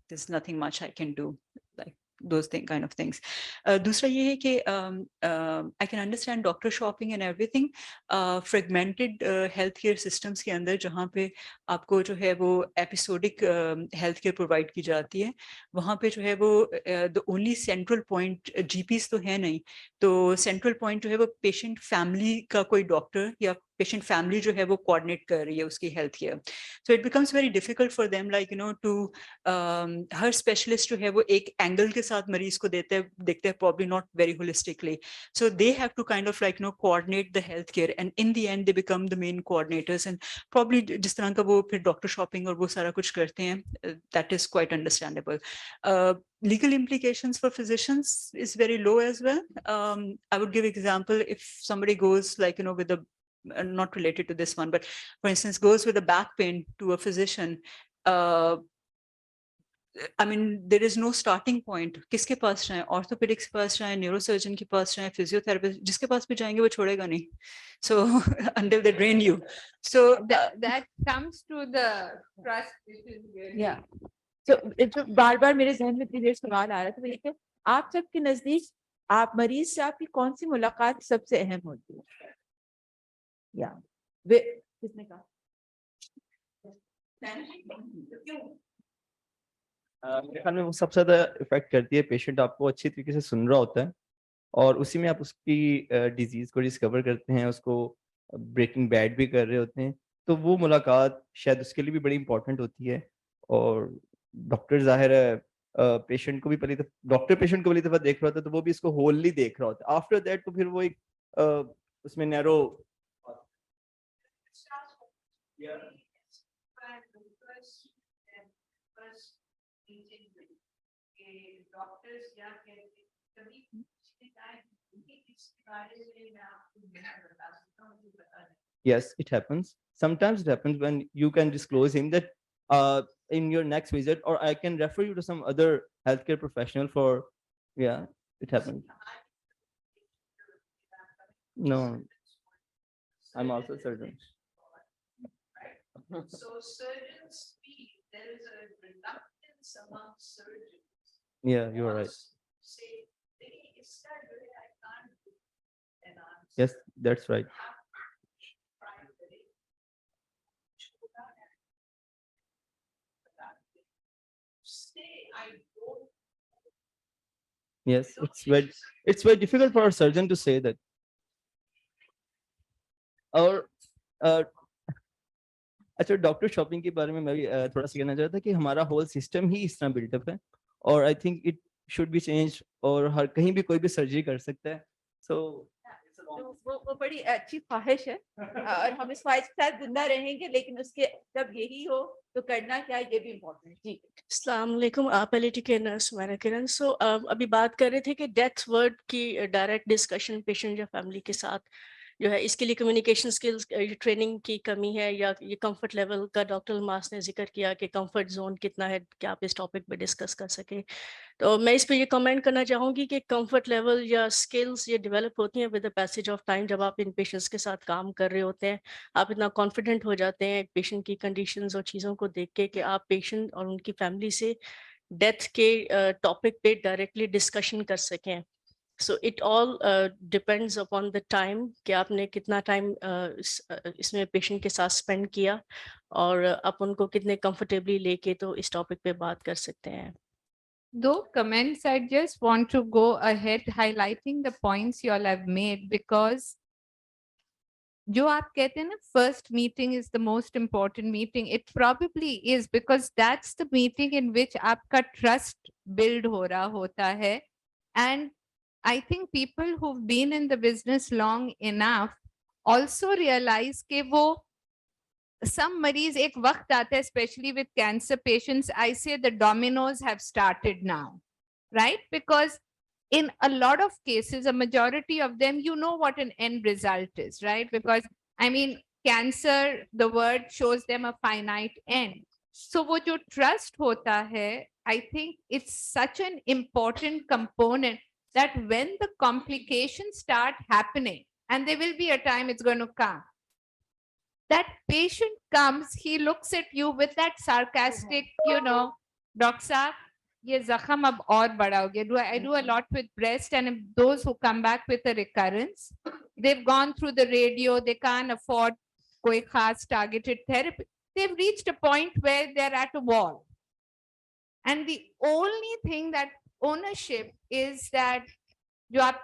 there's nothing much I can do, like those kind of things. दूसरा ये है कि I can understand doctor shopping and everything. Fragmented healthcare systems के अंदर जहाँ पे आपको जो है वो episodic healthcare provide की जाती है, वहाँ पे जो है वो the only central point GPs तो है नहीं, तो central point जो है वो patient family का कोई doctor या patient family जो है वो coordinate कर रही है उसकी health care. So it becomes very difficult for them, like, to her specialist जो है वो एक angle के साथ मरीज को देखते हैं, probably not very holistically. So they have to kind of, like, coordinate the healthcare, and in the end they become the main coordinators, and probably जिस तरह का वो फिर doctor shopping और वो सारा कुछ करते हैं, that is quite understandable. Legal implications for physicians is very low as well. I would give example, if somebody goes, like, with a not related to this one, but for instance, goes with a back pain to a physician, I mean, there is no starting point. किसके पास जाएं? Orthopedics के पास जाएं, neurosurgeon के पास जाएं, physiotherapist, जिसके पास भी जाएंगे वो छोड़ेगा नहीं. So until they drain you. So that comes to the trust. Yeah. So जो बार-बार मेरे जहन में इतनी देर सवाल आ रहा था, कि आप सबके नजदीक आप मरीज से आपकी कौन सी मुलाकात सबसे अहम होती है? Yeah. किसने कहा? मेरे ख्याल में वो सबसे ज्यादा इफेक्ट करती है, पेशेंट आपको अच्छी तरीके से सुन रहा होता है और उसी में आप उसकी डिजीज को डिस्कवर करते हैं, उसको ब्रेकिंग बैड भी कर रहे होते हैं, तो वो मुलाकात शायद उसके लिए भी बड़ी इंपॉर्टेंट होती है. और डॉक्टर जाहिर है पेशेंट को भी पहली डॉक्टर पेशेंट को पहली दफा देख रहा होता है तो वो भी इसको होलली देख रहा होता है. आफ्टर दैट तो फिर वो एक उसमें narrow Yes, it happens. Sometimes it happens when you can disclose him that in your next visit, or I can refer you to some other healthcare professional for, yeah, it happens. No, I'm also a surgeon. So surgeons feel there is a reluctance among surgeons. Yeah, you're right. Say, "Is that really I can't do an answer." Yes, that's right. Say, I don't. Yes, it's very difficult for a surgeon to say that. और अच्छा doctor shopping के बारे में मैं भी थोड़ा सा कहना चाहता था कि हमारा होल सिस्टम ही इस तरह बिल्टअप है और I think it should be change और हर कहीं भी कोई भी सर्जरी कर सकता है. सो वो बड़ी अच्छी ख्वाहिश है और हम इस ख्वाहिश के साथ जिंदा रहेंगे, लेकिन उसके जब यही हो तो करना क्या ये भी इम्पोर्टेंट है. जी अस्सलाम वालेकुम, पैलिएटिव केयर नर्स हुमैरा किरण. सो अभी बात कर रहे थे कि डेथ वर्ड की डायरेक्ट डिस्कशन पेशेंट या फैमिली के साथ जो है, इसके लिए कम्युनिकेशन स्किल्स ट्रेनिंग की कमी है या ये कंफर्ट लेवल का डॉक्टर मास ने जिक्र किया कि कंफर्ट जोन कितना है कि आप इस टॉपिक पे डिस्कस कर सके. तो मैं इस पे ये कमेंट करना चाहूँगी कि कंफर्ट लेवल या स्किल्स ये डेवलप होती हैं with the passage of time. जब आप इन पेशेंट्स के साथ काम कर रहे होते हैं, आप इतना कॉन्फिडेंट हो जाते हैं पेशेंट की कंडीशंस और चीज़ों को देख के कि आप पेशेंट और उनकी फैमिली से डेथ के टॉपिक पे डायरेक्टली डिस्कशन कर सकें. So it all depends upon the time कि आपने कितना टाइम इसमें पेशेंट के साथ स्पेंड किया और आप उनको कितने कंफर्टेबली लेके तो इस टॉपिक पे बात कर सकते हैं. Though comments, I just want to go ahead highlighting the points you all have made, because जो आप कहते हैं ना first meeting is the most important meeting, it probably is because that's the meeting in which आपका trust build हो रहा होता है. And I think people who've been in the business long enough also realize कि वो some मरीज एक वक्त आता है, especially with cancer patients, I say the dominoes have started now, right? Because in a lot of cases, a majority of them, you know what an end result is, right? Because I mean, cancer, the word shows them a finite end. So wo jo trust hota hai, I think it's such an important component that when the complications start happening, and there will be a time it's going to come, that patient comes, he looks at you with that sarcastic, Doctor Saab, ye zakham ab aur bada ho gaya. I do a lot with breast, and if those who come back with a recurrence, they've gone through the radio, they can't afford koi khas targeted therapy. They've reached a point where they're at a wall. And the only thing that ownership is that jo aap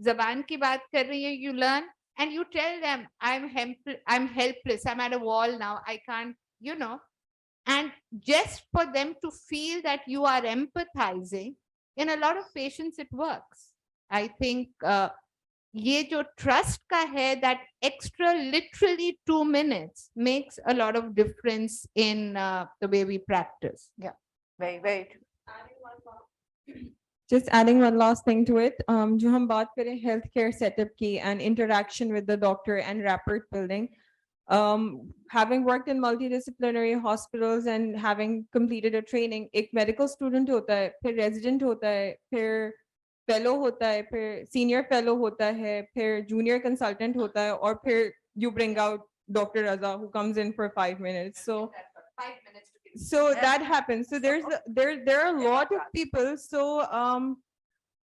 zaban ki baat kar rahi hai, you learn and you tell them, I'm helpless, I'm at a wall now, I can't, and just for them to feel that you are empathizing, in a lot of patients it works. I think ye jo trust ka hai, that extra literally 2 minutes makes a lot of difference in the way we practice. Yeah, very, very true. Just adding one last thing to it, जो हम बात करें healthcare setup की and interaction with the doctor and rapport building, having worked in multidisciplinary hospitals and having completed a training, एक medical student होता है, फिर resident होता है, फिर fellow होता है, फिर senior fellow होता है, फिर junior consultant होता है, और फिर you bring out Dr. Raza who comes in for 5 minutes. So 5 minutes. So that happens. So there are a lot of people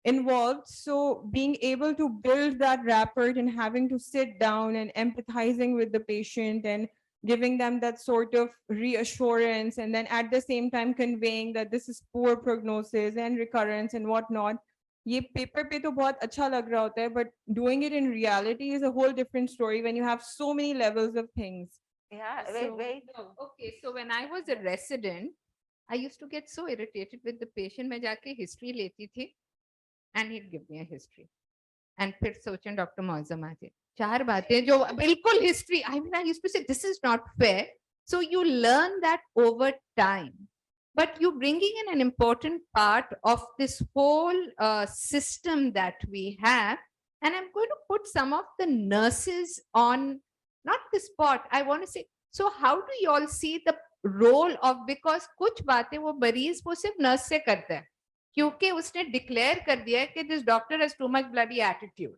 involved. So being able to build that rapport and having to sit down and empathizing with the patient and giving them that sort of reassurance, and then at the same time conveying that this is poor prognosis and recurrence and whatnot. ये paper पे तो बहुत अच्छा लग रहा होता है, but doing it in reality is a whole different story when you have so many levels of things. Yeah, Okay, so when I was a resident, I used to get so irritated with the patient. मैं जाके history लेती थी and he'd give me a history. And फिर सोचें doctor Maujam आ जाए 4 बातें जो बिल्कुल history. I mean, I used to say this is not fair. So you learn that over time. But you bringing in an important part of this whole system that we have. And I'm going to put some of the nurses on, not the spot. I want to say, so how do you all see the role of, because कुछ बातें वो मरीज वो सिर्फ nurse से करता है क्योंकि उसने डिक्लेयर कर दिया है कि this doctor has too much bloody attitude.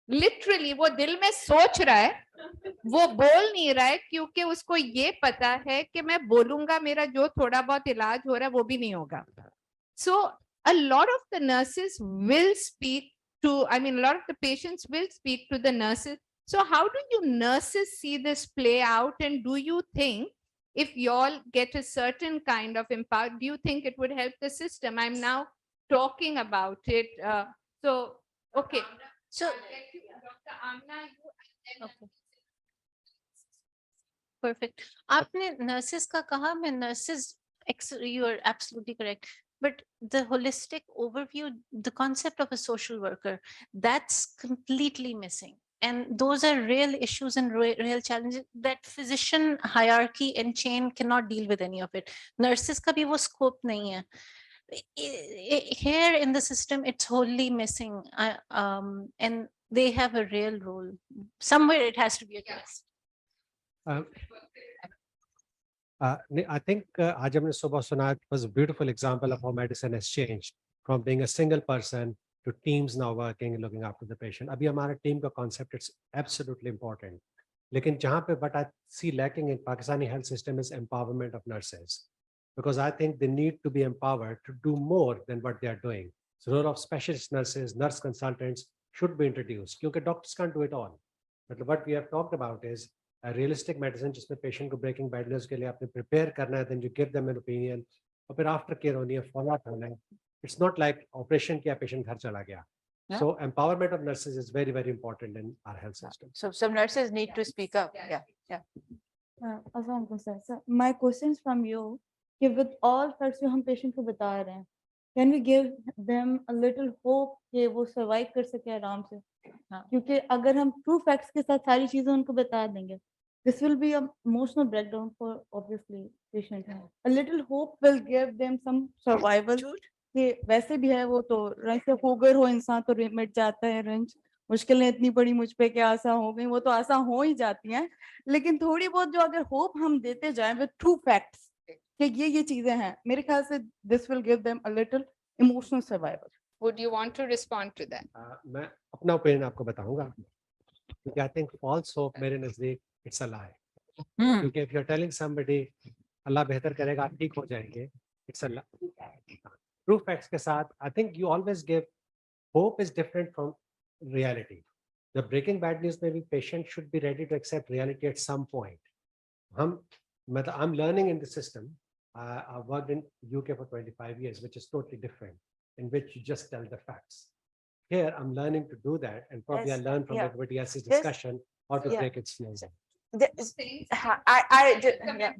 Literally वो दिल में सोच रहा है, वो बोल नहीं रहा है क्योंकि उसको ये पता है कि मैं बोलूंगा मेरा जो थोड़ा बहुत इलाज हो रहा है वो भी नहीं होगा. So a lot of the nurses will speak to, I mean, a lot of the patients will speak to the nurses. So how do you nurses see this play out, and do you think if you all get a certain kind of empower, do you think it would help the system? I'm now talking about it. So, okay. So, Dr. Amna, you, okay. Perfect. आपने nurses का कहा, मैं nurses, you are absolutely correct. But the holistic overview, the concept of a social worker, that's completely missing. And those are real issues and real challenges that physician hierarchy and chain cannot deal with any of it. Nurses का भी वो scope नहीं है. Here in the system, it's wholly missing. And they have a real role. Somewhere it has to be addressed. I think आज हमने सुबह सुना was a beautiful example of how medicine has changed from being a single person to teams now working and looking after the patient. अभी हमारा team का concept it's absolutely important. लेकिन जहाँ पे what I see lacking in Pakistani health system is empowerment of nurses, because I think they need to be empowered to do more than what they are doing. So role of specialist nurses, nurse consultants should be introduced क्योंकि doctors can't do it all. But what we have talked about is a realistic medicine जिसमें patient को breaking bad news के लिए आपने prepare करना है, then you give them an opinion और फिर after care होनी है, follow up होना है. It's not like operation किया patient घर चला गया. Yeah. So empowerment of nurses is very, very important in our health system. So some nurses need to speak up. Yeah. Assalamualaikum sir. So my questions from you, कि with all facts जो हम patient को बता रहे हैं, can we give them a little hope कि वो survive कर सके आराम से? क्योंकि अगर हम true facts के साथ सारी चीजें उनको बता देंगे, this will be an emotional breakdown for obviously patient. A little hope will give them some survival. कि वैसे भी है वो तो रंज से होगर हो इंसान तो मिट जाता है रंज, मुश्किलें इतनी बड़ी मुझ पे क्या आशा हो गई, वो तो आशा हो ही जाती हैं, लेकिन थोड़ी बहुत जो अगर होप हम देते जाएं with true facts कि ये चीजें हैं, मेरे ख्याल से this will give them a little emotional survival. Would you want to respond to that? मैं अपना opinion आपको बताऊंगा क्योंकि I think false hope मेरे नजदीक it's a lie. क्योंकि if you're telling somebody अल्लाह बेहतर करेगा आप ठीक हो जाएंगे, it's a lie. True facts के साथ I think you always give hope is different from reality. The breaking bad news maybe patient should be ready to accept reality at some point. I'm learning in the system. I've worked in UK for 25 years, which is totally different, in which you just tell the facts. Here, I'm learning to do that, and probably Yes, I learned from yeah. everybody else's Yes. discussion how to Yeah. break its news. Coming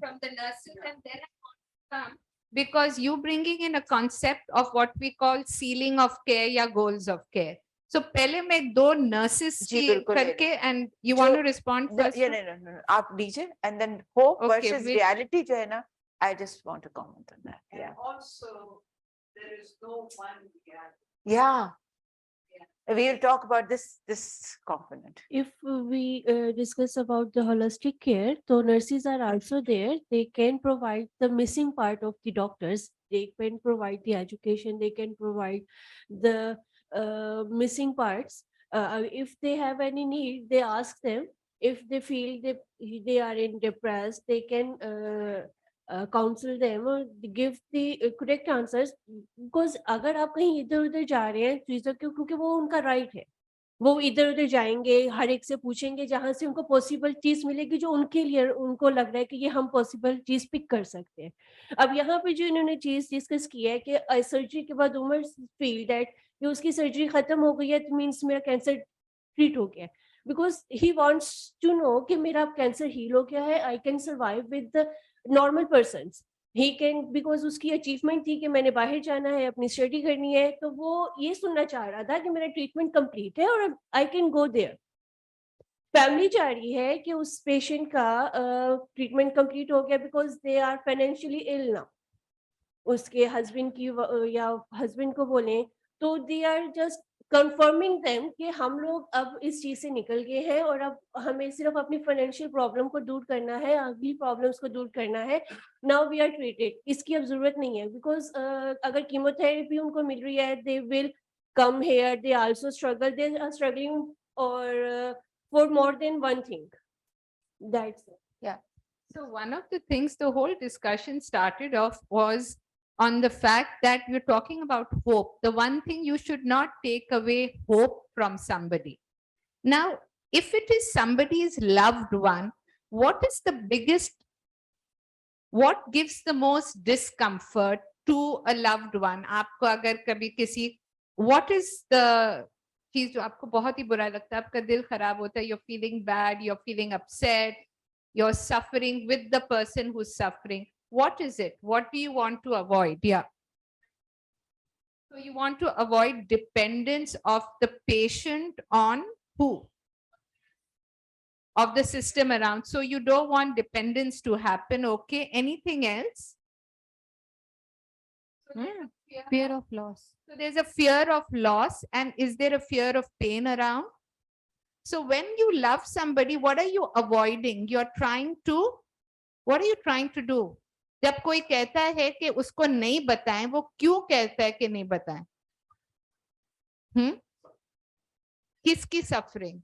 from the nurses, and then I want to come because you bringing in a concept of what we call ceiling of care या goals of care. So पहले मैं दो nurses जी, की बिल्कुल ले करके, लें। and you want to respond first? Yeah, no. आप दीजिए, and then hope Okay, versus which- reality जो है ना, I just want to comment on that. And Yeah. also, there is no one reality. Yeah. We will talk about this component. If we discuss about the holistic care, so nurses are also there. They can provide the missing part of the doctors. They can provide the education. They can provide the missing parts. If they have any need, they ask them. If they feel they are in depressed, they can counsel them or give the correct answers. Because अगर आप कहीं इधर उधर जा रहे हैं चीजों क्योंकि वो उनका राइट है, वो इधर उधर जाएंगे, हर एक से पूछेंगे जहां से उनको पॉसिबल चीज मिलेगी जो उनके लिए उनको लग रहा है कि ये हम पॉसिबल चीज पिक कर सकते हैं. अब यहाँ पे जो इन्होंने चीज डिस्कस किया है कि सर्जरी के बाद उमर फील दैट कि उसकी सर्जरी खत्म हो गई है, तो मीन्स मेरा कैंसर ट्रीट हो गया, because he wants to know कि मेरा कैंसर हील हो गया है, I can survive with the normal persons. He can, because उसकी अचीवमेंट थी कि मैंने बाहर जाना है, अपनी स्टडी करनी है, तो वो ये सुनना चाह रहा था कि मेरा ट्रीटमेंट कंप्लीट है और I can go there. Family चाह रही है कि उस पेशेंट का ट्रीटमेंट कंप्लीट हो गया because they are financially ill now, उसके हस्बैंड की या हस्बैंड को बोलें तो they are just confirming them कि हम लोग अब इस चीज से निकल गए हैं और अब हमें सिर्फ अपनी फाइनेंशियल प्रॉब्लम को दूर करना है, अगली प्रॉब्लम्स को दूर करना है। नाउ वी आर ट्रीटेड, इसकी अब जरूरत नहीं है बिकॉज अगर कीमोथेरेपी उनको मिल रही है they will come here, they also struggle, they are struggling or for more than one thing. That's it. Yeah. So one of the things the whole discussion started off was on the fact that we're talking about hope. The one thing you should not take away hope from somebody. Now, if it is somebody's loved one, what is the biggest, what gives the most discomfort to a loved one? आपको अगर कभी किसी, what is the चीज जो आपको बहुत ही बुरा लगता है, आपका दिल खराब होता है, you're feeling bad, you're feeling upset, you're suffering with the person who's suffering. What is it? What do you want to avoid? Yeah. So you want to avoid dependence of the patient on who? Of the system around. So you don't want dependence to happen. Okay. Anything else? Fear of loss. So there's a fear of loss. And is there a fear of pain around? So when you love somebody, what are you avoiding? You're trying to, what are you trying to do? जब कोई कहता है कि उसको नहीं बताएं, वो क्यों कहता है कि नहीं बताएं? किसकी सफरिंग?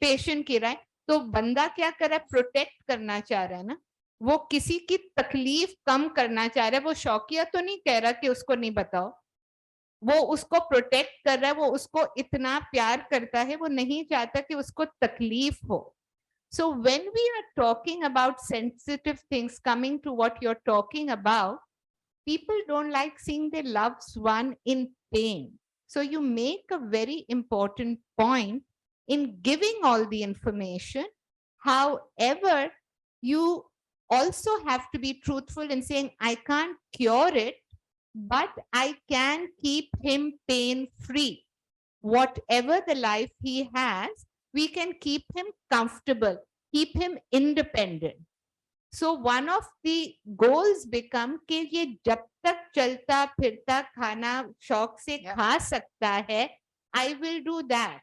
पेशेंट की, राइट? तो बंदा क्या कर रहा है? प्रोटेक्ट करना चाह रहा है ना, वो किसी की तकलीफ कम करना चाह रहा है। वो शौकिया तो नहीं कह रहा कि उसको नहीं बताओ, वो उसको प्रोटेक्ट कर रहा है, वो उसको इतना प्यार करता है, वो नहीं चाहता कि उसको तकलीफ हो। So when we are talking about sensitive things, coming to what you're talking about, people don't like seeing their loved one in pain. So you make a very important point in giving all the information. However, you also have to be truthful in saying, I can't cure it, but I can keep him pain-free. Whatever the life he has, we can keep him comfortable, keep him independent. So one of the goals become कि ये जब तक चलता फिरता खाना शौक से खा सकता है, I will do that.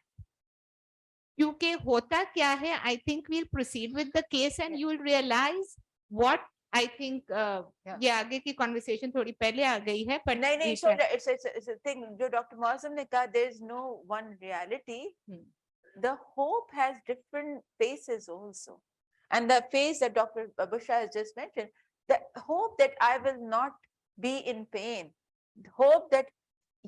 क्योंकि होता क्या है, I think we'll proceed with the case and you will realize what I think ये आगे की conversation थोड़ी पहले आ गई है, but नहीं, so it's a thing जो Dr. Mosam ने कहा, there is no one reality. The hope has different faces also. And the phase that Dr. Bushra has just mentioned, the hope that I will not be in pain, hope that,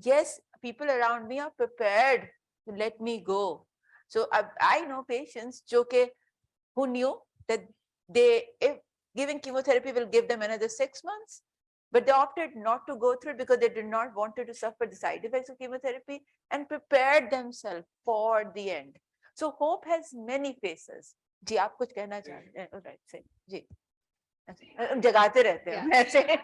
yes, people around me are prepared to let me go. So I know patients who knew that if giving chemotherapy will give them another 6 months, but they opted not to go through it because they did not want to suffer the side effects of chemotherapy and prepared themselves for the end. So hope has many faces. जी आप कुछ कहना चाह रहे हैं? Right से जी जगाते रहते हैं ऐसे.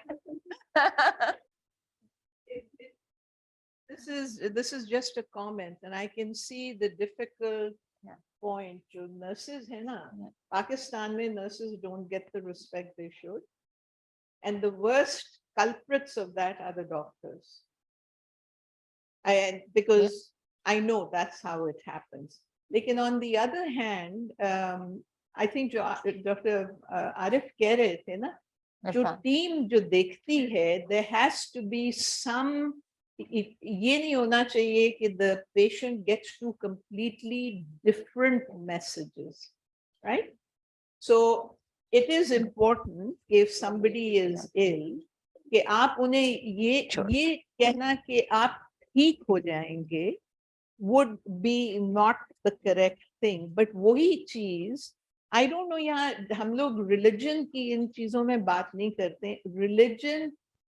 This is just a comment, and I can see the difficult point. जो nurses है ना, Pakistan में nurses don't get the respect they should, and the worst culprits of that are the doctors. And because I know that's how it happens. Lekin on the other hand, I think Dr. Arif कह रहे थे ना, जो team जो देखती है, there has to be some, ये नहीं होना चाहिए कि the patient gets two completely different messages, right? So it is important if somebody is ill कि आप उन्हें ये कहना कि आप ठीक हो जाएंगे would be not the correct thing. But वही चीज, I don't know, यहाँ हम लोग religion की इन चीजों में बात नहीं करते. Religion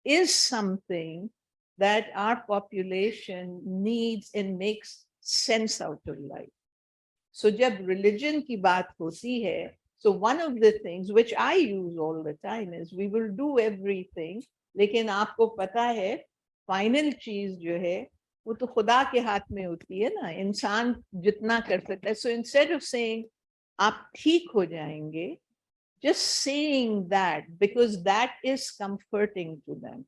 is something that our population needs and makes sense out of life. So जब religion की बात होती है, So one of the things which I use all the time is we will do everything, लेकिन आपको पता है final चीज जो है वो तो खुदा के हाथ में होती है ना, इंसान जितना कर सकता है. So instead of saying आप ठीक हो जाएंगे, just saying that, because that is comforting to them.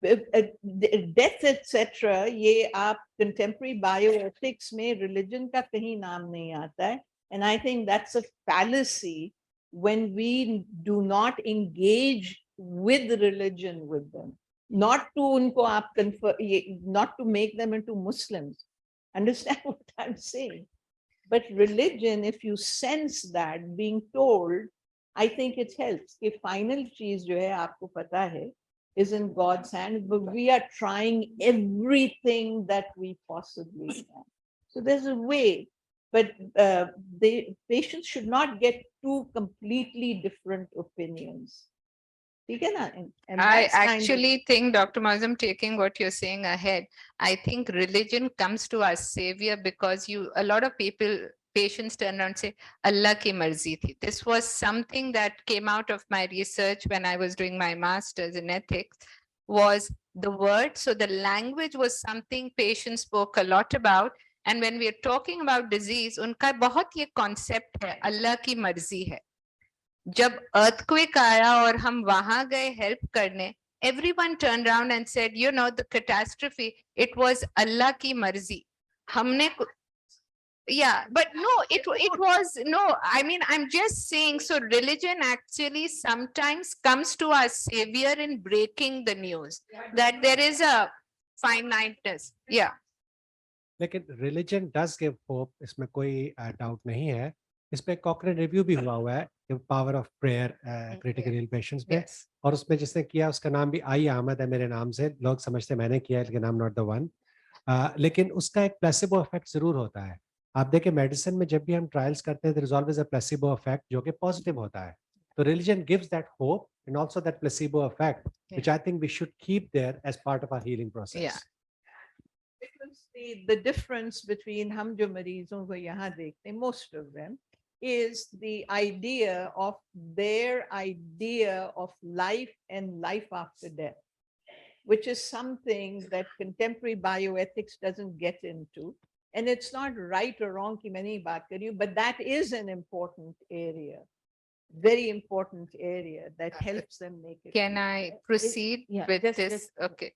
Death etc. ये आप contemporary bioethics में religion का कहीं नाम नहीं आता है, and I think that's a fallacy when we do not engage with religion with them. Not to उनको आप not to make them into Muslims. Understand what I'm saying? But religion, if you sense that being told, I think it helps. कि final चीज जो है आपको पता है is in God's hand, but we are trying everything that we possibly can. So there's a way, but the patients should not get two completely different opinions. And I that's kind of- actually think, Dr. Mazum, taking what you're saying ahead, I think religion comes to our savior because a lot of patients turn around and say, Allah ki marzi thi. This was something that came out of my research when I was doing my master's in ethics, was the word. So the language was something patients spoke a lot about. And when we are talking about disease, unka bahut ye concept hai, Allah ki marzi hai. जब earthquake आया और हम वहां गए help करने, everyone turned around and said, you know, the catastrophe, it was Allah की मर्जी. हमने yeah, but no, it was no. I mean, I'm just saying. So religion actually sometimes comes to our savior in breaking the news that there is a finiteness. Yeah. लेकिन religion does give hope, इसमें कोई doubt नहीं है. इस पे Cochrane review भी हुआ है, the power of prayer critical ill patients पे, और उसमें जिसने किया उसका नाम भी आई अहमद है मेरे नाम से, लोग समझते मैंने किया है लेकिन I'm not the one. लेकिन उसका एक placebo effect जरूर होता है. आप देखें मेडिसिन में जब भी हम ट्रायल्स करते हैं there is always a placebo effect जो कि पॉजिटिव होता है. तो religion gives that hope and also that placebo effect, which I think we should keep there as part of our healing process. Yeah. Because the difference between हम जो मरीजों को यहाँ देखते हैं, most of them, is the idea of their idea of life and life after death, which is something that contemporary bioethics doesn't get into. And it's not right or wrong कि मैं नहीं बात कर रही हूँ, but that is an important area, very important area that helps them make it. Can I proceed with this? Okay.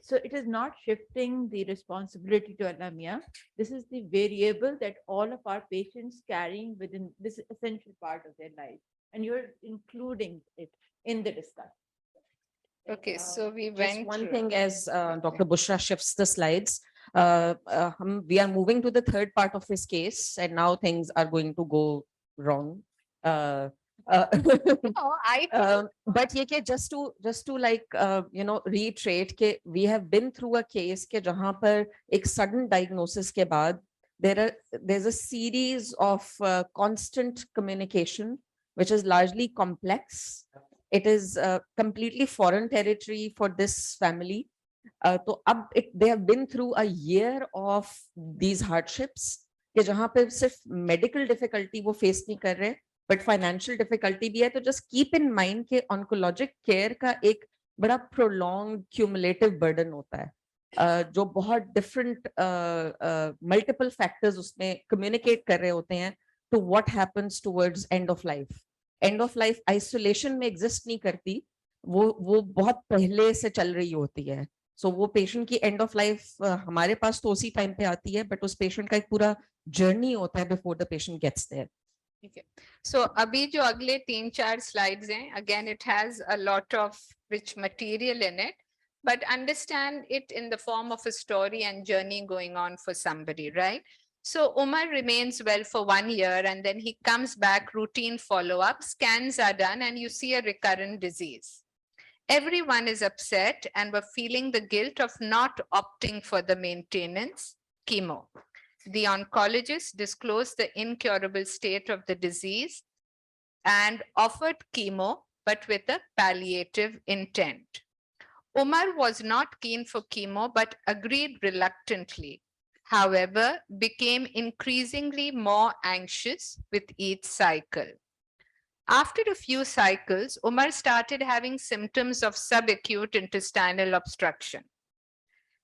So it is not shifting the responsibility to Alamia. This is the variable that all of our patients carrying within this essential part of their life, and you're including it in the discussion. Okay, so we Just went one through- thing as Dr. Bushra shifts the slides. We are moving to the third part of his case, and now things are going to go wrong. But ये कि just to like reiterate कि we have been through a case के जहाँ पर एक sudden diagnosis के बाद there's a series of constant communication which is largely complex. It is completely foreign territory for this family. तो अब they have been through a year of these hardships कि जहाँ पे सिर्फ medical difficulty वो face नहीं कर रहे, but financial difficulty भी है. तो just keep in mind कि oncologic care का एक बड़ा prolonged cumulative burden होता है, जो बहुत different multiple factors उसमें communicate कर रहे होते हैं to what happens towards end of life. End of life isolation में exist नहीं करती, वो बहुत पहले से चल रही होती है. So वो patient की end of life हमारे पास तो उसी time पे आती है, but उस patient का एक पूरा journey होता है before the patient gets there. Okay. So अभी जो अगले 3-4 slides हैं, again it has a lot of rich material in it, but understand it in the form of a story and journey going on for somebody, right? So Umar remains well for 1 year and then he comes back, routine follow-up, scans are done and you see a recurrent disease. Everyone is upset and were feeling the guilt of not opting for the maintenance chemo. The oncologist disclosed the incurable state of the disease and offered chemo, but with a palliative intent. Umar was not keen for chemo, but agreed reluctantly. however, became increasingly more anxious with each cycle. After a few cycles, Umar started having symptoms of subacute intestinal obstruction,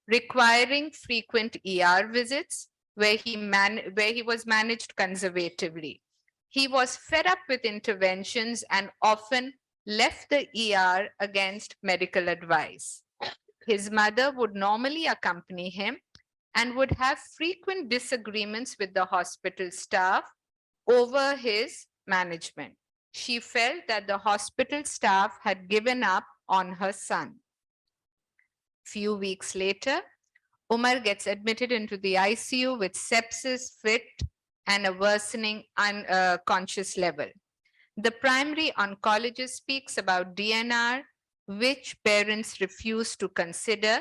requiring frequent ER visits where he was managed conservatively. He was fed up with interventions and often left the ER against medical advice. His mother would normally accompany him and would have frequent disagreements with the hospital staff over his management. She felt that the hospital staff had given up on her son. Few weeks later, Umar gets admitted into the ICU with sepsis, fit, and a worsening unconscious level. The primary oncologist speaks about DNR, which parents refuse to consider.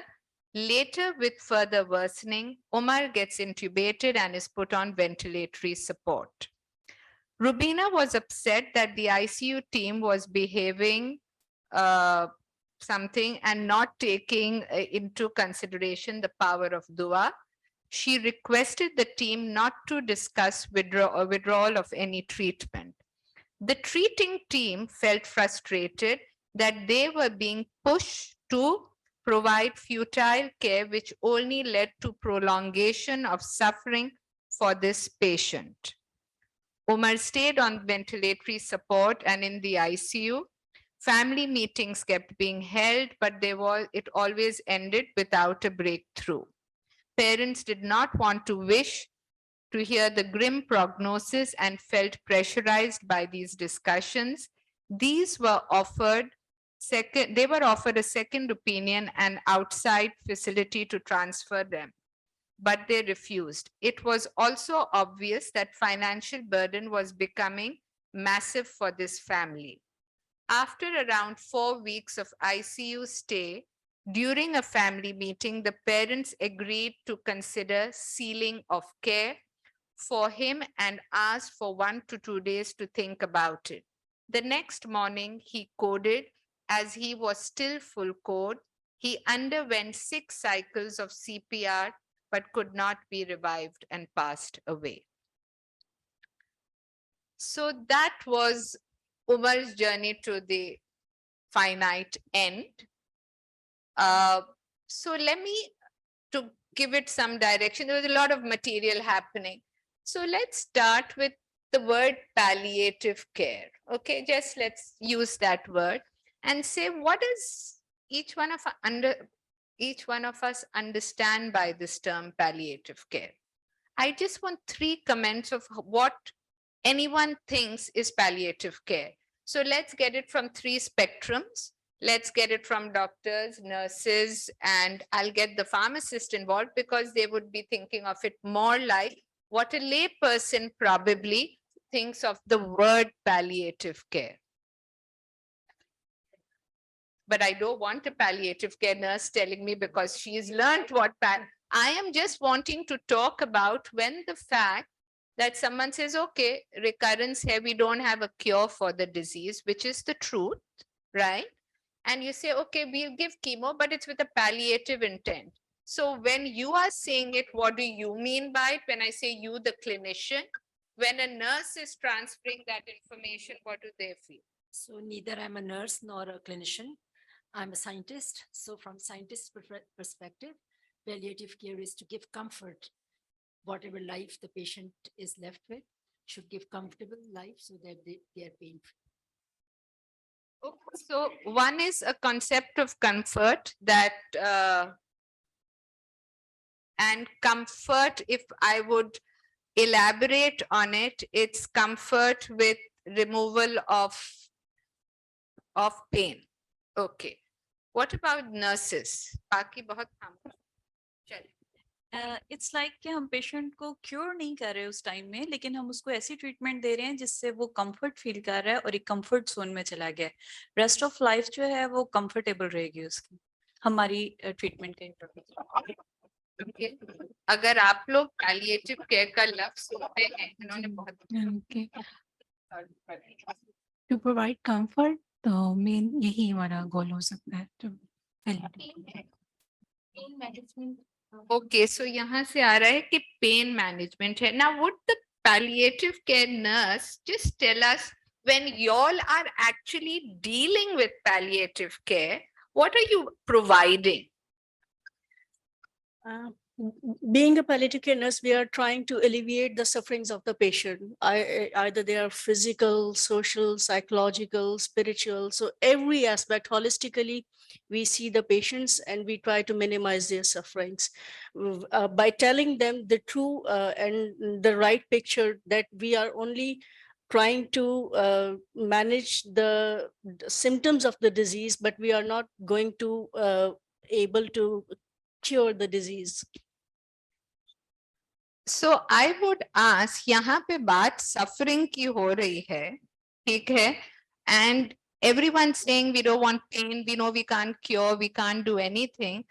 Later, with further worsening, Umar gets intubated and is put on ventilatory support. Rubina was upset that the ICU team was behaving something and not taking into consideration the power of dua. She requested the team not to discuss withdrawal of any treatment. The treating team felt frustrated that they were being pushed to provide futile care, which only led to prolongation of suffering for this patient. Umar stayed on ventilatory support and in the ICU. Family meetings kept being held, but it always ended without a breakthrough. Parents did not want to hear the grim prognosis and felt pressurized by these discussions. They were offered a second opinion and outside facility to transfer them, but they refused. It was also obvious that financial burden was becoming massive for this family. After around 4 weeks of ICU stay, during a family meeting, the parents agreed to consider sealing of care for him and asked for 1 to 2 days to think about it. The next morning, he coded as he was still full code. He underwent 6 cycles of CPR but could not be revived and passed away. So that was Umar's journey to the finite end. So let me, to give it some direction, there was a lot of material happening. So let's start with the word palliative care. Okay, just let's use that word and say, what does each one of us understand by this term palliative care? I just want 3 comments of what anyone thinks is palliative care. So let's get it from 3 spectrums. Let's get it from doctors, nurses, and I'll get the pharmacist involved because they would be thinking of it more like what a lay person probably thinks of the word palliative care. But I don't want a palliative care nurse telling me because she's learned what I am just wanting to talk about when the fact that someone says, okay, recurrence here, we don't have a cure for the disease, which is the truth, right? And you say, okay, we'll give chemo, but it's with a palliative intent. So when you are saying it, what do you mean by it? When I say you, the clinician, when a nurse is transferring that information, what do they feel? So neither I'm a nurse nor a clinician. I'm a scientist. So from scientist perspective, palliative care is to give comfort. Whatever life the patient is left with should give comfortable life so that they are pain-free. So one is a concept of comfort that, and comfort, if I would elaborate on it, it's comfort with removal of pain. Okay. What about nurses? बाकी बहुत काम it's like कि हम patient को cure नहीं कर रहे उस टाइम में, लेकिन हम उसको ऐसी ट्रीटमेंट दे रहे हैं जिससे वो कंफर्ट फील कर रहा है और एक कंफर्ट जोन में चला गया। रेस्ट ऑफ लाइफ जो है वो कंफर्टेबल रहेगी उसकी, हमारी ट्रीटमेंट का। अगर आप लोग पैलिएटिव केयर का लफ्ज सुनते हैं, इन्होंने बहुत टू प्रोवाइड कंफर्ट, तो मेन यही हमारा गोल हो सकता है। तो पेन मैनेजमेंट Okay, so यहाँ से आ रहा है कि pain management है. Now, would the palliative care nurse just tell us when y'all are actually dealing with palliative care, what are you providing? Being a palliative care nurse, we are trying to alleviate the sufferings of the patient. Either they are physical, social, psychological, spiritual. So every aspect holistically, we see the patients and we try to minimize their sufferings by telling them the true and the right picture, that we are only trying to manage the symptoms of the disease, but we are not going to able to cure the disease. So I would ask, यहाँ पे बात suffering की हो रही है, ठीक है? And everyone saying we don't want pain, we know we can't cure, we can't do anything.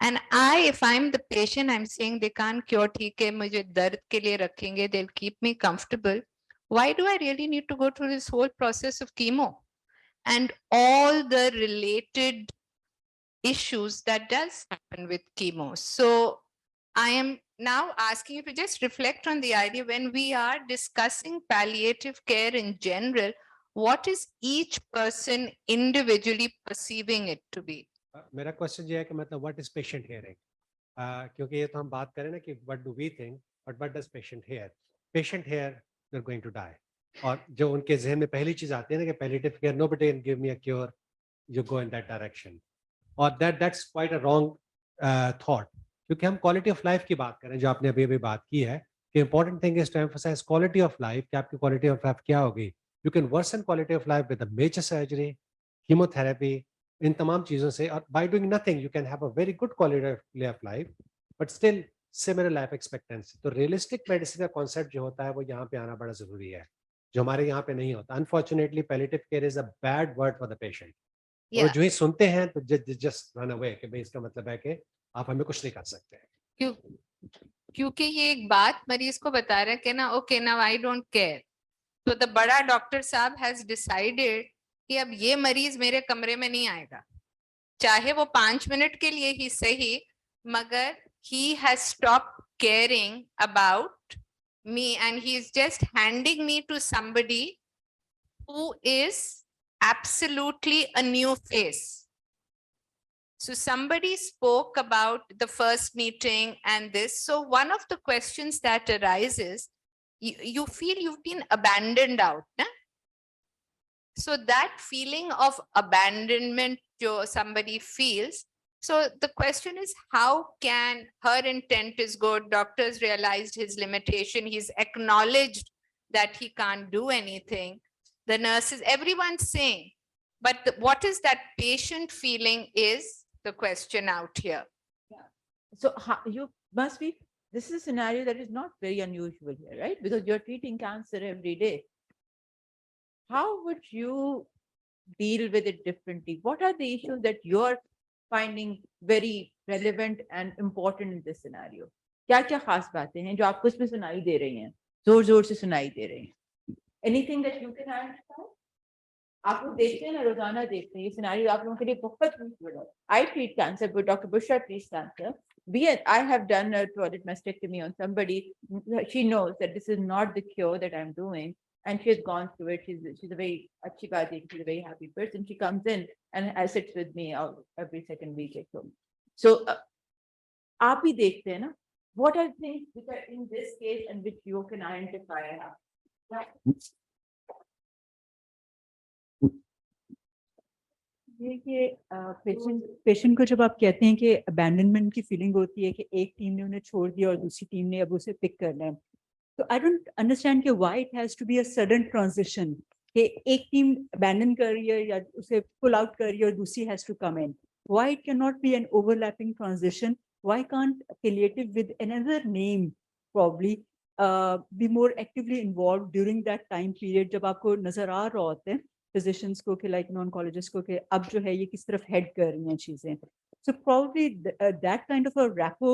And if I'm the patient, I'm saying they can't cure, ठीक है, मुझे दर्द के लिए रखेंगे, they'll keep me comfortable. Why do I really need to go through this whole process of chemo and all the related issues that does happen with chemo? So I am now asking you to just reflect on the idea when we are discussing palliative care in general, what is each person individually perceiving it to be? मेरा question ये है कि मतलब what is patient hearing, क्योंकि ये तो हम बात करें ना कि what do we think, but what does patient hear. Patient hear they are going to die, और जो उनके जहन में पहली चीज आती है ना कि palliative care, nobody can give me a cure, you go in that direction, और that's quite a wrong thought. क्योंकि हम क्वालिटी ऑफ लाइफ की बात करें, जो आपने अभी अभी बात की है कि important thing is to emphasise quality of life, कि आपकी क्वालिटी ऑफ लाइफ क्या होगी. You can worsen quality of life with a major surgery, chemotherapy, इन तमाम चीज़ों से, और by doing nothing you can have a very good quality of life but still similar life expectancy. तो realistic medicine का concept जो होता है वो यहाँ पे आना बड़ा ज़रूरी है, जो हमारे यहाँ पे नहीं होता. Unfortunately palliative care is a bad word for the patient. वो जो ही सुनते हैं तो जस्ट रन अवे, कि भाई इसका मतलब है कि आप हमें कुछ नहीं कर सकते. क्योंकि ये एक बात मरीज को बता रहा है कि ना, okay now I don't care, तो द बड़ा डॉक्टर साहब हैज डिसाइडेड कि अब ये मरीज मेरे कमरे में नहीं आएगा, चाहे वो 5 मिनट के लिए ही सही, मगर he has stopped caring about me and he is just handing me to somebody who is absolutely a new face. So somebody spoke about the first meeting and this. So one of the questions that arises, you feel you've been abandoned out, na? So that feeling of abandonment somebody feels. So the question is, how can, her intent is good, doctors realized his limitation, he's acknowledged that he can't do anything, the nurses, everyone's saying, but what is that patient feeling is the question out here. So you must be, this is a scenario that is not very unusual here, right? Because you're treating cancer every day. How would you deal with it differently? What are the issues that you're finding very relevant and important in this scenario? क्या क्या खास बातें हैं जो आपको इसमें सुनाई दे रही हैं, जोर जोर से सुनाई दे रही हैं? Anything that you can add? आप लोग देखते हैं ना, रोजाना देखते हैं ये सिनेरियो, आप लोगों के लिए बहुत यूजफुल है. I treat cancer, but Dr. Bushra treats cancer. I have done a toilet mastectomy on somebody. She knows that this is not the cure that I'm doing, and she has gone through it. She's a very अच्छी बात है, she's a very happy person. She comes in and sits with me every second week or so. So आप ही देखते हैं ना, what are things which are in this case and which you can identify? ये patient को जब आप कहते हैं कि अबैंडनमेंट की फीलिंग होती है कि एक टीम ने उन्हें छोड़ दिया और दूसरी टीम ने अब उसे पिक करना है, तो आई डोंट अंडरस्टैंड कि why it has to be a sudden transition, कि एक टीम अबैंडन कर रही है या उसे पुल आउट कर रही है और दूसरी has to come in. Why it can not be an overlapping transition? Why can't palliative with another name probably be more actively involved during that time period जब आपको नजर आ रहा होता है फिजिशियंस को कि लाइक ऑन्कोलॉजिस्ट को कि अब जो है ये किस तरफ हेड कर रही हैं चीजें. So probably that kind of a rapport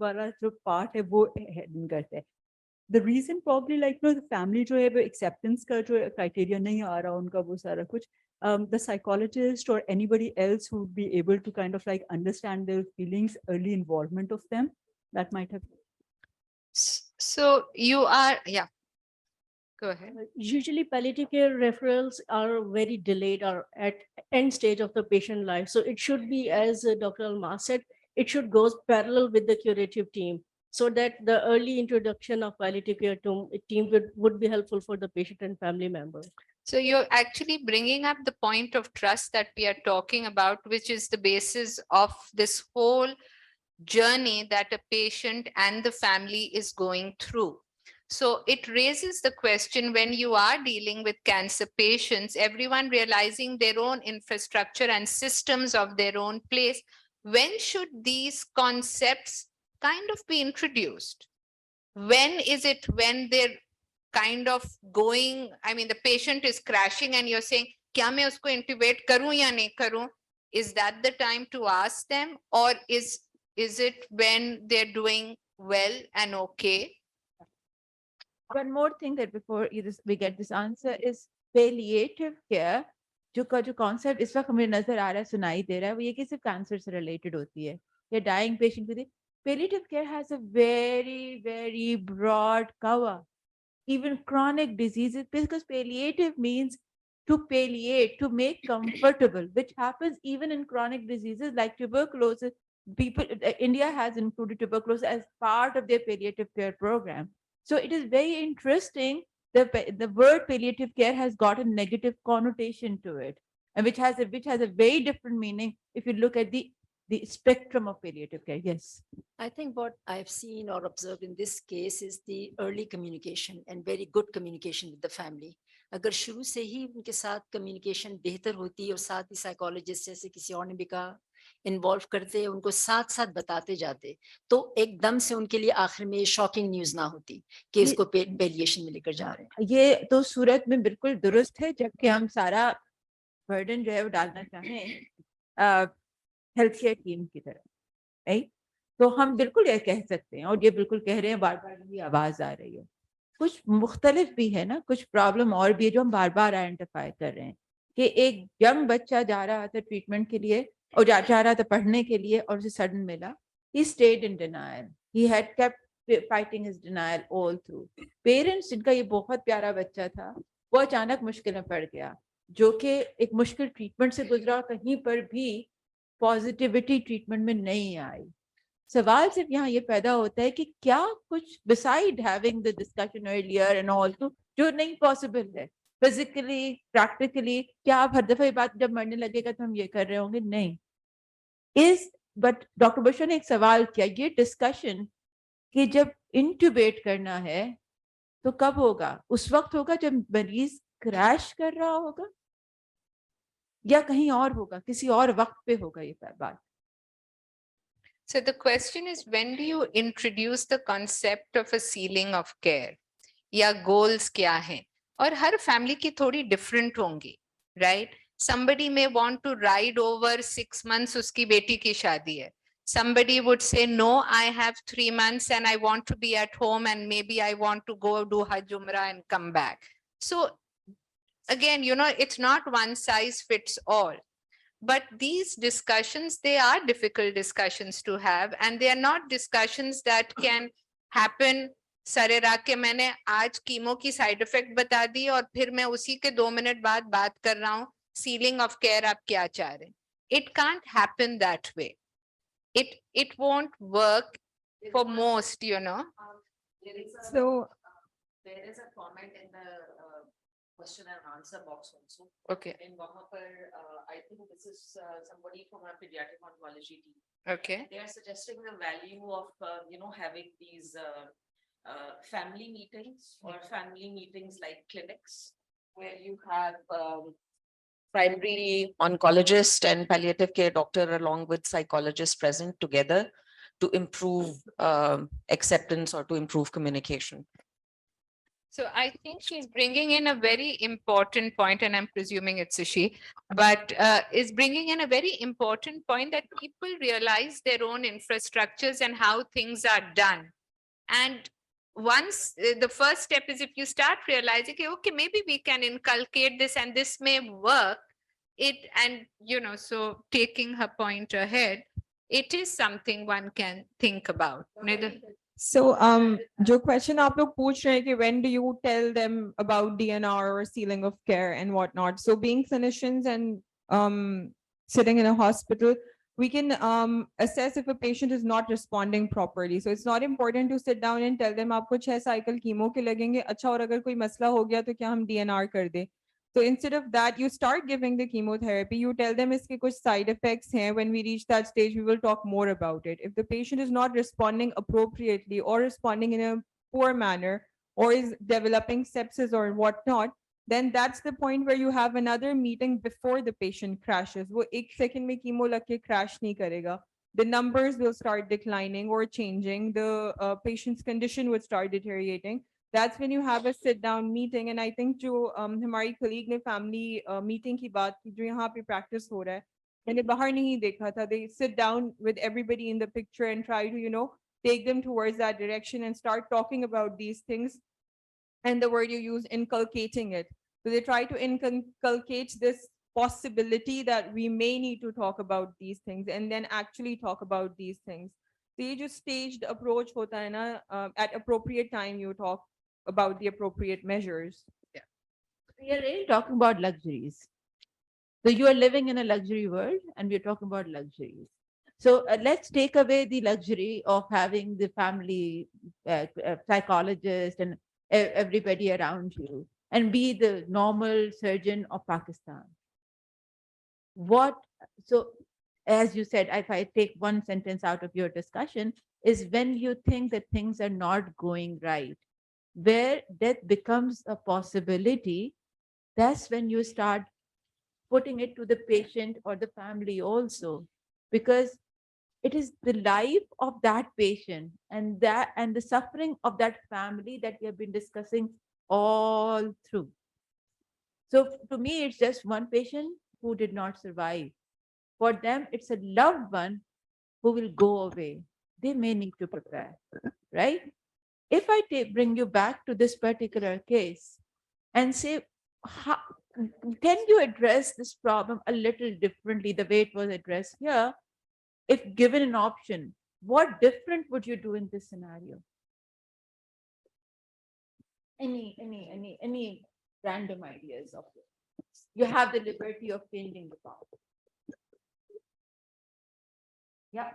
वाला जो पार्ट है वो हेडिंग करता है. the reason probably like the family जो है वो acceptance का जो criteria नहीं आ रहा उनका वो सारा कुछ the psychologist or anybody else who would be able to kind of like understand their feelings, early involvement of them, that might have. So you are, yeah. Go ahead. Usually palliative care referrals are very delayed or at end stage of the patient life. So it should be, as Dr. Alma said, it should go parallel with the curative team so that the early introduction of palliative care team would be helpful for the patient and family member. So you're actually bringing up the point of trust that we are talking about, which is the basis of this whole journey that a patient and the family is going through. So it raises the question, when you are dealing with cancer patients, everyone realizing their own infrastructure and systems of their own place, when should these concepts kind of be introduced? When is it when they're kind of going, I mean, the patient is crashing and you're saying, kya main usko intubate karu ya nahi karu? Is that the time to ask them, or is it when they're doing well and okay? One more thing that before we get this answer is palliative care. जो concept इस वक्त हमें नजर आ रहा है, सुनाई दे रहा है, वो ये कि सिर्फ कैंसर से related होती है या dying patient के लिए. Palliative care has a very, very broad cover. Even chronic diseases, because palliative means to palliate, to make comfortable, which happens even in chronic diseases like tuberculosis. People, India has included tuberculosis as part of their palliative care program. So it is very interesting. The word palliative care has got a negative connotation to it, and which has a very different meaning if you look at the spectrum of palliative care. Yes. I think what I've seen or observed in this case is the early communication and very good communication with the family. अगर शुरू से ही उनके साथ communication बेहतर होती और साथ ही psychologist जैसे किसी और ने भी कहा इन्वॉल्व करते, उनको साथ साथ बताते जाते, तो एकदम से उनके लिए आखिर में शॉकिंग न्यूज ना होती कि इसको पेलिएशन में लेकर जा रहे हैं. ये तो सूरत में बिल्कुल दुरुस्त है, जबकि हम सारा बर्डन जो है वो डालना चाहें हेल्थ केयर टीम की तरफ, राइट? तो हम बिल्कुल ये कह सकते हैं, और ये बिल्कुल कह रहे हैं, बार बार ये आवाज आ रही है. कुछ मुख्तलिफ भी है ना, कुछ प्रॉब्लम और भी है जो हम बार बार आइडेंटिफाई कर रहे हैं कि एक यंग बच्चा जा रहा था ट्रीटमेंट के लिए और जा रहा था पढ़ने के लिए और उसे सडन मिला. He stayed in denial, he had kept fighting his denial all through. Parents जिनका ये बहुत प्यारा बच्चा था वो अचानक मुश्किल में पड़ गया, जो कि एक मुश्किल ट्रीटमेंट से गुजरा, कहीं पर भी पॉजिटिविटी ट्रीटमेंट में नहीं आई. सवाल सिर्फ यहाँ ये पैदा होता है कि क्या कुछ beside having the discussion earlier and all जो नहीं पॉसिबल है फिजिकली प्रैक्टिकली. क्या आप हर दफा ये बात जब मरने लगेगा तो हम ये कर रहे होंगे? नहीं. बट डॉक्टर बुशरा ने एक सवाल किया, ये डिस्कशन कि जब इंट्यूबेट करना है तो कब होगा? उस वक्त होगा जब मरीज क्रैश कर रहा होगा या कहीं और होगा, किसी और वक्त पे होगा ये बात? So the question is, when do you introduce the concept of a ceiling of care? या goals क्या हैं? और हर family की थोड़ी different होंगी, right? Somebody may want to ride over 6 months, उसकी बेटी की शादी है. Somebody would say, no, I have 3 months and I want to be at home and maybe I want to go do Hajj Umrah and come back. So again, you know, it's not one size fits all. But these discussions, they are difficult discussions to have, and they are not discussions that can happen. सरे रात के मैंने आज chemo की side effect बता दी और फिर मैं उसी के 2 मिनट बाद बात कर रहा हूँ सीलिंग ऑफ केयर आप क्या चाह रहे हैं. It can't happen that way. It won't work for most, you know. So there is a comment in the question and answer box also. Okay. In Wahapar, I think this is somebody from our pediatric oncology team. Okay. They are suggesting the value of, having these family meetings or family meetings like clinics where you have primary oncologist and palliative care doctor along with psychologist present together to improve acceptance or to improve communication. So I think she's bringing in a very important point, and I'm presuming it's a she, but is bringing in a very important point that people realize their own infrastructures and how things are done. And once the first step is if you start realizing, okay, maybe we can inculcate this and this may work, and so taking her point ahead, it is something one can think about. So, जो question आप लोग पूछ रहे हैं कि when do you tell them about DNR or ceiling of care and whatnot? So, being clinicians and sitting in a hospital, we can assess if a patient is not responding properly. So, it's not important to sit down and tell them आपको 6 cycle chemo के लगेंगे. अच्छा और अगर कोई मसला हो गया तो क्या हम DNR कर दें? So instead of that, you start giving the chemotherapy. You tell them iske kuch side effects hain. When we reach that stage, we will talk more about it. If the patient is not responding appropriately or responding in a poor manner or is developing sepsis or whatnot, then that's the point where you have another meeting before the patient crashes. वो 1 second में chemo लग के crash नहीं करेगा. The numbers will start declining or changing. The patient's condition would start deteriorating. That's when you have a sit down meeting. And I think जो हमारी colleague ने family meeting की बात की जो यहाँ पे practice हो रहा है, मैंने बाहर नहीं देखा था. They sit down with everybody in the picture and try to take them towards that direction and start talking about these things. And the word you use, inculcating it. So they try to inculcate this possibility that we may need to talk about these things and then actually talk about these things. So ये जो staged approach होता है ना, at appropriate time you talk about the appropriate measures. Yeah. We are really talking about luxuries. So you are living in a luxury world and we're talking about luxuries. So let's take away the luxury of having the family psychologist and everybody around you and be the normal surgeon of Pakistan. So as you said, if I take one sentence out of your discussion, is when you think that things are not going right, where death becomes a possibility, that's when you start putting it to the patient or the family also, because it is the life of that patient and the suffering of that family that we have been discussing all through. So to me, it's just one patient who did not survive. For them, it's a loved one who will go away. They may need to prepare, right? If I bring you back to this particular case and say, can you address this problem a little differently the way it was addressed here? If given an option, what different would you do in this scenario? Any random ideas of it? You have the liberty of changing the path. Yeah.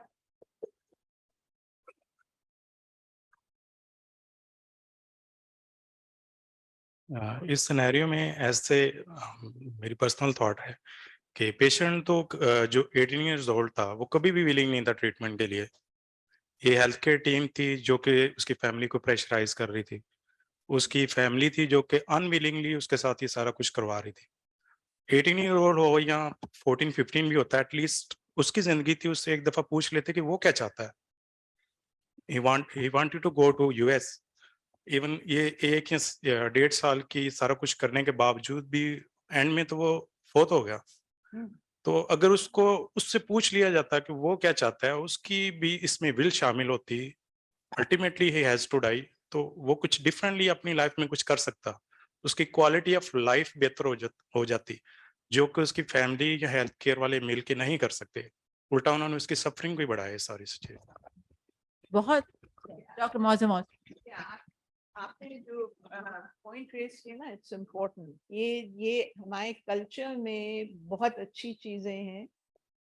इस scenario में ऐसे मेरी personal thought है कि patient तो जो 18 years old था वो कभी भी विलिंग नहीं था ट्रीटमेंट के लिए. ये हेल्थ केयर टीम थी जो कि उसकी फैमिली को प्रेशराइज कर रही थी. उसकी फैमिली थी जो कि अनविलिंगली उसके साथ ये सारा कुछ करवा रही थी. 18 ईयर ओल्ड हो या 14-15 भी होता है, एटलीस्ट उसकी जिंदगी थी. उससे एक दफा पूछ लेते कि वो क्या चाहता है. he wanted to go to US. Even ये 1 या 1.5 साल की सारा कुछ करने के बावजूद भी एंड में तो वो फोत हो गया. तो अगर उसको उससे पूछ लिया जाता कि वो क्या चाहता है, उसकी भी इसमें विल शामिल होती, ultimately he has to die, तो वो कुछ डिफरेंटली अपनी लाइफ में कुछ कर सकता. उसकी क्वालिटी ऑफ लाइफ बेहतर हो जाती, जो कि उसकी फैमिली या हेल्थ केयर वाले मिल के नहीं कर सकते. उल्टा उन्होंने उसकी सफरिंग भी बढ़ाई सारी चीजें. बहुत डॉक्टर मौजम आपने जो पॉइंट रेस किया ना, इट्स इम्पोर्टेंट. ये हमारे कल्चर में बहुत अच्छी चीजें हैं,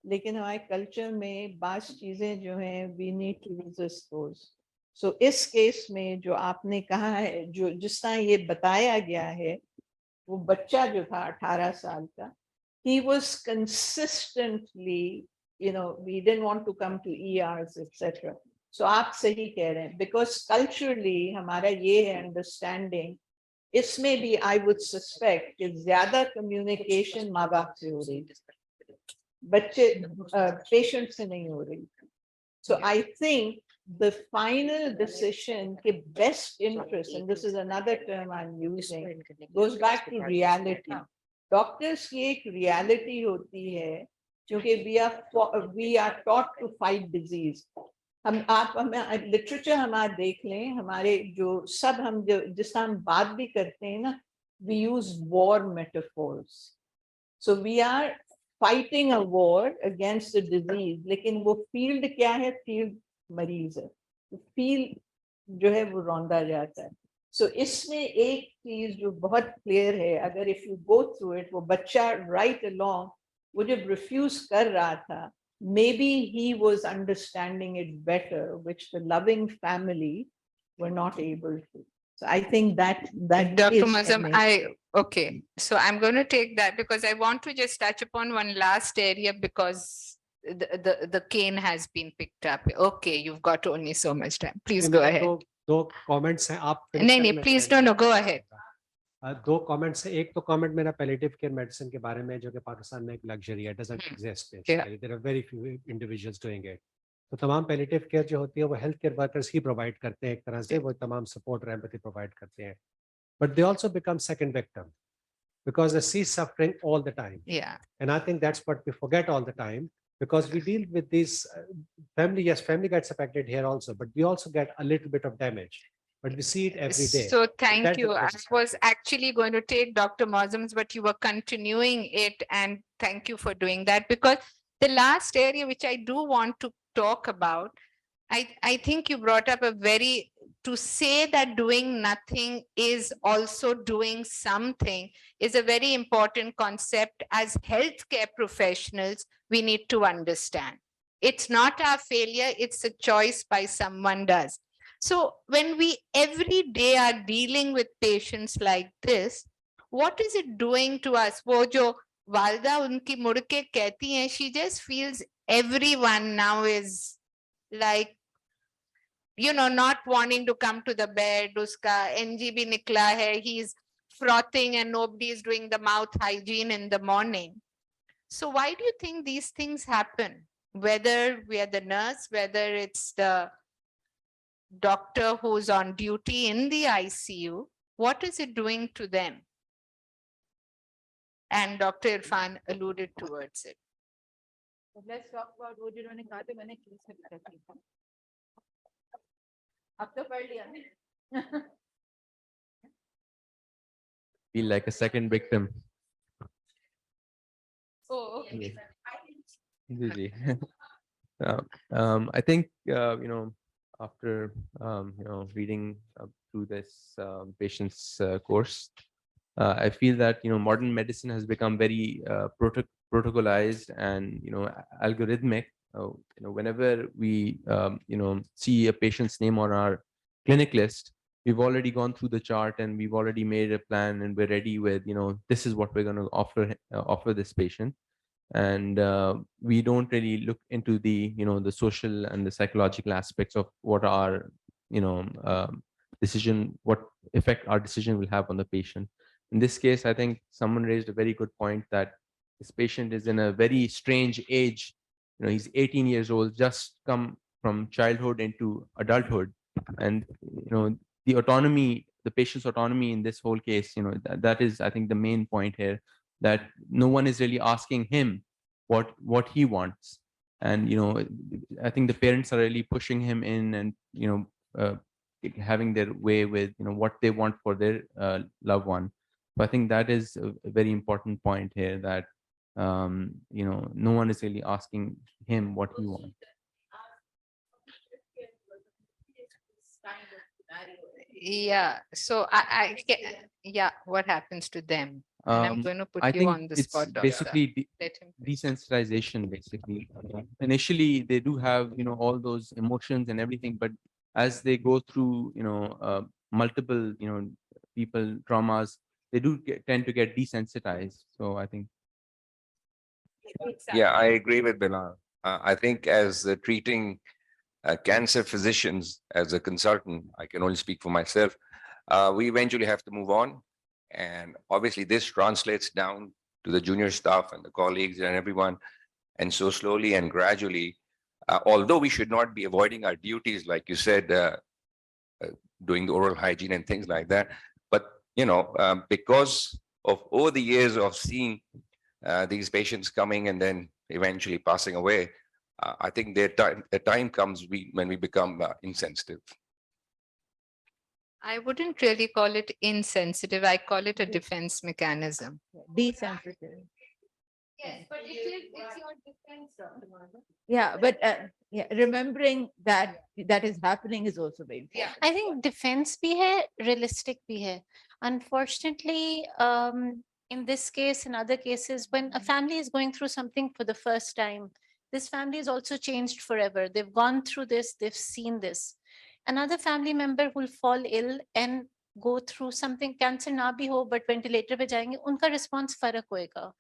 लेकिन हमारे कल्चर में बास चीजें जो हैं वी नीड टू रेजिस्ट दोस. सो इस केस में जो आपने कहा है, जो जिस तरह ये बताया गया है, वो बच्चा जो था 18 साल का, he was consistently, we didn't want to come to ERs, etc. So आप सही कह रहे हैं, because culturally हमारा ये है अंडरस्टैंडिंग, इसमें भी I would suspect कि ज्यादा communication माँ बाप से हो रही, बच्चे पेशेंट से नहीं हो रही. So I think the final decision के best interest, and this is another term I'm using, goes back to reality. Doctors की एक reality होती है, क्योंकि we are taught to fight disease. आप लिटरेचर हमारा देख लें, हमारे जो सब हम जिस हम बात भी करते हैं ना, we use war metaphors. So we are fighting a war against the disease, लेकिन वो field क्या है? Field मरीज है, field जो है वो रौंदा जाता है. So इसमें एक चीज जो बहुत clear है, अगर if you go through it, वो बच्चा right along, वो जब refuse कर रहा था, maybe he was understanding it better, which the loving family were not able to. So I think that Dr. is Mazam, an okay. So I'm going to take that because I want to just touch upon one last area because the cane has been picked up. Okay, you've got only so much time. Please go ahead. दो comments हैं आप. नहीं, please no, go ahead. दो comments हैं. एक तो comment मेरा palliative care medicine के बारे में, जो कि पाकिस्तान में एक luxury है, doesn't exist. There are very few individuals doing it. तो तमाम palliative care जो होती है वो health care workers ही provide करते हैं एक तरह से, वो तमाम support और empathy provide करते हैं. But they also become second victim because they see suffering all the time. Yeah. And I think that's what we forget all the time, because we deal with these family. Yes, family gets affected here also, but we also get a little bit of damage. But we see it every day. So thank you. I was actually going to take Dr. Mozam's, but you were continuing it, and thank you for doing that, because the last area which I do want to talk about, I think you brought up a very, to say that doing nothing is also doing something is a very important concept. As healthcare professionals, we need to understand. It's not our failure, it's a choice by someone does. So when we every day are dealing with patients like this, what is it doing to us? वो जो वालदा उनकी मुड़ के कहती हैं, she just feels everyone now is like, you know, not wanting to come to the bed. Uska NGB nikla hai, he's frothing and nobody is doing the mouth hygiene in the morning. So why do you think these things happen? Whether we are the nurse, whether it's the doctor who's on duty in the ICU, what is it doing to them? And Dr. Irfan alluded towards it. Let's talk about वो जिन्होंने कहा था मैंने क्यों से लिखा था. अब तो पढ़ लिया ना. Feel like a second victim. Oh, okay. Really. I think, you know, after, you know, reading through this patient's course, I feel that, you know, modern medicine has become very protocolized and, you know, algorithmic. You know, whenever we, you know, see a patient's name on our clinic list, we've already gone through the chart and we've already made a plan and we're ready with, you know, this is what we're going to offer this patient. And we don't really look into the, you know, the social and the psychological aspects of what our, you know, decision, what effect our decision will have on the patient. In this case, I think someone raised a very good point that this patient is in a very strange age. You know, he's 18 years old, just come from childhood into adulthood. And, you know, the autonomy, the patient's autonomy in this whole case, you know, that is, I think, the main point here, that no one is really asking him what he wants. And, you know, I think the parents are really pushing him in and, you know, having their way with, you know, what they want for their loved one. So I think that is a very important point here, that, you know, no one is really asking him what he wants. Yeah, so I yeah, what happens to them? And I'm going to put I you think on the it's spot, doctor. basically Let him. desensitization. Basically, initially they do have, you know, all those emotions and everything, but as they go through, you know, multiple, you know, people traumas, they do tend to get desensitized. So I think. Yeah, I agree with Bilal. I think as treating cancer physicians, as a consultant, I can only speak for myself. We eventually have to move on. And obviously this translates down to the junior staff and the colleagues and everyone. And so slowly and gradually, although we should not be avoiding our duties, like you said, doing the oral hygiene and things like that. But, you know, because of over the years of seeing these patients coming and then eventually passing away, I think the time comes when we become insensitive. I wouldn't really call it insensitive. I call it a defense mechanism. Desensitive. Yes, but it's your defense, Dr. Madhav. Yeah, but yeah, remembering that that is happening is also very important. I think defense bhi hai, realistic bhi hai. Unfortunately, in this case, in other cases, when a family is going through something for the first time, this family is also changed forever. They've gone through this, they've seen this. Another family member will fall ill and go through something, cancer na bhi ho, but ventilator pe jayenge, unka response farak hoega.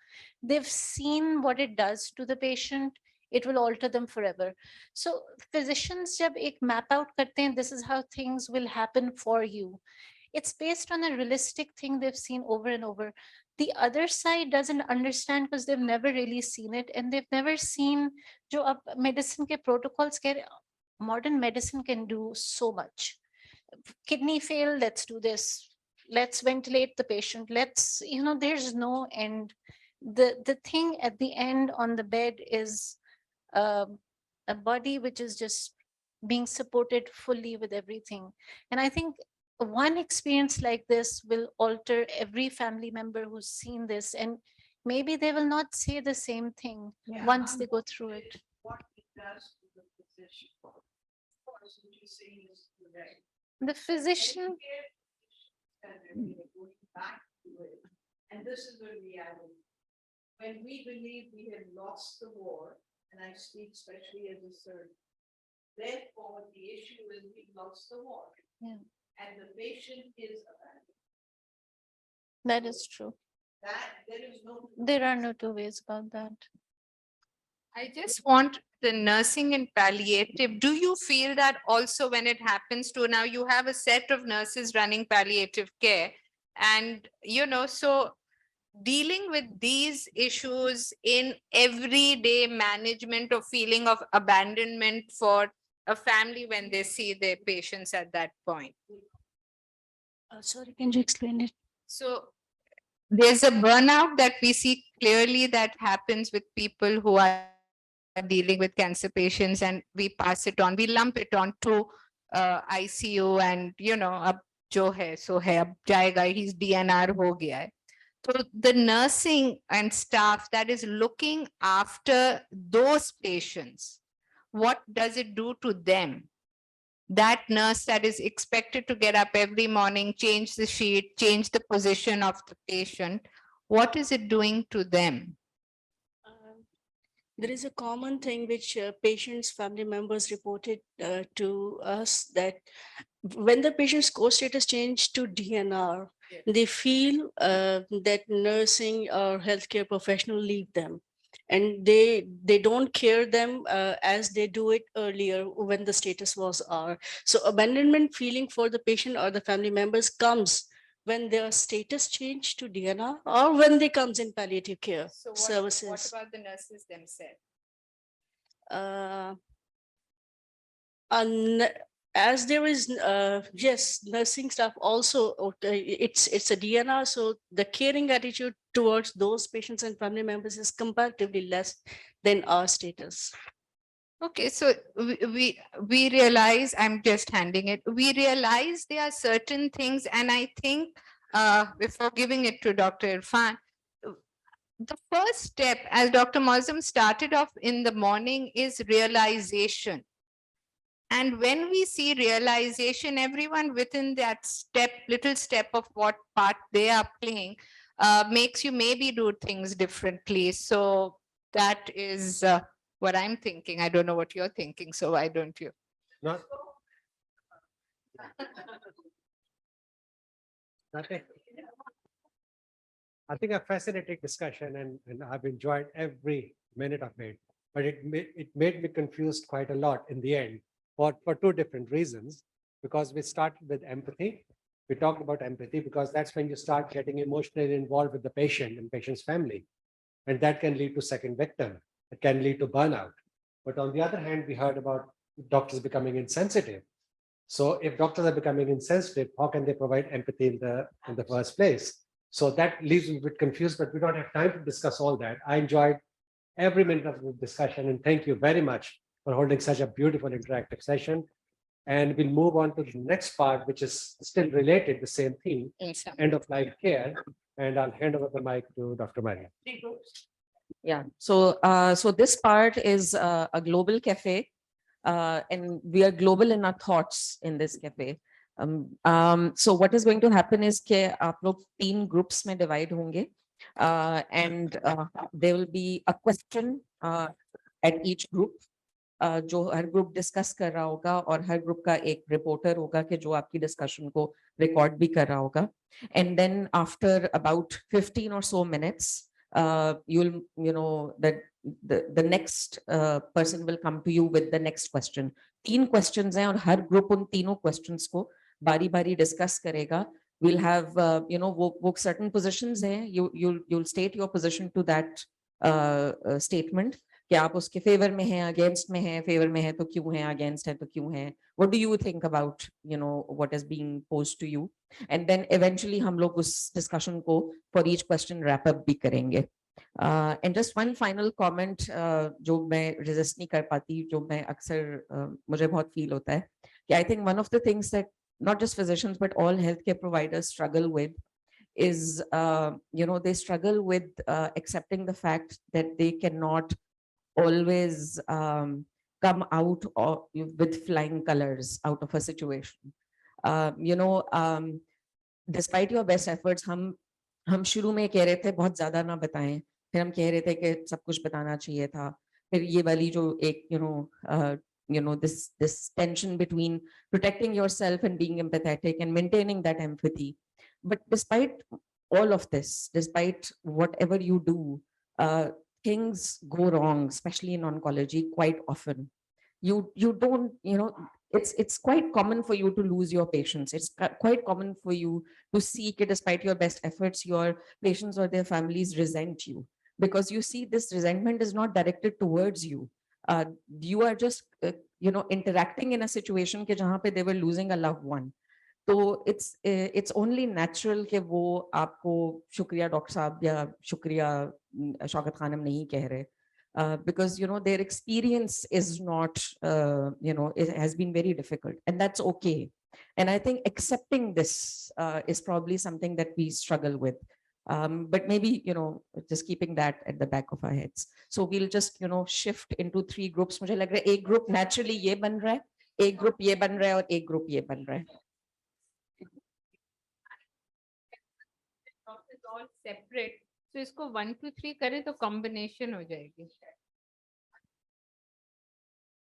They've seen what it does to the patient. It will alter them forever. So physicians jab ek map out karte hain, this is how things will happen for you. It's based on a realistic thing they've seen over and over. The other side doesn't understand because they've never really seen it, and they've never seen jo ab medicine ke protocols ke, modern medicine can do so much. Kidney fail, let's do this. Let's ventilate the patient. Let's, there's no end. The thing at the end on the bed is a body which is just being supported fully with everything. And I think one experience like this will alter every family member who's seen this, and maybe they will not say the same thing once they go through it. What it does to the physician. Of course, what you're saying is correct. The physician. And going back to it. And this is the reality. When we believe we have lost the war, and I speak especially as a surgeon, therefore the issue is we've lost the war. Yeah. And the patient is abandoned. That is true. There are no two ways about that. I just want the nursing and palliative. Do you feel that also when it happens to, now you have a set of nurses running palliative care, and so dealing with these issues in everyday management of feeling of abandonment for a family when they see their patients at that point? Sorry, can you explain it? So there's a burnout that we see clearly that happens with people who are dealing with cancer patients, and we pass it on, we lump it on to ICU, and ab jo hai so hai, ab jayega, he's DNR ho gaya hai. So the nursing and staff that is looking after those patients, what does it do to them? That nurse that is expected to get up every morning, change the sheet, change the position of the patient, what is it doing to them? There is a common thing which patients, family members reported to us, that when the patient's core status changed to DNR, they feel that nursing or healthcare professional leave them, and they don't care them as they do it earlier when the status was R. So abandonment feeling for the patient or the family members comes when their status changed to DNR or when they comes in palliative care services. What about the nurses themselves? As there is, yes, nursing staff also, it's a DNR, so the caring attitude towards those patients and family members is comparatively less than our status. Okay, so we realize, I'm just handing it, we realize there are certain things, and I think before giving it to Dr. Irfan, the first step, as Dr. Mozum started off in the morning, is realization. And when we see realization, everyone within that step, little step of what part they are playing, makes you maybe do things differently. So that is what I'm thinking. I don't know what you're thinking, so why don't you? Not. Okay. I think a fascinating discussion, and I've enjoyed every minute of it, but it made me confused quite a lot in the end for two different reasons. Because we started with empathy. We talked about empathy because that's when you start getting emotionally involved with the patient and patient's family. And that can lead to second victim. It can lead to burnout. But on the other hand, we heard about doctors becoming insensitive. So if doctors are becoming insensitive, how can they provide empathy in the first place? So that leaves me a bit confused, but we don't have time to discuss all that. I enjoyed every minute of the discussion, and thank you very much for holding such a beautiful interactive session. And we'll move on to the next part, which is still related, the same theme, end of life care. And I'll hand over the mic to Dr. Maria. Yeah, so so this part is a global cafe, and we are global in our thoughts in this cafe. So what is going to happen is that आप लोग 3 groups में divide होंगे, and there will be a question at each group. जो हर group discuss कर रहा होगा और हर group का एक रिपोर्टर होगा कि जो आपकी डिस्कशन को रिकॉर्ड भी कर रहा होगा. And then after about 15 or so minutes, you'll, you know, that the next person will come to you with the next question. 3 questions हैं और हर ग्रुप उन तीनों questions को बारी-बारी डिस्कस करेगा. We'll have, you know, वो certain positions हैं. You'll state your position to that statement. कि आप उसके फेवर में हैं, अगेंस्ट में हैं, फेवर में है तो क्यों हैं, अगेंस्ट है तो क्यों हैं, what do you think about, you know, what is being posed to you, and then eventually हम लोग उस discussion को for each question wrap up भी करेंगे. And just one final comment जो मैं resist नहीं कर पाती, जो मैं अक्सर मुझे बहुत feel होता है कि I think one of the things that not just physicians but all healthcare providers struggle with is, you know, they struggle with accepting the fact that they cannot always come out with flying colors out of a situation. You know, despite your best efforts, हम शुरू में कह रहे थे बहुत ज़्यादा ना बताएं, फिर हम कह रहे थे कि सब कुछ बताना चाहिए था, फिर ये वाली जो एक, you know, this tension between protecting yourself and being empathetic and maintaining that empathy. But despite all of this, despite whatever you do, things go wrong, especially in oncology, quite often. You don't, you know, it's quite common for you to lose your patients. It's quite common for you to see that despite your best efforts, your patients or their families resent you, because you see this resentment is not directed towards you. You are just, you know, interacting in a situation ke jahan pe they were losing a loved one. तो it's only natural कि वो आपको शुक्रिया doctor साहब या शुक्रिया शौकत खानम नहीं कह रहे, because you know their experience is not, you know, it has been very difficult, and that's okay. And I think accepting this is probably something that we struggle with, but maybe, you know, just keeping that at the back of our heads. So we'll just, you know, shift into 3 groups. मुझे लग रहा है एक group naturally ये बन रहा है, एक group ये बन रहा है और एक group ये बन रहा है. All separate, so इसको 1 2 3 करें तो combination हो जाएगी.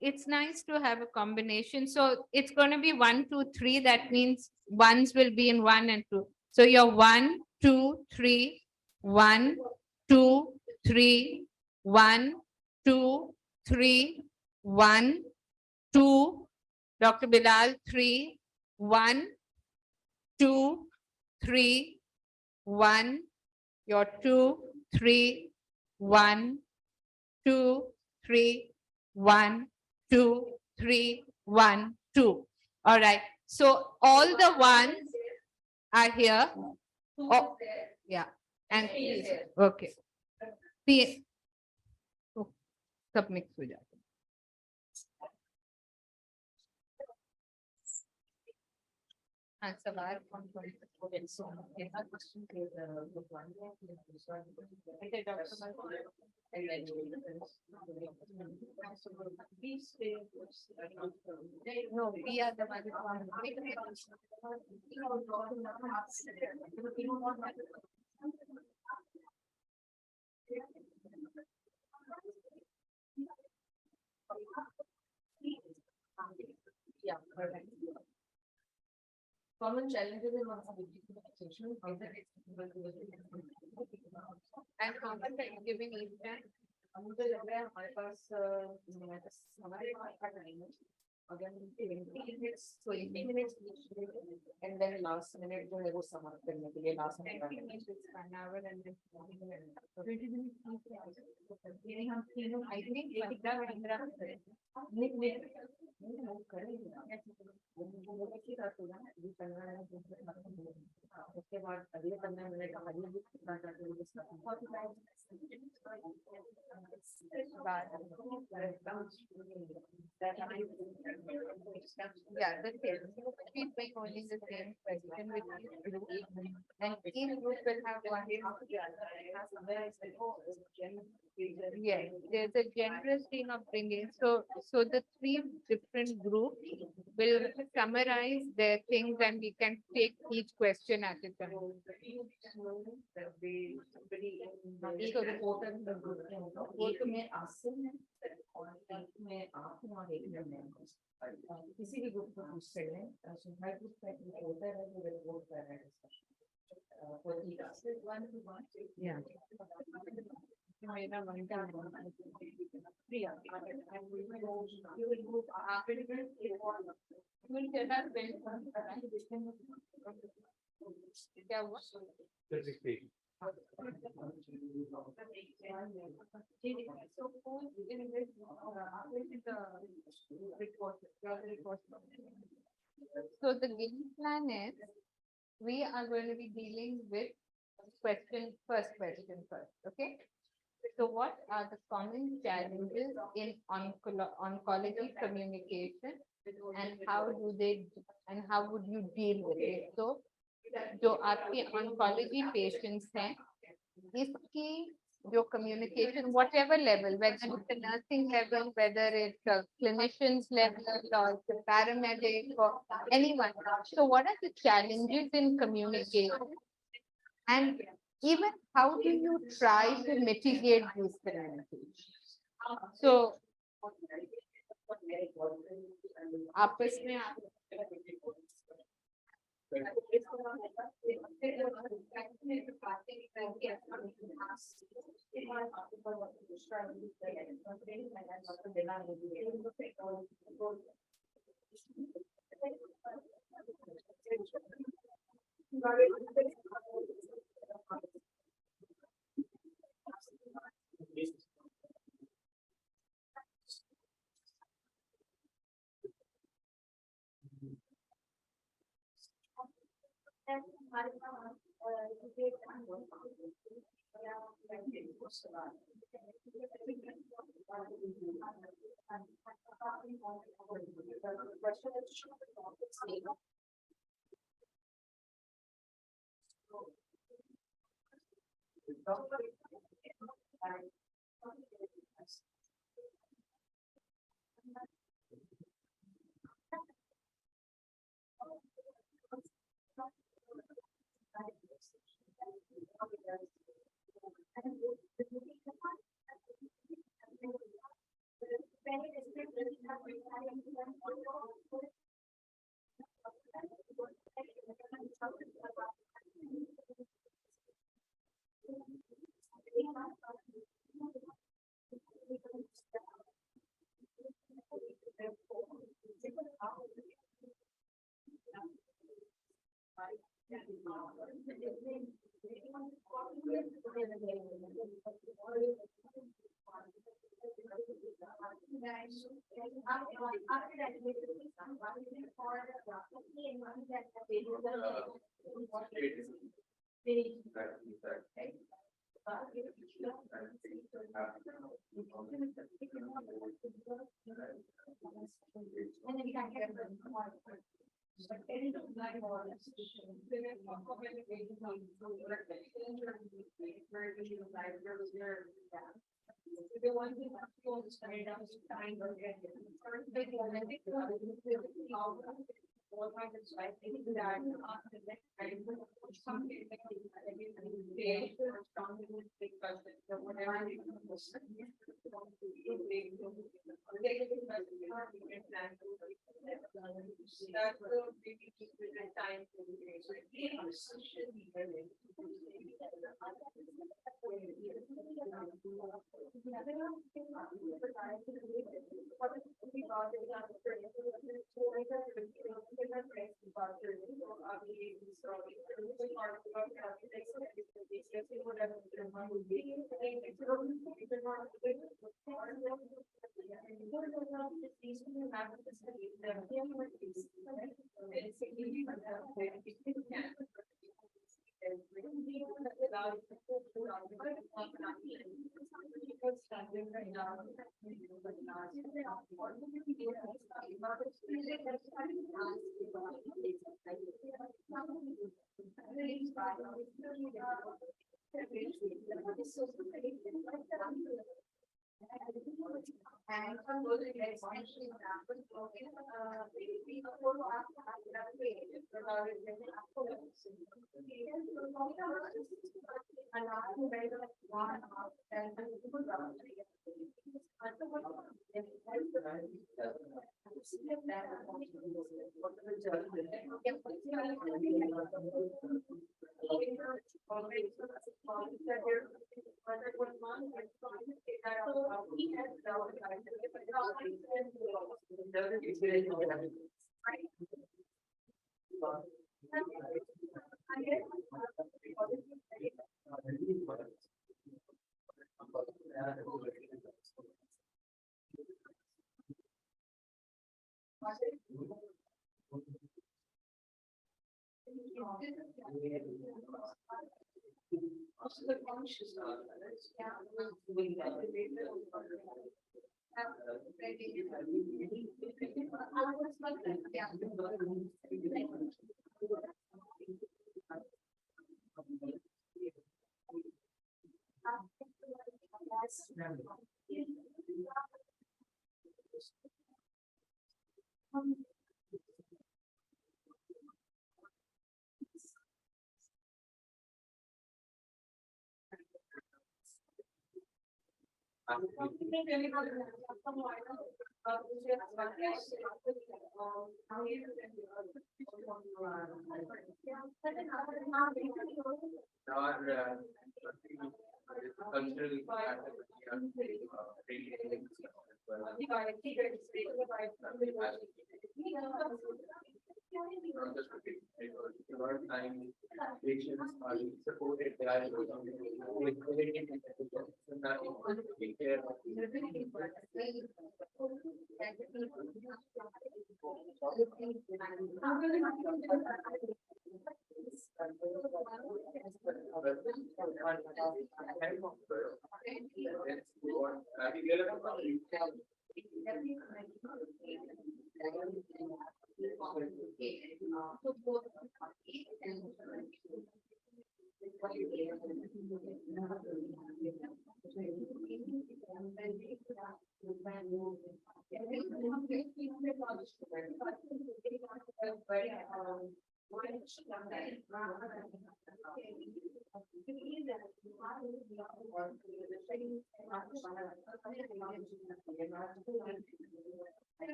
It's nice to have a combination, so it's going to be 1 2 3. That means ones will be in 1 and 2. So you're 1 2 3 1 2 3 1 2 3 1 2. Dr. Bilal 3 1 2 3 1. You're 2 3 1 2 3 1 2 3 1 2. All right. So all the ones are here. Oh, yeah. And okay. The सब mix हो जाता है. हाँ, सवाल कौन कौन से? No, we are the yeah, correct. Common challenges in communication. And how much are you giving each time? मुझे लग रहा है हमारे पास हमारे पास का टाइम है अगर 20 minutes so 80 minutes and then last minute जो है वो समाप्त करने के लिए last minute an hour and then 20 minutes ये हम तीनों I think 15 15 Yeah, the same. Keep going only the same question with each group, and each group will have one. Yes, there's a general thing of bringing. So the three different groups will summarize their things, and we can take each question at a time. So the both of the group, both में आसन है और एक में आप हैं और एक में मैं हूँ। किसी भी ग्रुप को पूछ सकते हैं हर ग्रुप का एक होता है जो रिपोर्ट कर रहा है discussion for the one to one. Yeah. मेरा one to one. Priya, and we will you will move after you will tell us when क्या हुआ? So the game plan is we are going to be dealing with first question first, okay? So what are the common challenges in oncology communication and how would you deal with it? So जो आपके oncology patients हैं, इसकी जो communication, whatever level, whether it's a nursing level, whether it's a clinician's level or it's a paramedic or anyone. So what are the challenges in communication? And even how do you try to mitigate these communications? So आपस में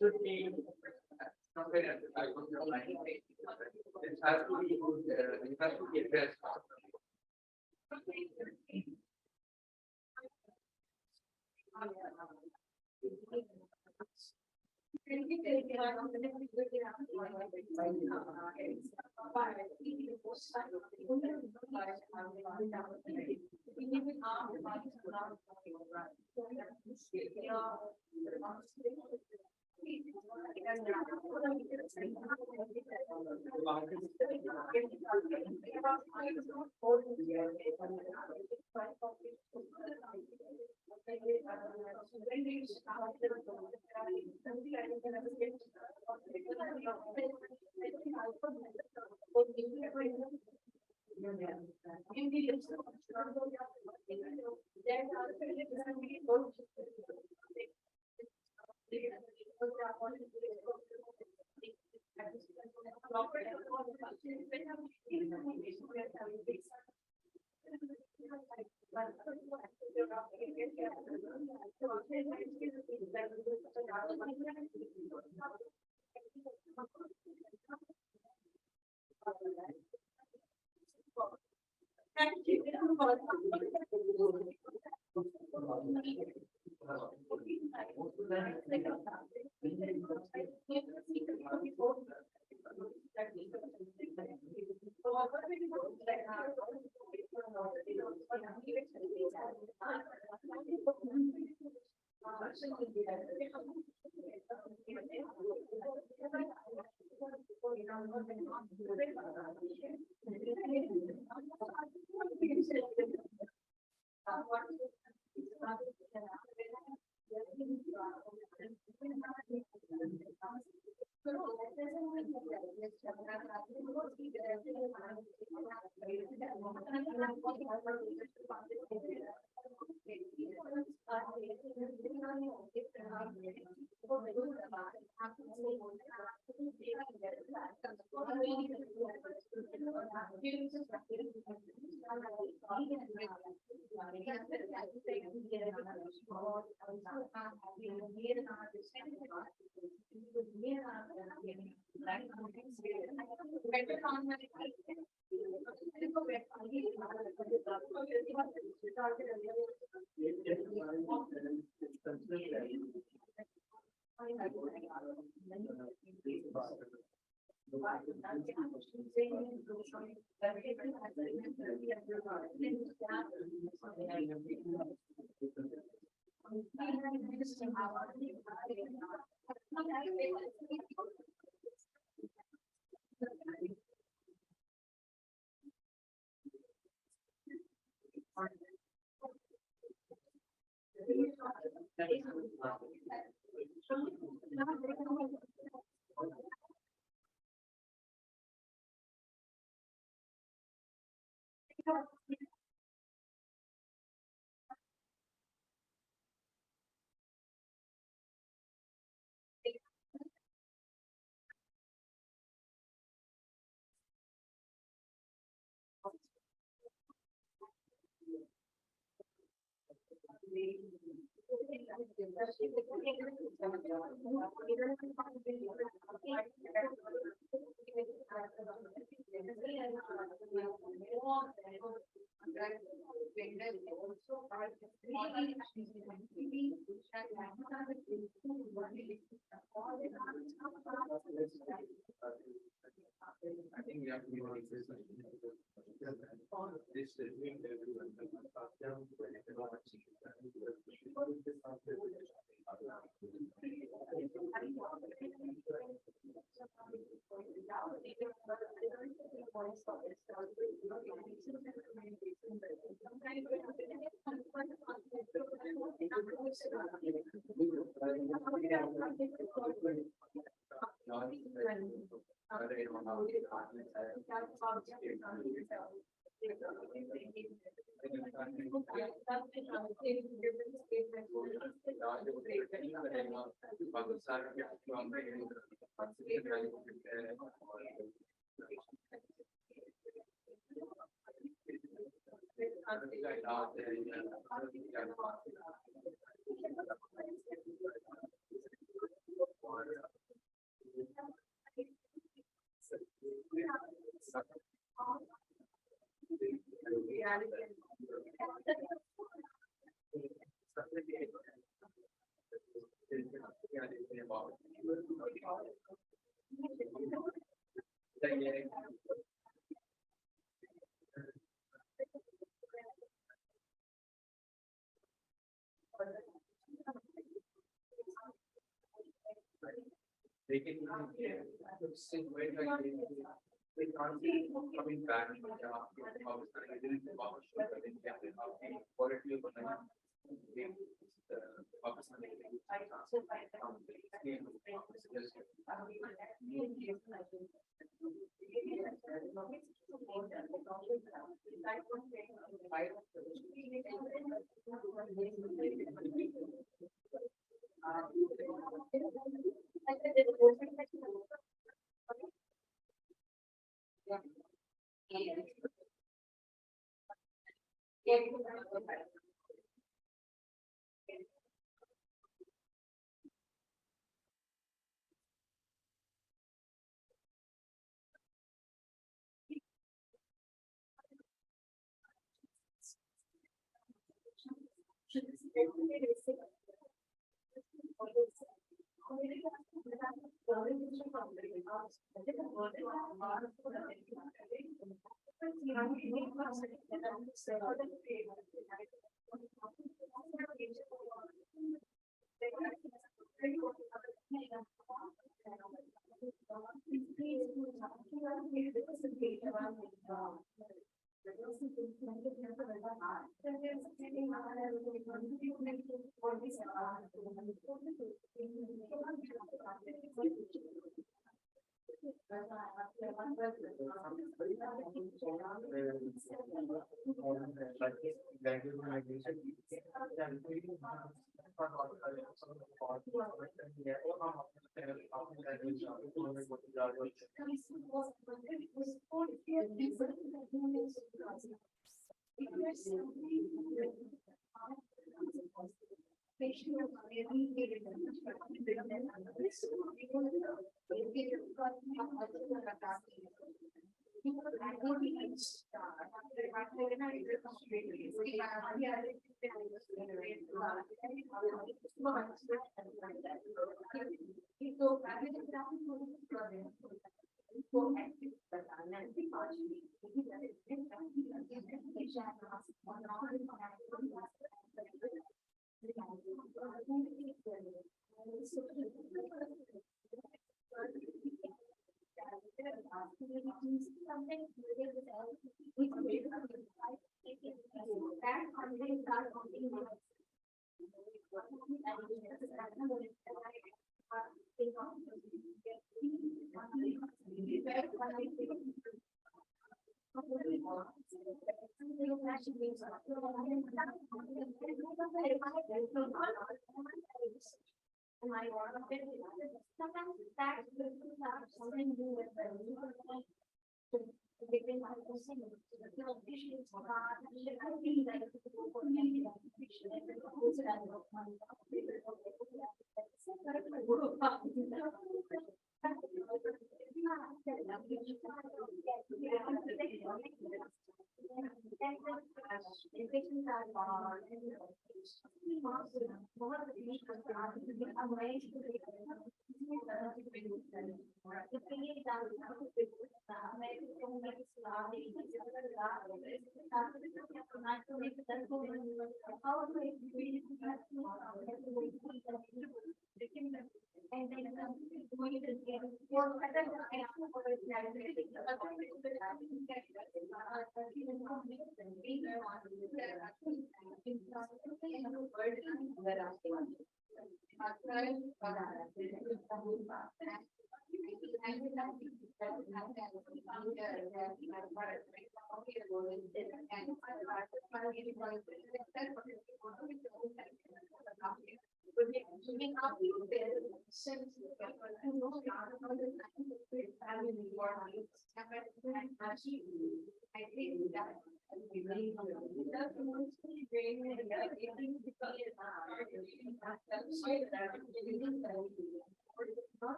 should be something that I would know. It has to be addressed. I think we have to be very precise. This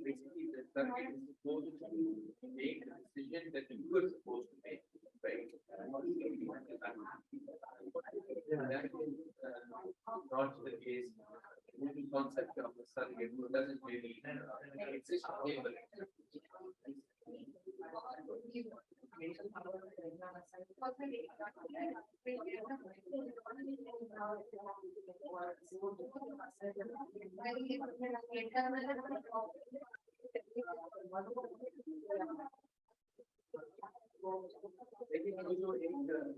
Basically, the surrogate is supposed to make the decision that you were supposed to make, right? That is not the case. The concept of the surrogate doesn't really exist.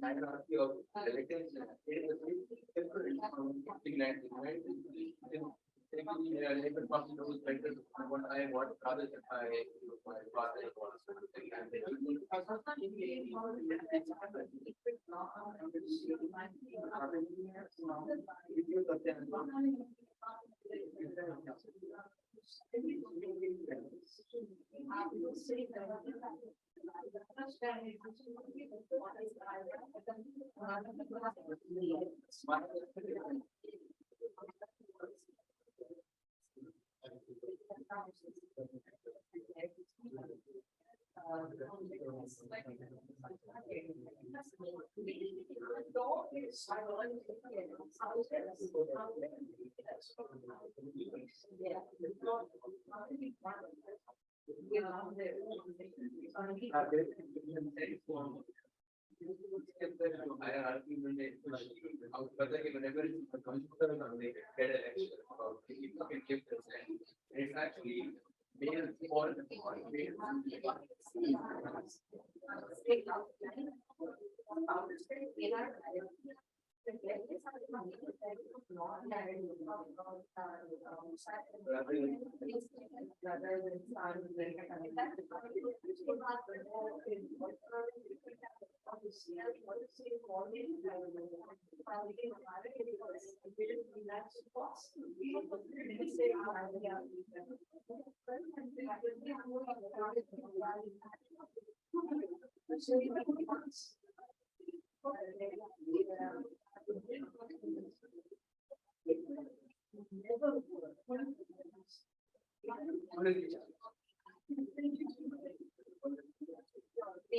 hierarchy of relatives, it is different from England. Neighbor family knows better what father my father was. It's actually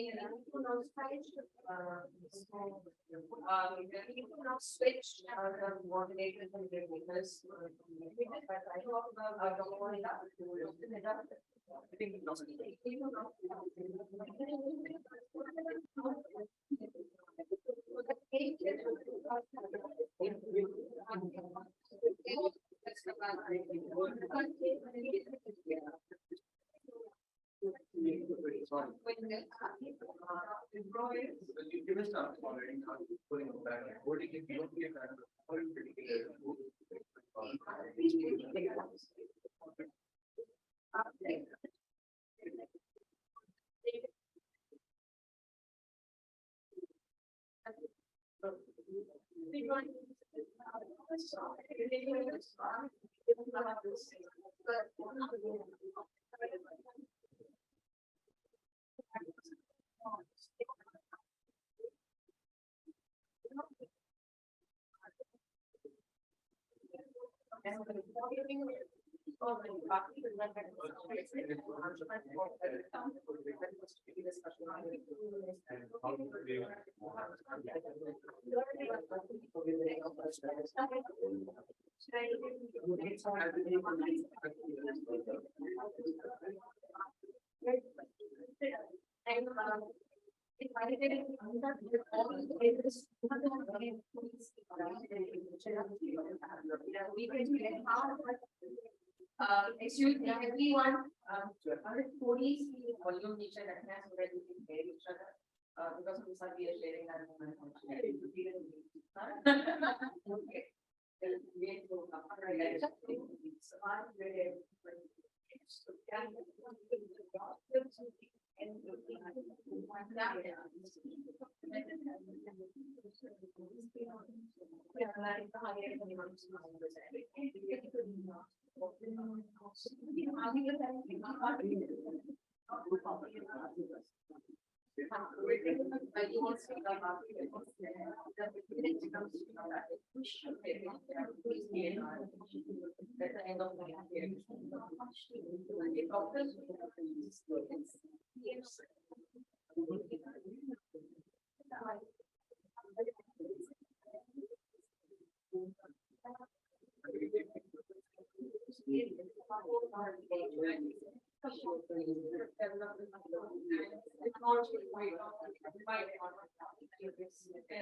male for switch the motivators and regulators. Excuse me, everyone, police the volume nature that has so that we can hear each other. Because we are sharing that okay. And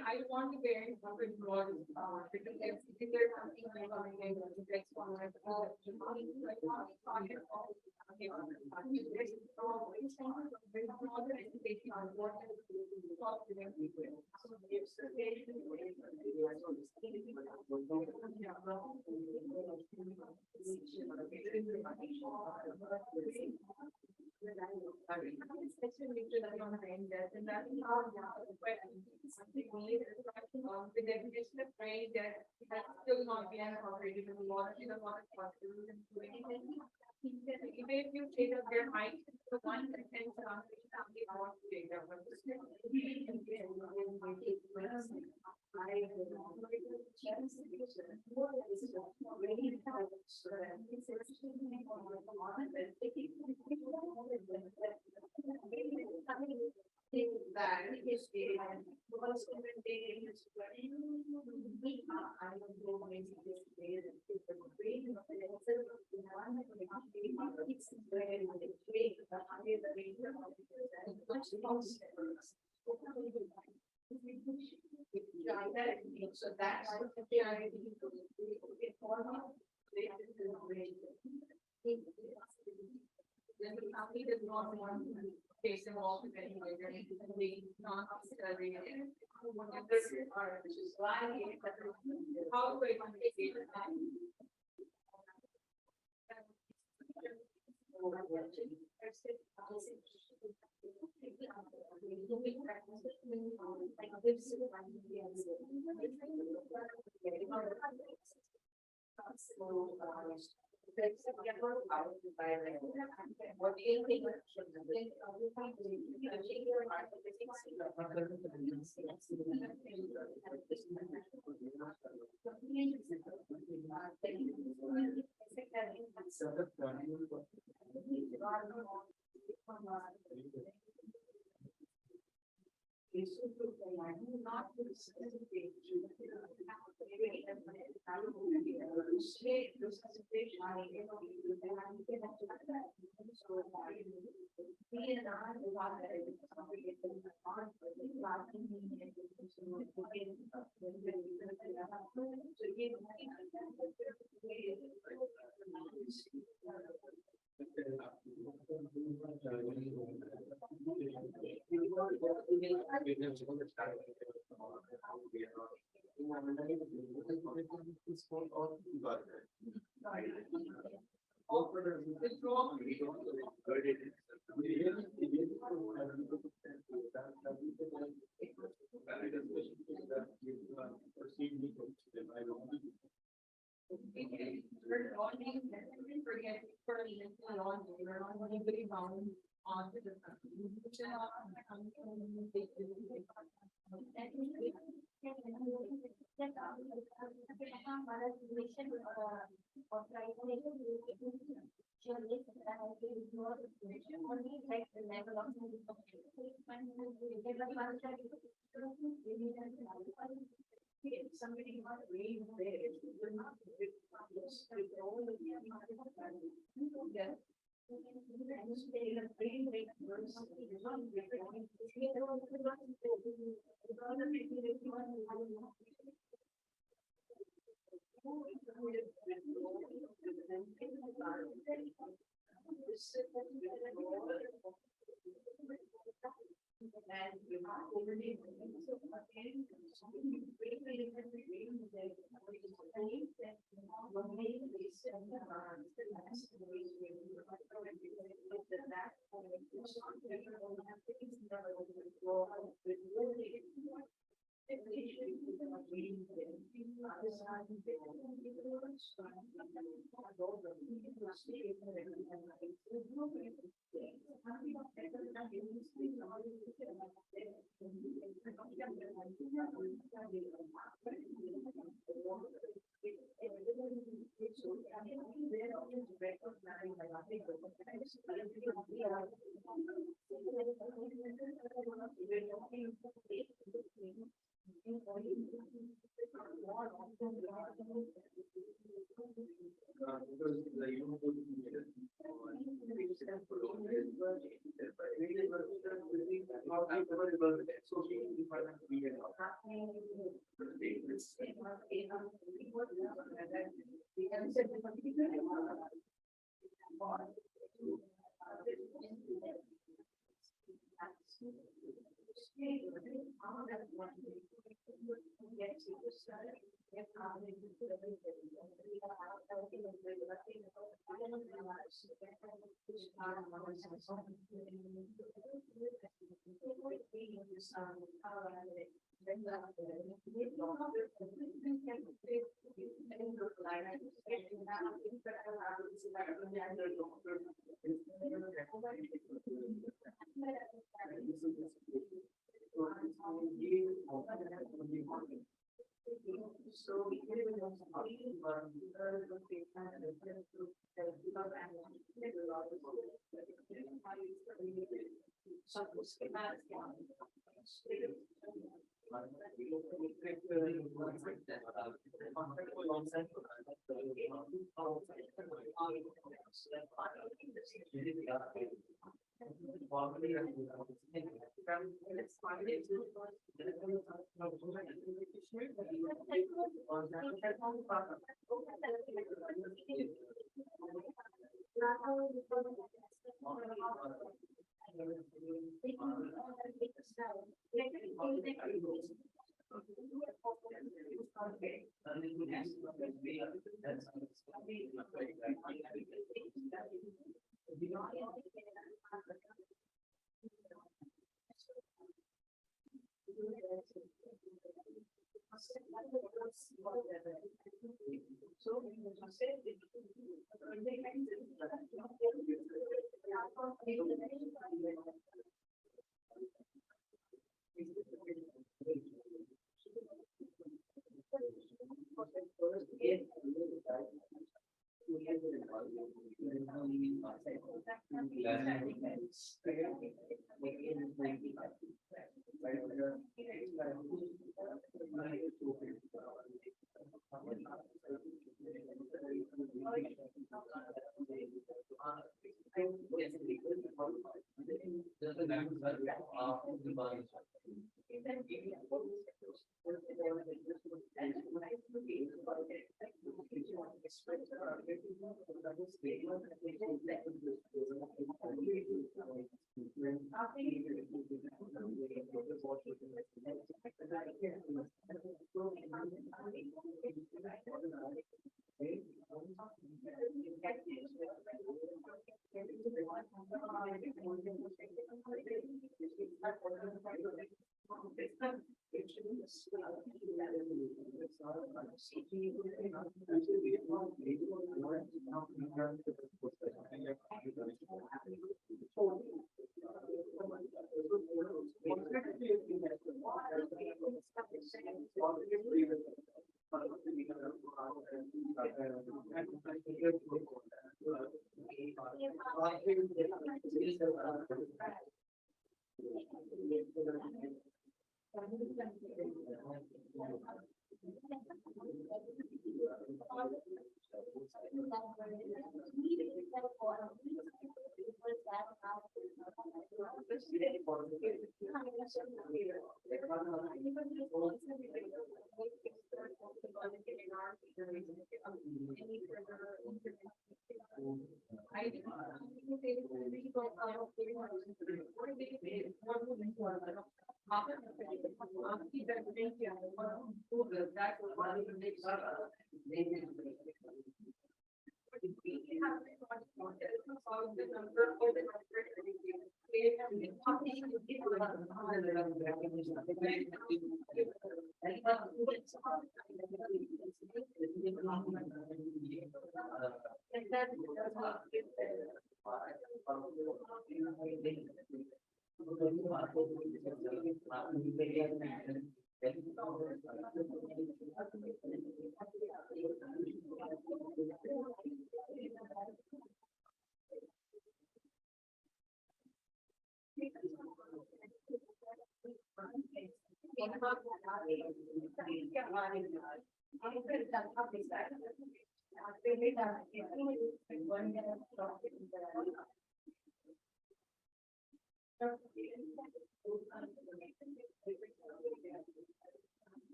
I want to get involved because there's something going on in the next one. The definition of brain that has still not been incorporated in the law, in a lot of countries, even if you take up their height, the one that tends to family more data. That is so that's then the family does not want to face them all anyway. They not necessarily which is why how do I want to take it? Somebody might read this, you're not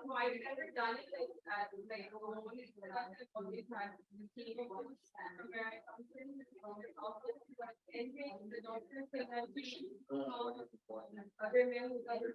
I've never done it like only all the time. The doctor said that other men who other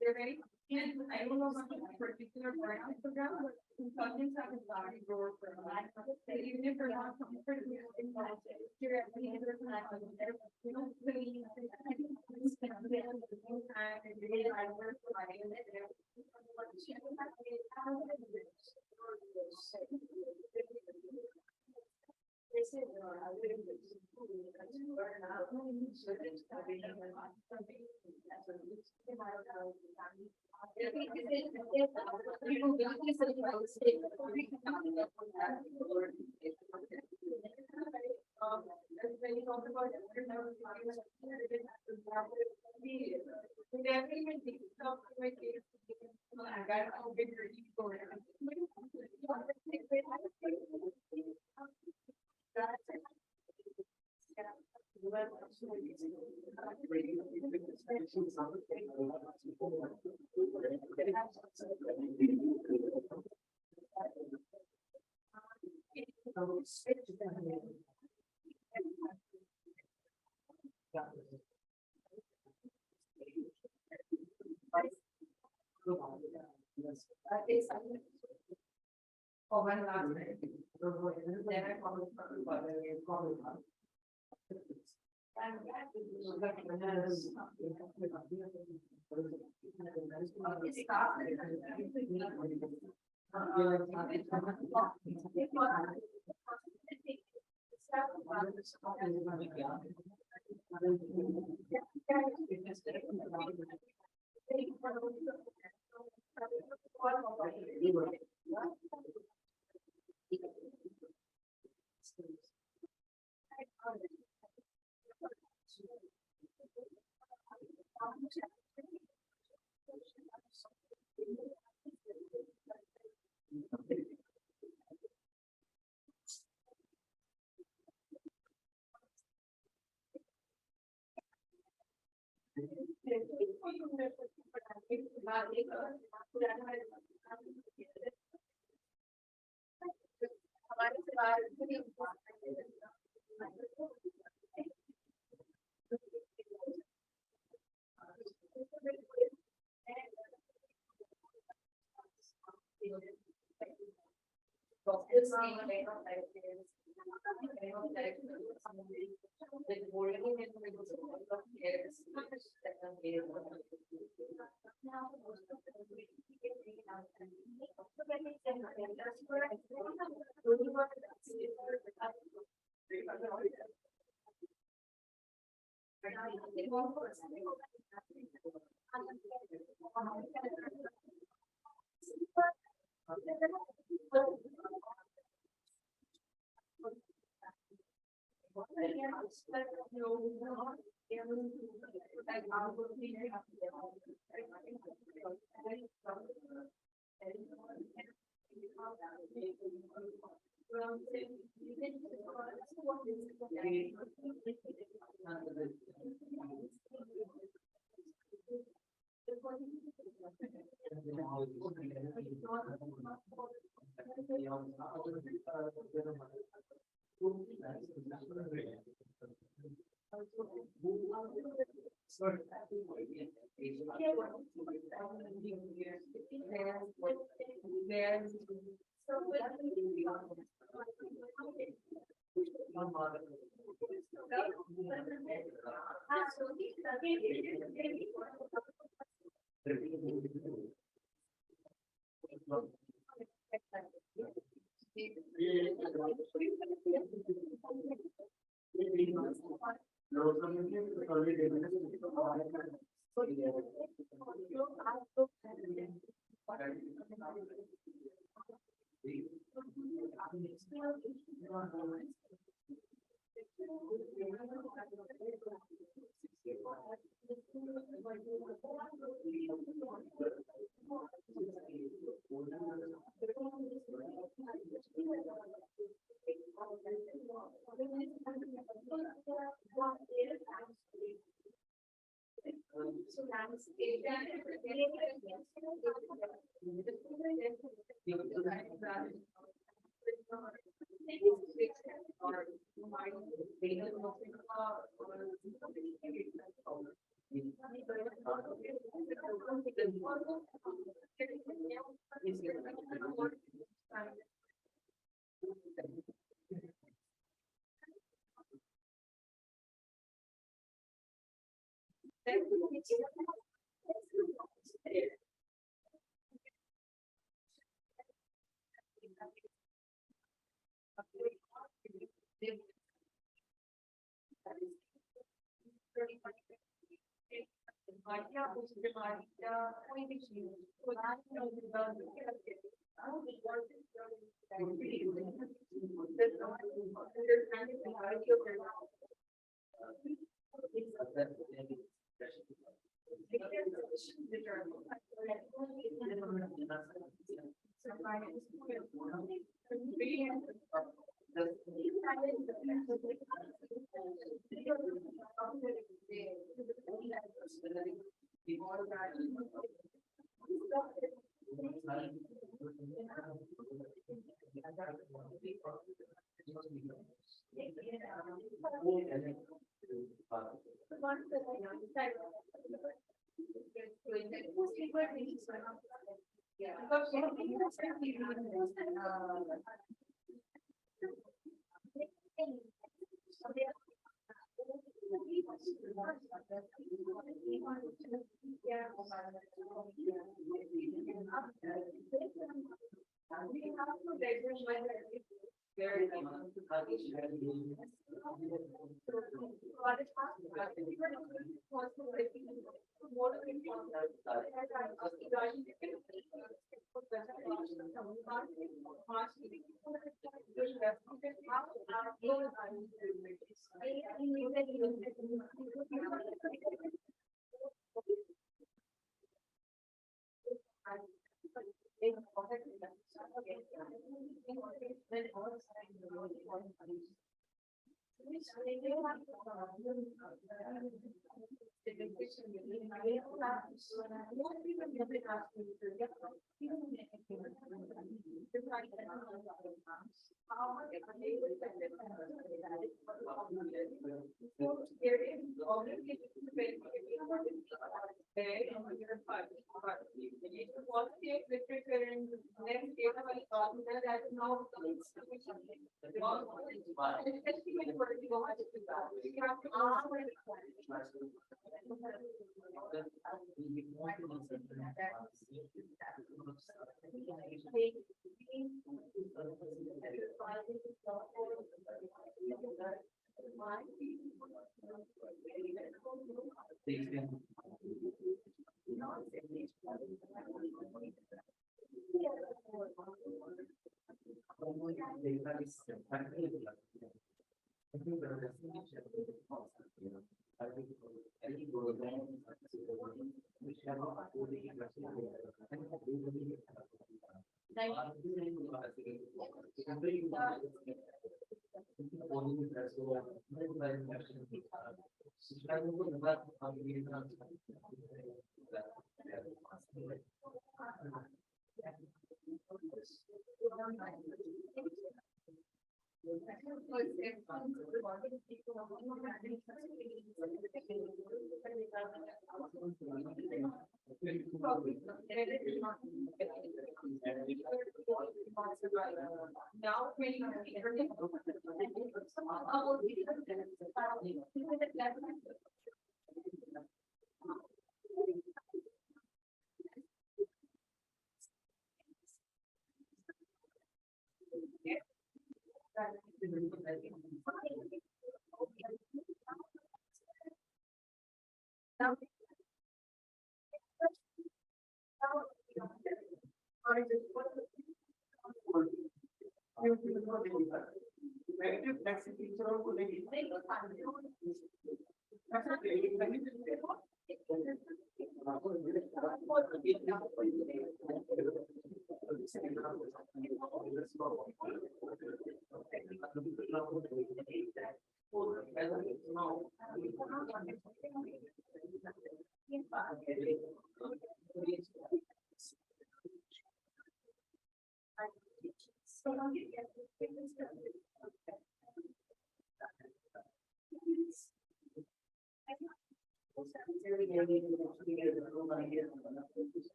They're very, and I don't know about a particular burnout program, but consultants have a large role for that. Even if they're not comfortable in that, you're at the end of the time, you don't really, I think we spend the time and really hard work providing it.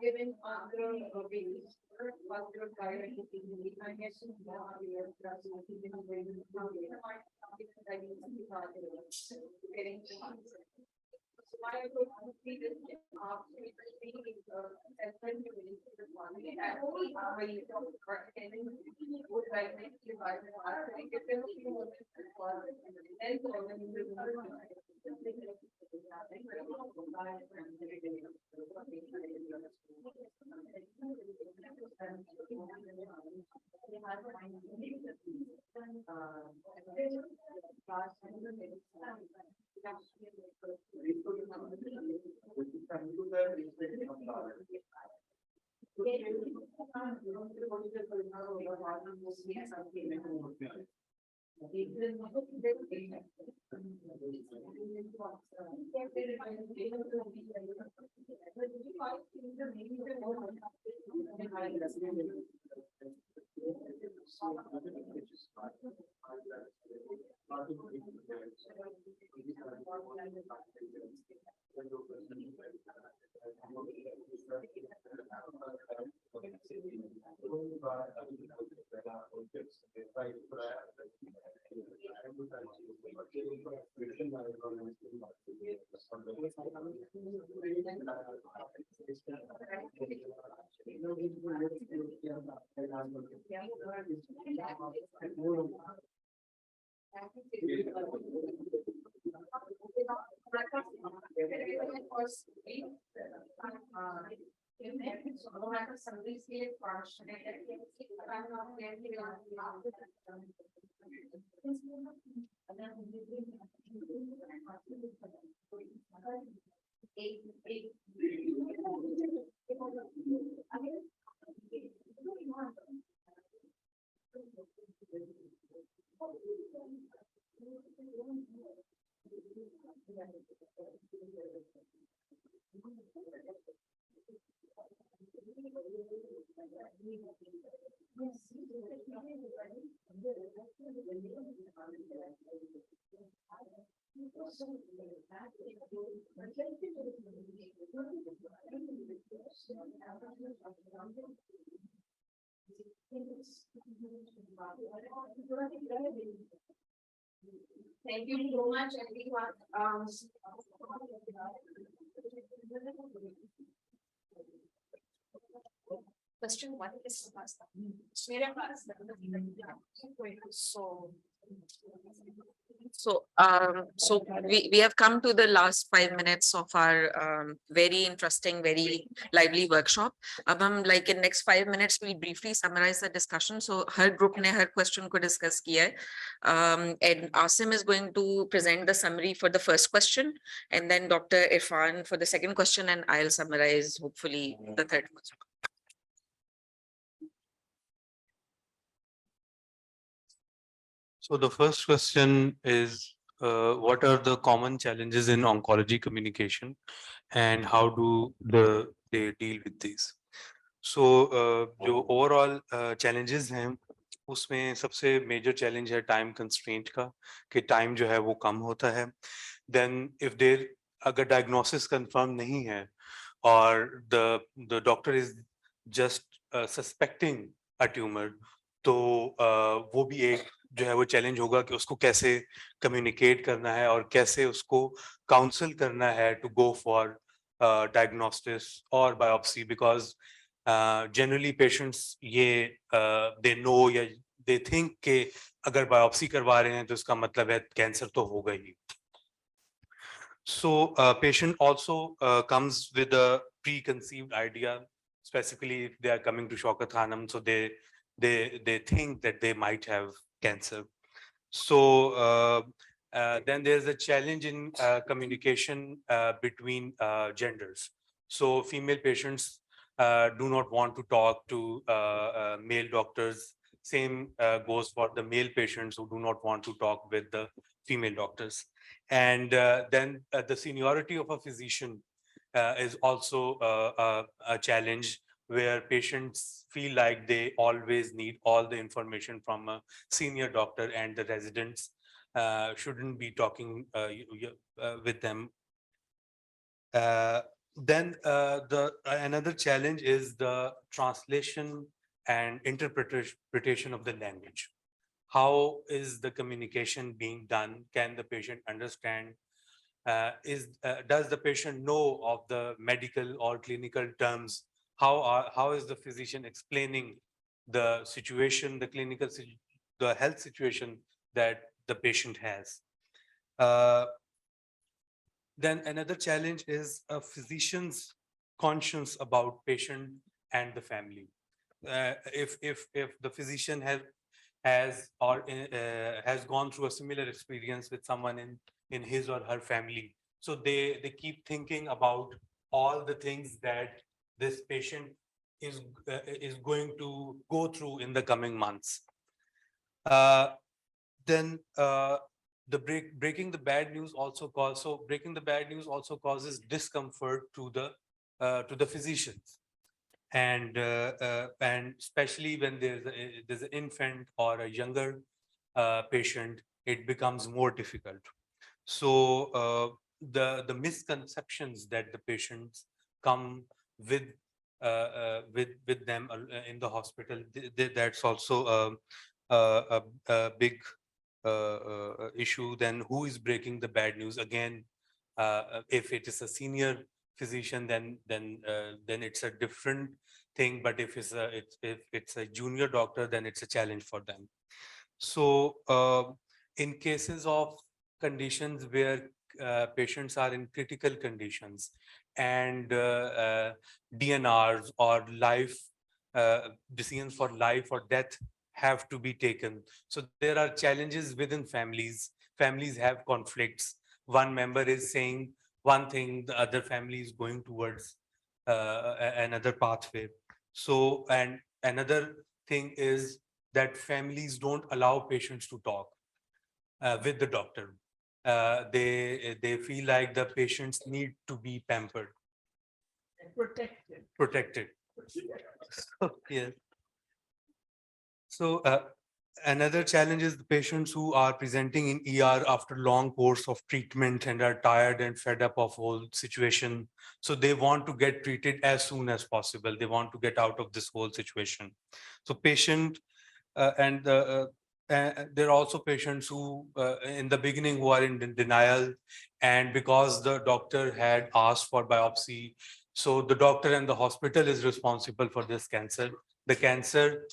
Given the babies, positive diet, I guess getting so my approach would be this Thank you so much, everyone. Question one is so So we have come to the last 5 minutes of our very interesting, very lively workshop. Like in next 5 minutes, we briefly summarize the discussion. So her group ne her question ko discuss kiya hai. And Asim is going to present the summary for the first question, and then Dr. Irfan for the second question, and I'll summarize hopefully the third question. So the first question is, what are the common challenges in oncology communication, and how do they deal with these? So जो overall challenges हैं, उसमें सबसे major challenge है time constraint का, कि time जो है वो कम होता है. Then if there अगर diagnosis confirm नहीं है, or the doctor is just suspecting a tumor, तो वो भी एक जो है वो चैलेंज होगा कि उसको कैसे कम्युनिकेट करना है और कैसे उसको काउंसल करना है टू गो फॉर डायग्नोस्टिस और बायोप्सी, बिकॉज जनरली पेशेंट्स ये दे नो या दे थिंक कि अगर बायोप्सी करवा रहे हैं तो इसका मतलब है कैंसर तो होगा ही. So patient also comes with a preconceived idea, specifically if they are coming to Shaukat Khanum, so they think that they might have cancer. So then there's a challenge in communication between genders. So female patients do not want to talk to male doctors. Same goes for the male patients who do not want to talk with the female doctors. And then the seniority of a physician is also a challenge, where patients feel like they always need all the information from a senior doctor, and the residents shouldn't be talking with them. Then another challenge is the translation and interpretation of the language. How is the communication being done? Can the patient understand? Does the patient know of the medical or clinical terms? How is the physician explaining the situation, the clinical, the health situation that the patient has? Then another challenge is a physician's conscience about patient and the family. If the physician has gone through a similar experience with someone in his or her family, so they keep thinking about all the things that this patient is going to go through in the coming months. Then the breaking the bad news also causes discomfort to the physicians, and especially when there's an infant or a younger patient, it becomes more difficult. So the misconceptions that the patients come with them in the hospital, that's also a big issue. Then who is breaking the bad news? Again, if it is a senior physician, then it's a different thing. But if it's a junior doctor, then it's a challenge for them. So in cases of conditions where patients are in critical conditions, and DNRs or life decisions for life or death have to be taken. So there are challenges within families. Families have conflicts. One member is saying one thing, the other family is going towards another pathway. So, and another thing is that families don't allow patients to talk with the doctor. They feel like the patients need to be pampered, protected. So, yes. So another challenge is the patients who are presenting in ER after long course of treatment and are tired and fed up of whole situation. So they want to get treated as soon as possible. They want to get out of this whole situation. So patient and there are also patients who in the beginning who are in denial, and because the doctor had asked for biopsy, so the doctor and the hospital is responsible for this cancer. The cancer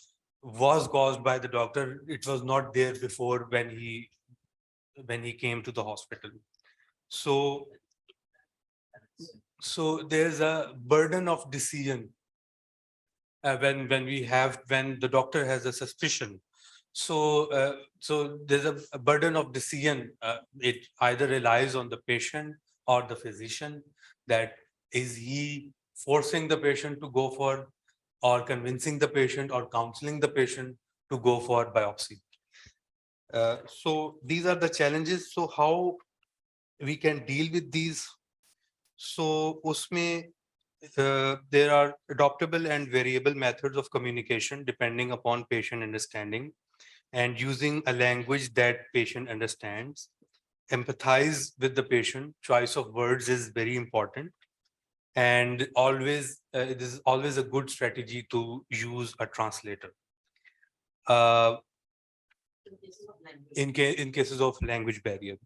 was caused by the doctor. It was not there before when he came to the hospital. So there's a burden of decision when the doctor has a suspicion. So there's a burden of decision. It either relies on the patient or the physician, that is he forcing the patient to go for, or convincing the patient or counseling the patient to go for biopsy. So these are the challenges. So how we can deal with these? So usme there are adoptable and variable methods of communication depending upon patient understanding, and using a language that patient understands. Empathize with the patient. Choice of words is very important, and always it is always a good strategy to use a translator in cases of language barrier.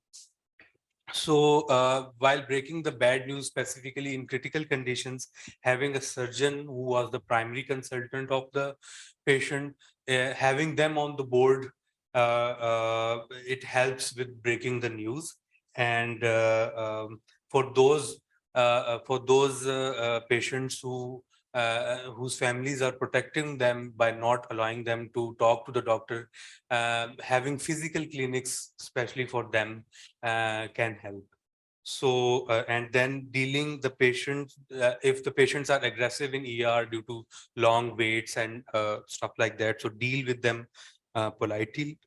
So while breaking the bad news, specifically in critical conditions, having a surgeon who was the primary consultant of the patient, having them on the board, it helps with breaking the news. And for those patients whose families are protecting them by not allowing them to talk to the doctor, having physical clinics, especially for them, can help. So and then dealing the patients, if the patients are aggressive in ER due to long waits and stuff like that, so deal with them politely.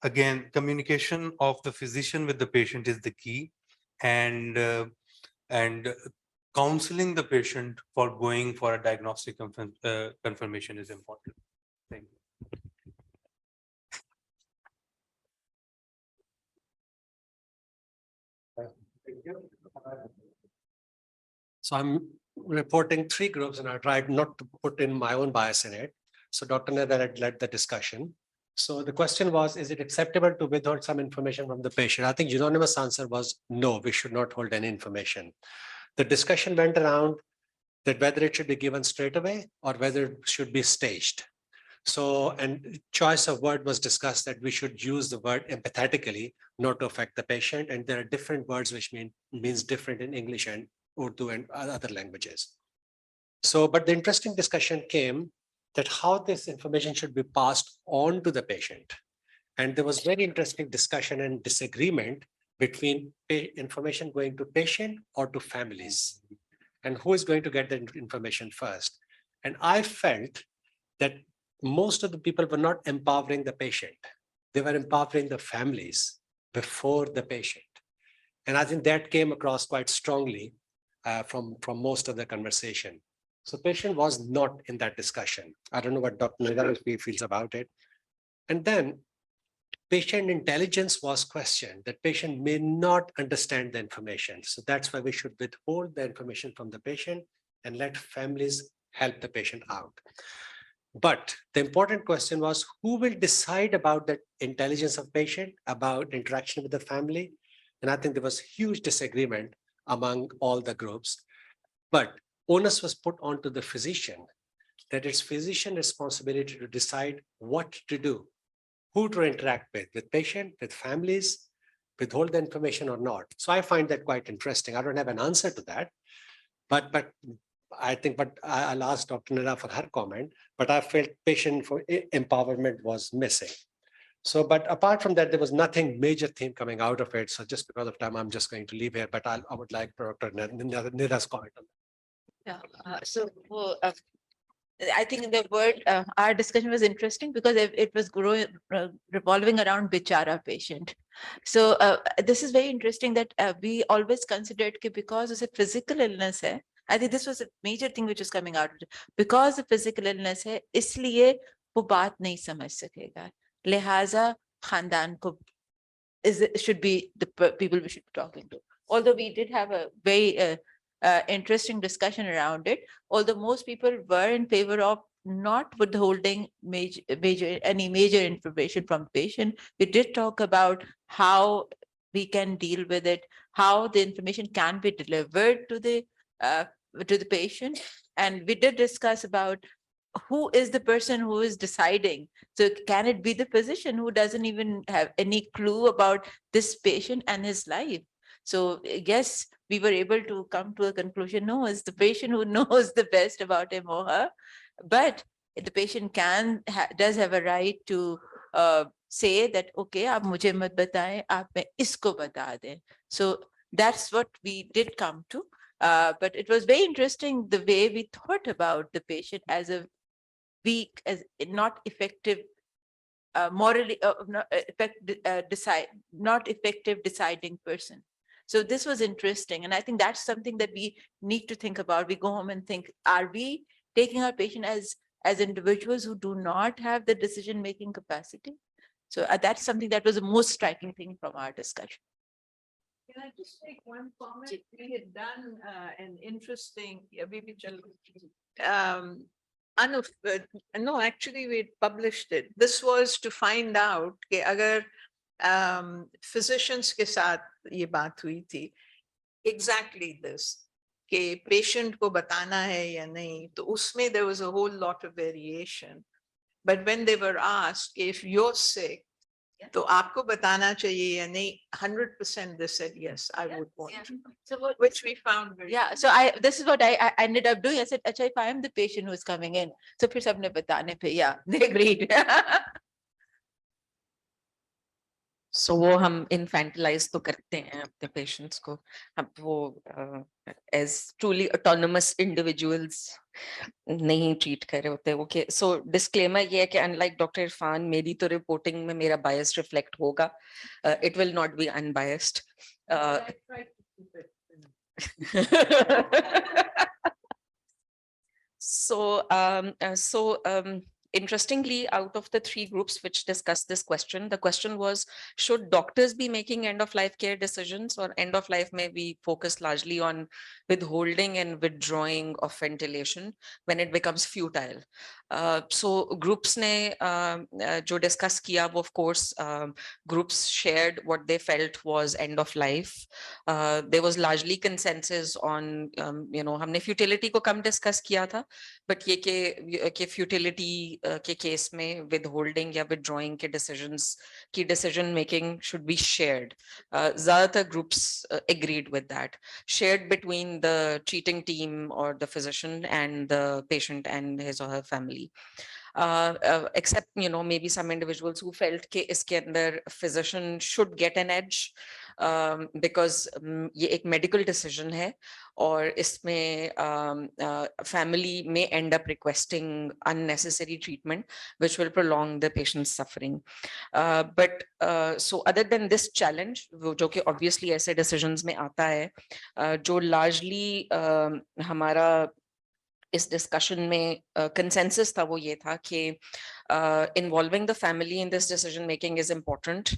Again, communication of the physician with the patient is the key, and counseling the patient for going for a diagnostic confirmation is important. Thank you. So I'm reporting 3 groups, and I tried not to put in my own bias in it. So Dr. Neda had led the discussion. So the question was, is it acceptable to withhold some information from the patient? I think unanimous answer was no, we should not hold any information. The discussion went around that whether it should be given straight away or whether it should be staged. So, and choice of word was discussed that we should use the word empathetically, not to affect the patient. And there are different words which means different in English and Urdu and other languages. So, but the interesting discussion came that how this information should be passed on to the patient. And there was very interesting discussion and disagreement between information going to patient or to families, and who is going to get the information first. And I felt that most of the people were not empowering the patient. They were empowering the families before the patient. And I think that came across quite strongly from most of the conversation. So patient was not in that discussion. I don't know what Dr. Nida feels about it. And then patient intelligence was questioned, that patient may not understand the information. So that's why we should withhold the information from the patient and let families help the patient out. But the important question was, who will decide about the intelligence of patient, about interaction with the family? And I think there was huge disagreement among all the groups. But onus was put onto the physician, that it's physician responsibility to decide what to do, who to interact with patient, with families, withhold the information or not. So I find that quite interesting. I don't have an answer to that, but I think, but I'll ask Dr. Nida for her comment, but I felt patient for empowerment was missing. So, but apart from that, there was nothing major theme coming out of it. So just because of time, I'm just going to leave here, but I would like Dr. Nida's comment on that. Yeah, I think the word, our discussion was interesting because it was revolving around bichara patient. So this is very interesting that we always considered that because it's a physical illness hai, I think this was a major thing which is coming out of it. Because the physical illness hai, इसलिए वो बात नहीं समझ सकेगा. लिहाजा खानदान को should be the people we should be talking to. Although we did have a very interesting discussion around it, although most people were in favor of not withholding any major information from patient, we did talk about how we can deal with it, how the information can be delivered to the patient, And we did discuss about who is the person who is deciding. So can it be the physician who doesn't even have any clue about this patient and his life? So yes, we were able to come to a conclusion, no, it's the patient who knows the best about him or her. But the patient does have a right to say that, okay, आप मुझे मत बताएं, आप मैं इसको बता दें. So that's what we did come to. But it was very interesting the way we thought about the patient as a weak, as not effective, morally not effective deciding person. So this was interesting, and I think that's something that we need to think about. We go home and think: are we taking our patient as individuals who do not have the decision-making capacity? So that's something that was the most striking thing from our discussion. Can I just make one comment? We had done an interesting, no, actually we published it. This was to find out कि अगर physicians के साथ ये बात हुई थी, exactly this, कि patient को बताना है या नहीं, तो उसमें there was a whole lot of variation. But when they were asked if you're sick, तो आपको बताना चाहिए या नहीं, 100% they said yes, I would want to. So what, which we found very so this is what I ended up doing. I said, अच्छा, if I am the patient who is coming in, so फिर सबने बताने पे, they agreed. So वो हम infantilize तो करते हैं अपने patients को, अब वो as truly autonomous individuals नहीं treat कर रहे होते. Okay, so disclaimer ये है कि unlike Dr. Irfan, मेरी तो reporting में मेरा bias reflect होगा. It will not be unbiased. Interestingly, out of the 3 groups which discussed this question, the question was, should doctors be making end-of-life care decisions, or end-of-life may be focused largely on withholding and withdrawing of ventilation when it becomes futile? So groups ne jo discuss kiya, of course, groups shared what they felt was end-of-life. There was largely consensus on, हमने futility को कम discuss किया था, but ये के futility के case में withholding या withdrawing के decisions की decision making should be shared. ज़्यादातर groups agreed with that, shared between the treating team or the physician and the patient and his or her family. Except maybe some individuals who felt कि इसके अंदर physician should get an edge, because ये एक medical decision है और इसमें family may end up requesting unnecessary treatment which will prolong the patient's suffering. But so other than this challenge, जो कि obviously ऐसे decisions में आता है, जो largely हमारा इस discussion में consensus था, वो ये था कि involving the family in this decision making is important.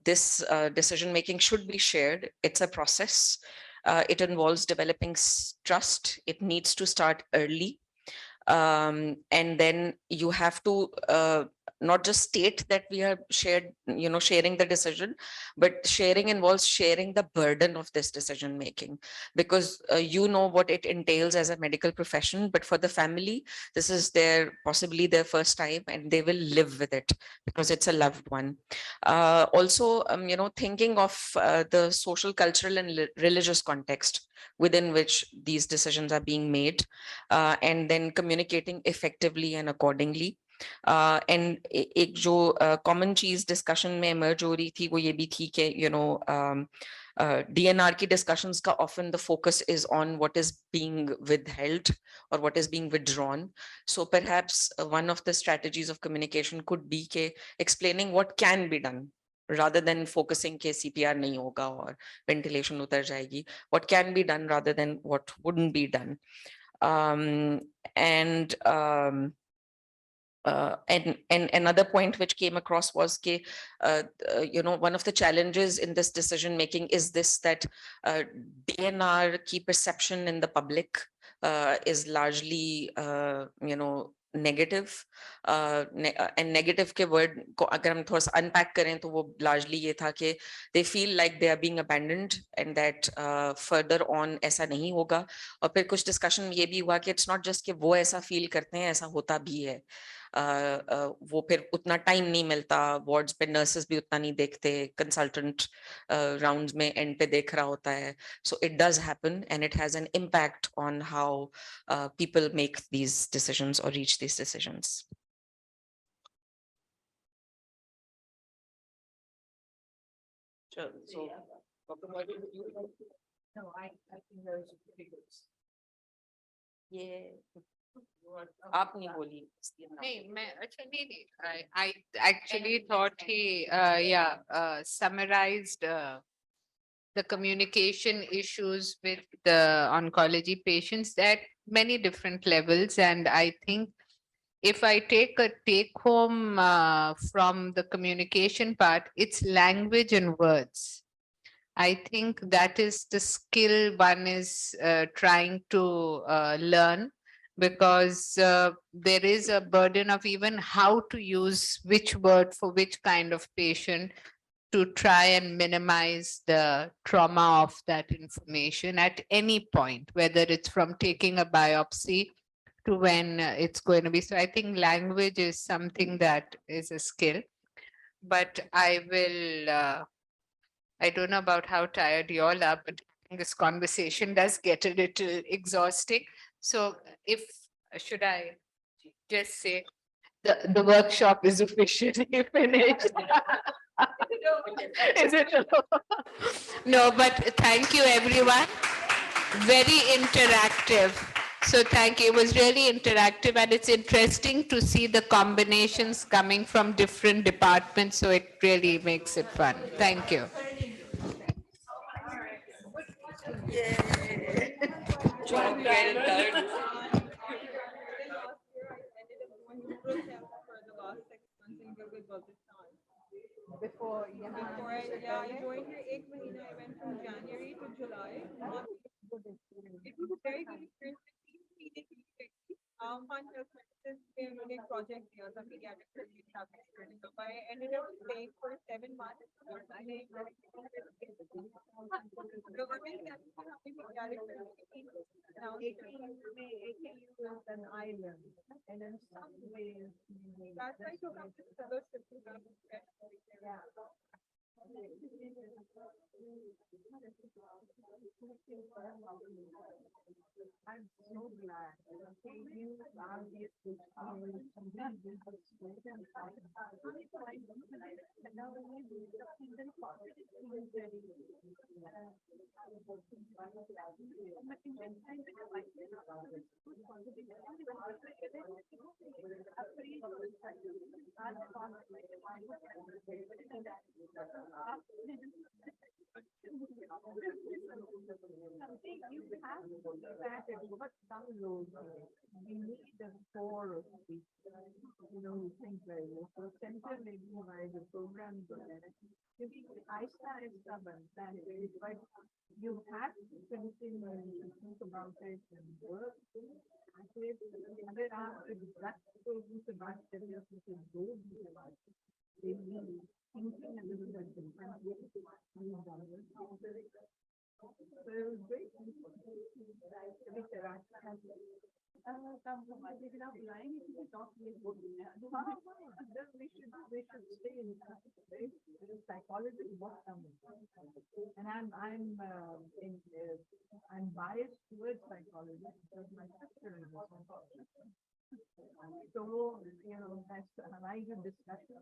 This decision making should be shared. It's a process. It involves developing trust. It needs to start early. And then you have to not just state that we are sharing the decision, but sharing involves sharing the burden of this decision making, because what it entails as a medical profession, but for the family, this is possibly their first time, and they will live with it because it's a loved one. Also, thinking of the social, cultural, and religious context within which these decisions are being made, and then communicating effectively and accordingly. And एक जो common चीज discussion में emerge हो रही थी, वो ये भी थी कि DNR की discussions का often the focus is on what is being withheld or what is being withdrawn. So perhaps one of the strategies of communication could be के explaining what can be done, rather than focusing के CPR नहीं होगा और ventilation उतर जाएगी. What can be done rather than what wouldn't be done. And another point which came across was that one of the challenges in this decision making is this, that DNR key perception in the public is largely negative and negative के word को अगर हम थोड़ा सा unpack करें तो वो largely ये था कि they feel like they are being abandoned and that further on ऐसा नहीं होगा। और फिर कुछ डिस्कशन ये भी हुआ कि इट्स नॉट जस्ट कि वो ऐसा फील करते हैं, ऐसा होता भी है। वो फिर उतना टाइम नहीं मिलता, वार्ड्स पे नर्सेस भी उतना नहीं देखते, कंसल्टेंट राउंड्स में एंड पे देख रहा होता है। So it does happen and it has an impact on how people make these decisions or reach these decisions. So, no, I think those are figures. Yeah. आप नहीं बोली। नहीं मैं अच्छा नहीं I actually thought he summarized the communication issues with the oncology patients at many different levels, and I think if I take a take home from the communication part, it's language and words. I think that is the skill one is trying to learn, because there is a burden of even how to use which word for which kind of patient to try and minimize the trauma of that information at any point, whether it's from taking a biopsy to when it's going to be. So I think language is something that is a skill, but I don't know about how tired you all are, but this conversation does get a little exhausting. So if, should I just say, the workshop is officially finished. Is it? No, but thank you everyone. Very interactive. So thank you. It was really interactive, and it's interesting to see the combinations coming from different departments. So it really makes it fun. Thank you. Before, I joined here 1 month. I went from January to July. It was a very good experience. Fun project here, the pediatric surgery experience. So I ended up staying for 7 months. The women now AKU is an island, and in some ways that's why you have this fellowship to have. Yeah. I'm so glad. You are something you have started, what download we need the core of it, think like this. So center maybe by the program maybe I started stubborn, but you have to continue to think about it and work. Thinking a little bit differently. So it was great. We should stay in touch. Psychology work and I'm biased towards psychology because my sister is a psychologist. So that's a very good discussion.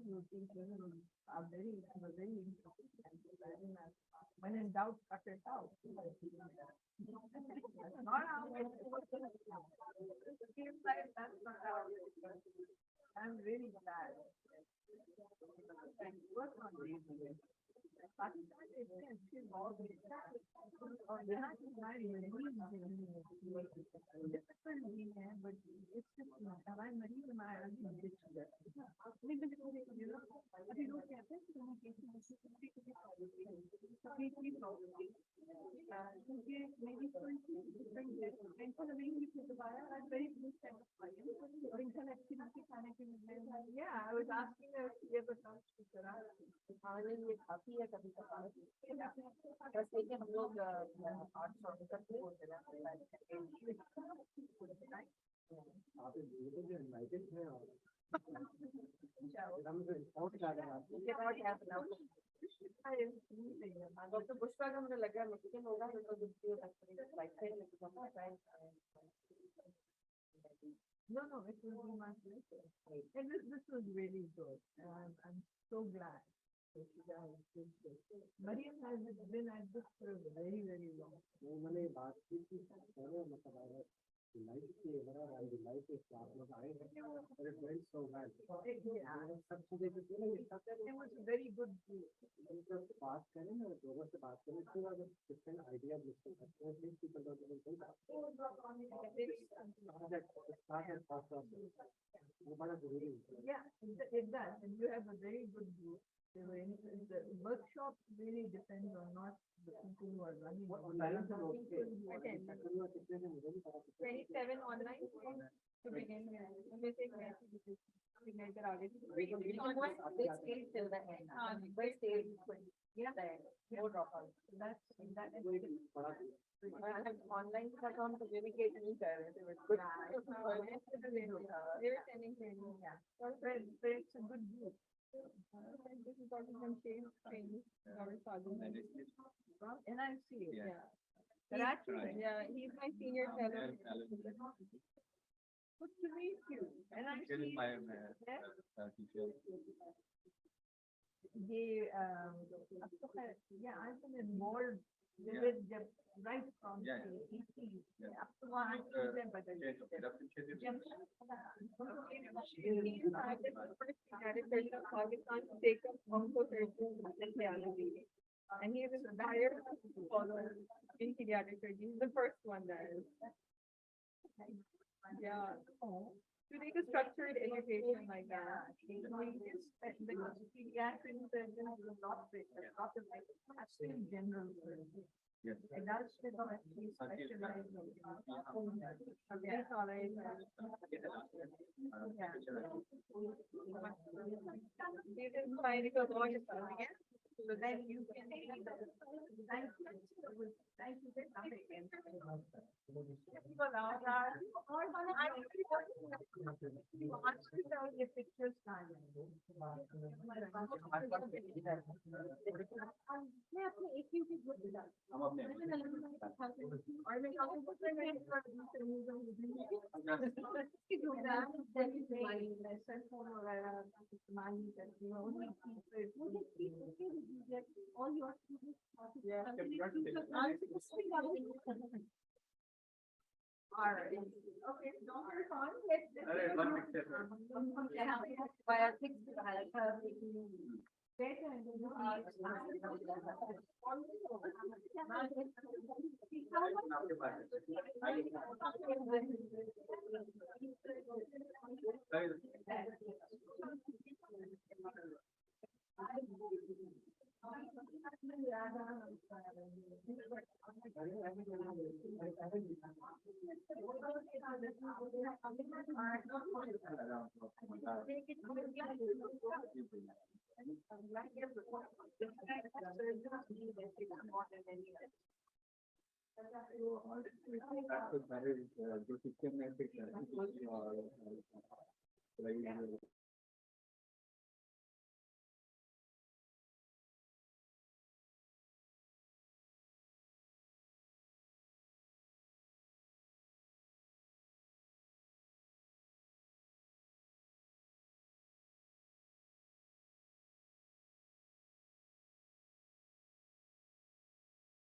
Are very interesting. When in doubt, cut it out. I'm really glad. Thank you. Yeah, I was asking her if she ever comes to Gujarat. ये काफी है कभी कभार बस लेकिन हम लोग 800 करके बोलते डॉक्टर पुष्पा का मुझे लगा मेक्सिकन होगा No, no, it will be much later. And this was really good. And I'm so glad that you guys did this. Mariam has been at this for a very, very long time. life के बड़ा ride life के आप लोग आए हैं और it went so well सब चीजें जो थी ना ये सब It was a very good group. लोगों से बात करें ना लोगों से बात करें तो अगर डिफरेंट आइडिया मिलते हैं तो please people don't even think वो बड़ा जरूरी है Yeah, it does. And you have a very good group. The workshop really depends on not the people who are running. 27 online to begin with. We can stay till the end. We stay. Yeah. No dropout. That's that. Online platform communicate नहीं कर रहे थे बिल्कुल. They're attending training. Yeah. But it's a good group. This is also from training. And I see it. Yeah. Yeah, he's my senior fellow. Good to meet you. And I see. Yeah, I've been involved with it right from the 80s. Up to one, Pakistan to take up oncology. And he was hired in pediatric surgery. He's the first one there. Yeah. To make a structured education like that, the pediatric surgeon is not actually general surgery. Yes. Adults should not be specialized in you can find it on all your phone again. So then you can thank you for coming in. Your pictures all your all right. Okay, don't hurt on. That was very